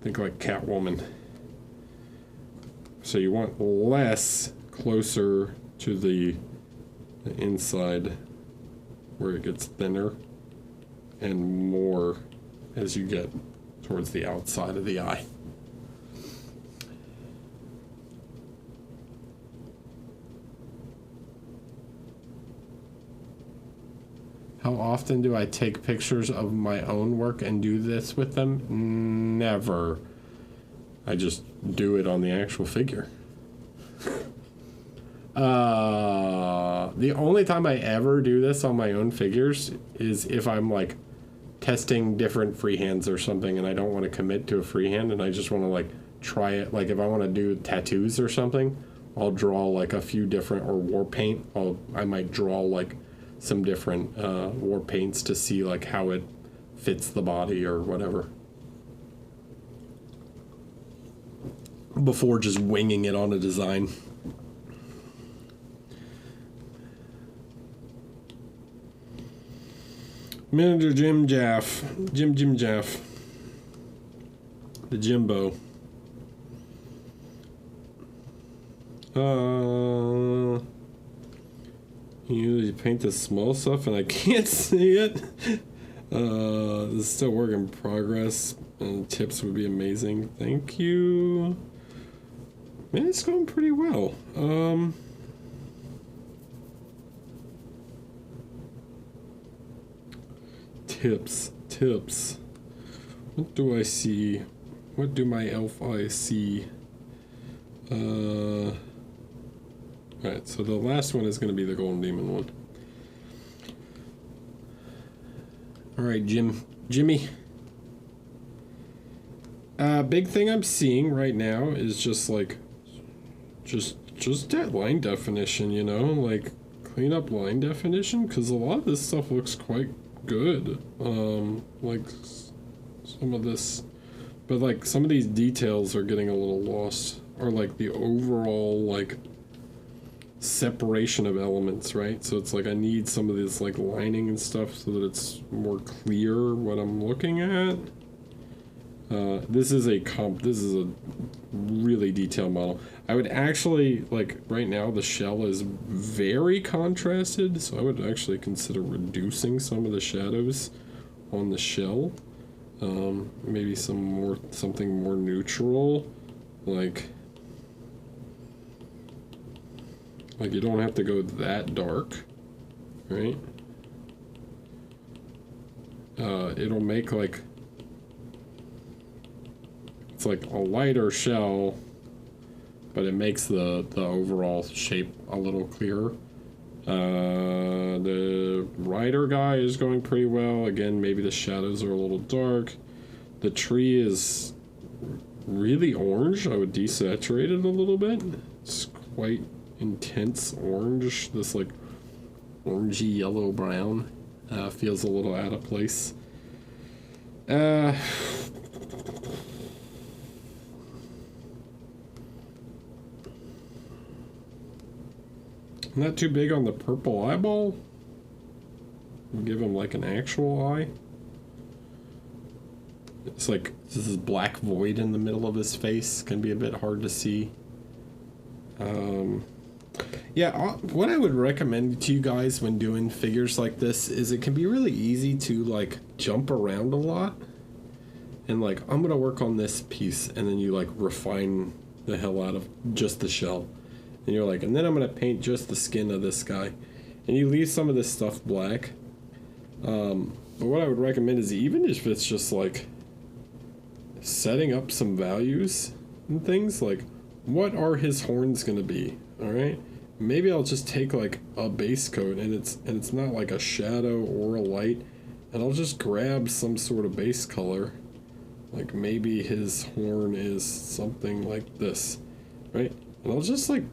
Think like Catwoman. So you want less closer to the inside where it gets thinner, and more as you get towards the outside of the eye. How often do I take pictures of my own work and do this with them? Never. I just do it on the actual figure. The only time I ever do this on my own figures is if I'm like testing different freehands or something and I don't want to commit to a freehand and I just want to like try it. Like if I want to do tattoos or something, I'll draw like a few different, or war paint. I might draw like some different war paints to see like how it fits the body or whatever, before just winging it on a design. Manager Jim Jaff. Jim Jaff. The Jimbo. You paint the small stuff and I can't see it. This is still work in progress, and tips would be amazing. Thank you. Man, it's going pretty well. Tips. What do I see? What do my elf eyes see? Alright, so the last one is going to be the Golden Demon one. Alright, Jimmy. Big thing I'm seeing right now is just like, just that line definition, you know? Like, clean up line definition, because a lot of this stuff looks quite good. Like, some of this, but like, some of these details are getting a little lost. Or like the overall, like, separation of elements, right? So it's like I need some of this like lining and stuff so that it's more clear what I'm looking at. This is a really detailed model. I would actually, like, right now the shell is very contrasted, so I would actually consider reducing some of the shadows on the shell. Maybe something more neutral, like you don't have to go that dark, right? It'll make like, it's like a lighter shell, but it makes the overall shape a little clearer. The rider guy is going pretty well. Again, maybe the shadows are a little dark. The tree is really orange. I would desaturate it a little bit. It's quite intense orange. This like orangey yellow brown feels a little out of place. Not too big on the purple eyeball. Give him like an actual eye. It's like this is black void in the middle of his face. Can be a bit hard to see. Yeah, what I would recommend to you guys when doing figures like this is it can be really easy to like jump around a lot. And like, I'm gonna work on this piece, and then you like refine the hell out of just the shell. And you're like, and then I'm gonna paint just the skin of this guy. And you leave some of this stuff black. But what I would recommend is, even if it's just like setting up some values and things, like what are his horns gonna be? Alright? Maybe I'll just take like a base coat, and it's not like a shadow or a light, and I'll just grab some sort of base color. Like maybe his horn is something like this, right? And I'll just like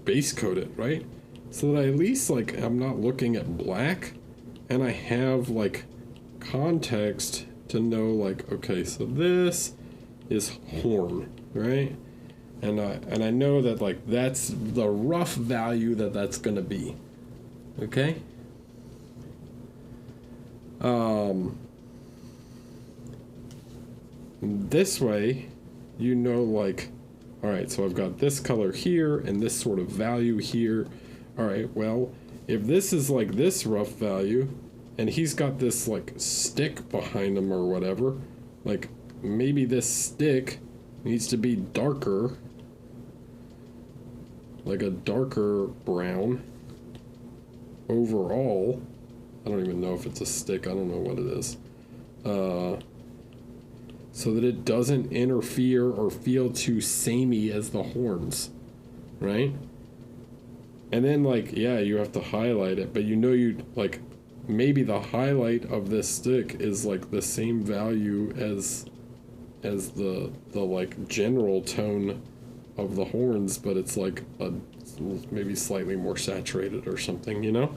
base coat it, right? So that I at least like I'm not looking at black, and I have like context to know like, okay, so this is horn, right? And I know that like that's the rough value that's gonna be, okay? This way, you know, like, all right, so I've got this color here and this sort of value here. All right, well, if this is like this rough value, and he's got this like stick behind him or whatever, like maybe this stick needs to be darker, like a darker brown overall. I don't even know if it's a stick. I don't know what it is. So that it doesn't interfere or feel too samey as the horns, right? And then like, yeah, you have to highlight it, but you know, you like, maybe the highlight of this stick is like the same value as the like general tone of the horns, but it's like a maybe slightly more saturated or something, you know?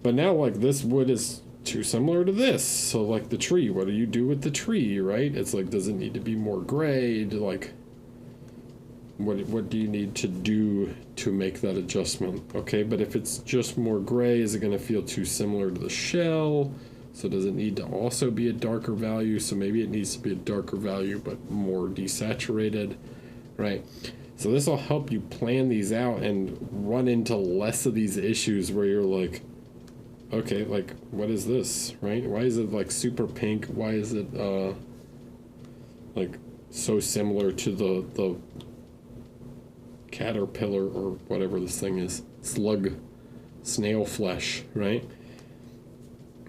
But now like this wood is too similar to this. So like the tree, what do you do with the tree, right? It's like, does it need to be more gray? Like, what do you need to do to make that adjustment? Okay, but if it's just more gray, is it going to feel too similar to the shell? So does it need to also be a darker value? So maybe it needs to be a darker value but more desaturated, right? So this will help you plan these out and run into less of these issues where you're like, okay, like, what is this, right? Why is it like super pink? Why is it like so similar to the caterpillar or whatever this thing is, slug, snail flesh, right?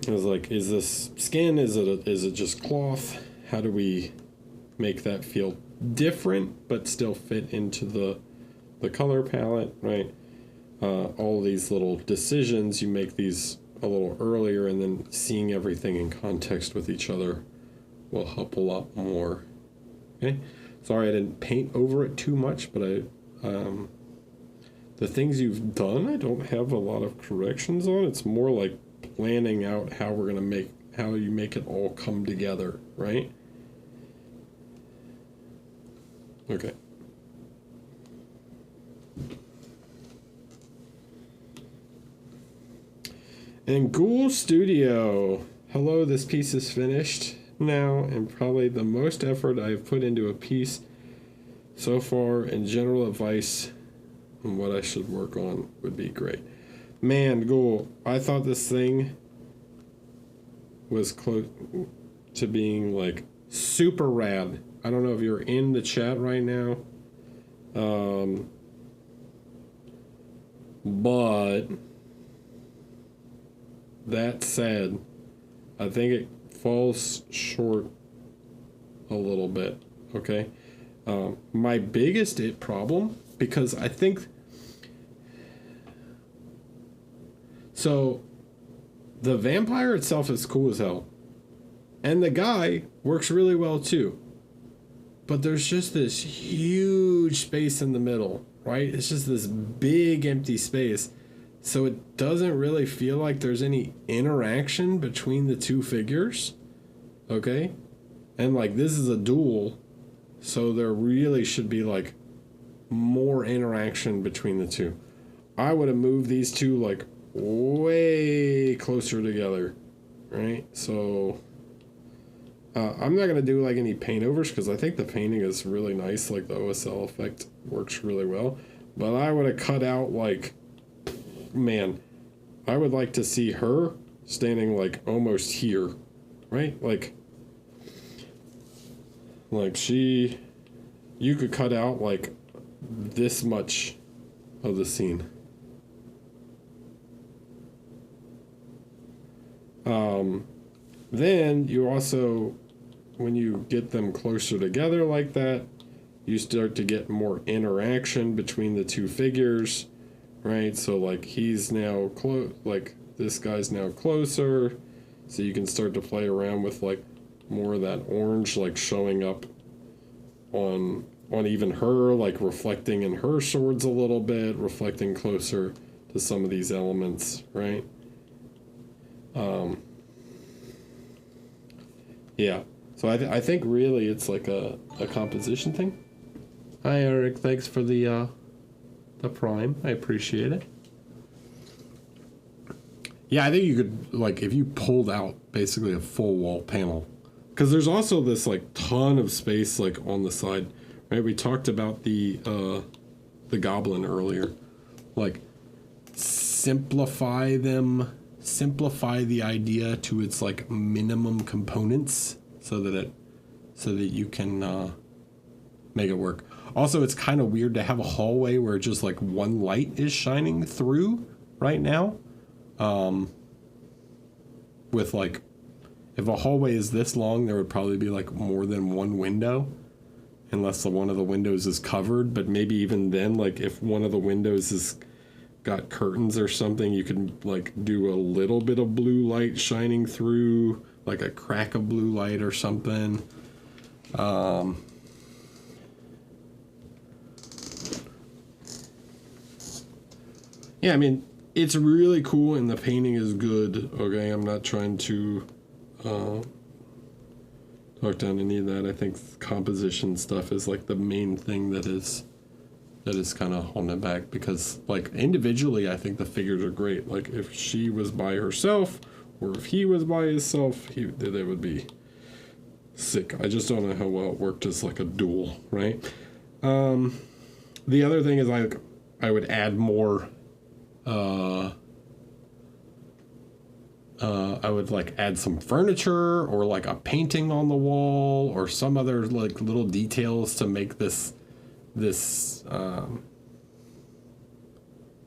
It was like, is this skin? Is it just cloth? How do we make that feel different but still fit into the color palette, right? All these little decisions, you make these a little earlier, and then seeing everything in context with each other will help a lot more. Okay, sorry I didn't paint over it too much, but the things you've done, I don't have a lot of corrections on. It's more like planning out how you make it all come together, right? Okay. And Ghoul Studio. Hello, this piece is finished now, and probably the most effort I've put into a piece so far, and general advice on what I should work on would be great. Man, Ghoul, I thought this thing was close to being like super rad. I don't know if you're in the chat right now. But that said, I think it falls short a little bit, okay? My biggest problem, because I think, so the vampire itself is cool as hell, and the guy works really well too, but there's just this huge space in the middle, right? It's just this big empty space, so it doesn't really feel like there's any interaction between the two figures, okay? And like, this is a duel, so there really should be like more interaction between the two. I would have moved these two like way closer together, right? So I'm not going to do like any paint overs because I think the painting is really nice, like the OSL effect works really well, but I would have cut out like, man, I would like to see her standing like almost here, right? Like you could cut out like this much of the scene. Then you also, when you get them closer together like that, you start to get more interaction between the two figures, right? So like he's now like this guy's now closer, so you can start to play around with like more of that orange like showing up on even her, like reflecting in her swords a little bit, reflecting closer to some of these elements, right? Yeah, so I think really it's like a composition thing. Hi Eric, thanks for the prime, I appreciate it. Yeah, I think you could, like, if you pulled out basically a full wall panel, because there's also this like ton of space like on the side, right? We talked about the goblin earlier, like simplify the idea to its like minimum components so that you can make it work. Also, it's kind of weird to have a hallway where just like one light is shining through right now. With like, if a hallway is this long, there would probably be like more than one window, unless one of the windows is covered. But maybe even then, like if one of the windows got curtains or something, you can like do a little bit of blue light shining through, like a crack of blue light or something. Yeah, I mean, it's really cool and the painting is good. Okay, I'm not trying to talk down any of that. I think composition stuff is like the main thing that is kind of holding it back, because like individually I think the figures are great. Like if she was by herself or if he was by himself, they would be sick. I just don't know how well it worked as like a duel, right? The other thing is I would add more I would like add some furniture or like a painting on the wall or some other like little details to make this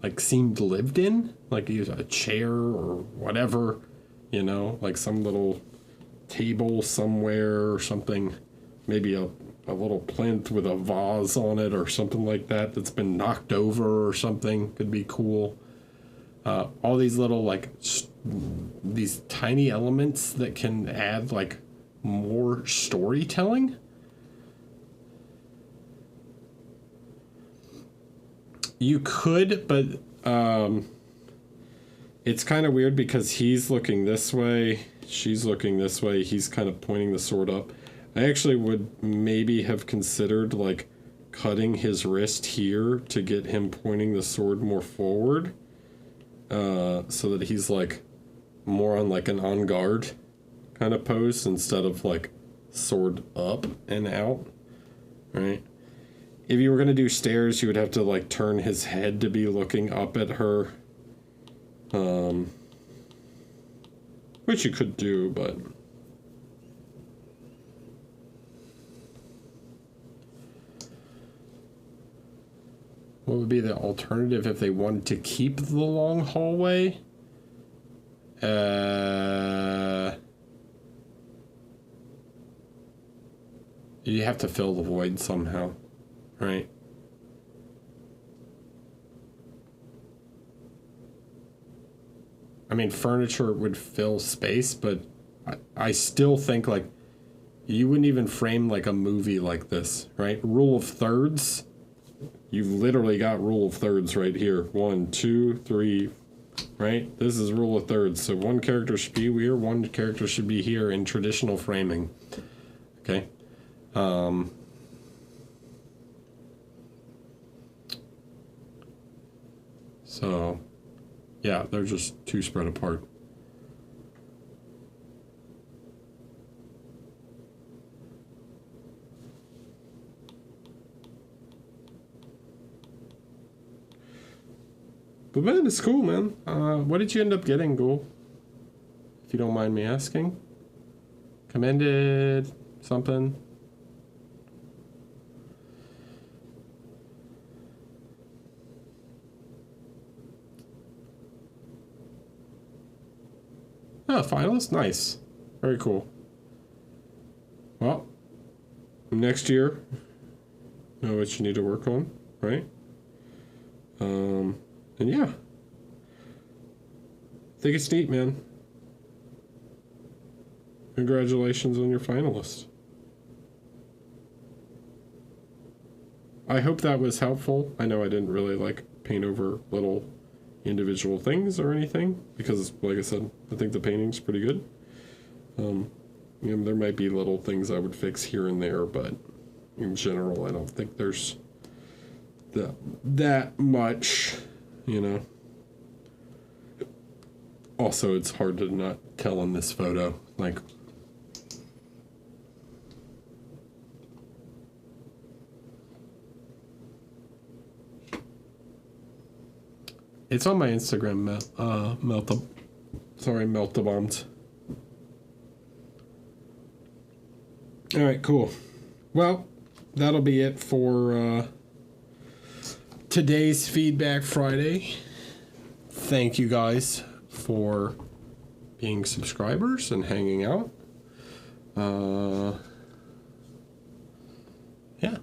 like seemed lived in, like use a chair or whatever, you know, like some little table somewhere or something, maybe a little plinth with a vase on it or something like that that's been knocked over or something could be cool. All these little like these tiny elements that can add like more storytelling. You could, but it's kind of weird because he's looking this way, she's looking this way, he's kind of pointing the sword up. I actually would maybe have considered like cutting his wrist here to get him pointing the sword more forward, so that he's like more on like an on guard kind of pose instead of like sword up and out, right? If you were going to do stairs, you would have to like turn his head to be looking up at her, which you could do, but what would be the alternative if they wanted to keep the long hallway? You have to fill the void somehow, right? I mean, furniture would fill space, but I still think like you wouldn't even frame like a movie like this, right? Rule of thirds. You've literally got rule of thirds right here. 1, 2, 3, right? This is rule of thirds. So one character should be here, one character should be here in traditional framing. Okay. So, yeah, they're just too spread apart. But man, it's cool, man. What did you end up getting, Ghoul? If you don't mind me asking. Commended something? Oh, finalist? Nice. Very cool. Well, next year, know what you need to work on, right? And yeah. I think it's neat, man. Congratulations on your finalist. I hope that was helpful. I know I didn't really like paint over little individual things or anything because, like I said, I think the painting's pretty good. You know, there might be little things I would fix here and there, but in general, I don't think there's that much, you know. Also, it's hard to not tell in this photo, like, it's on my Instagram, Meltabombs. All right, cool. Well, that'll be it for today's Feedback Friday. Thank you guys for being subscribers and hanging out. Yeah.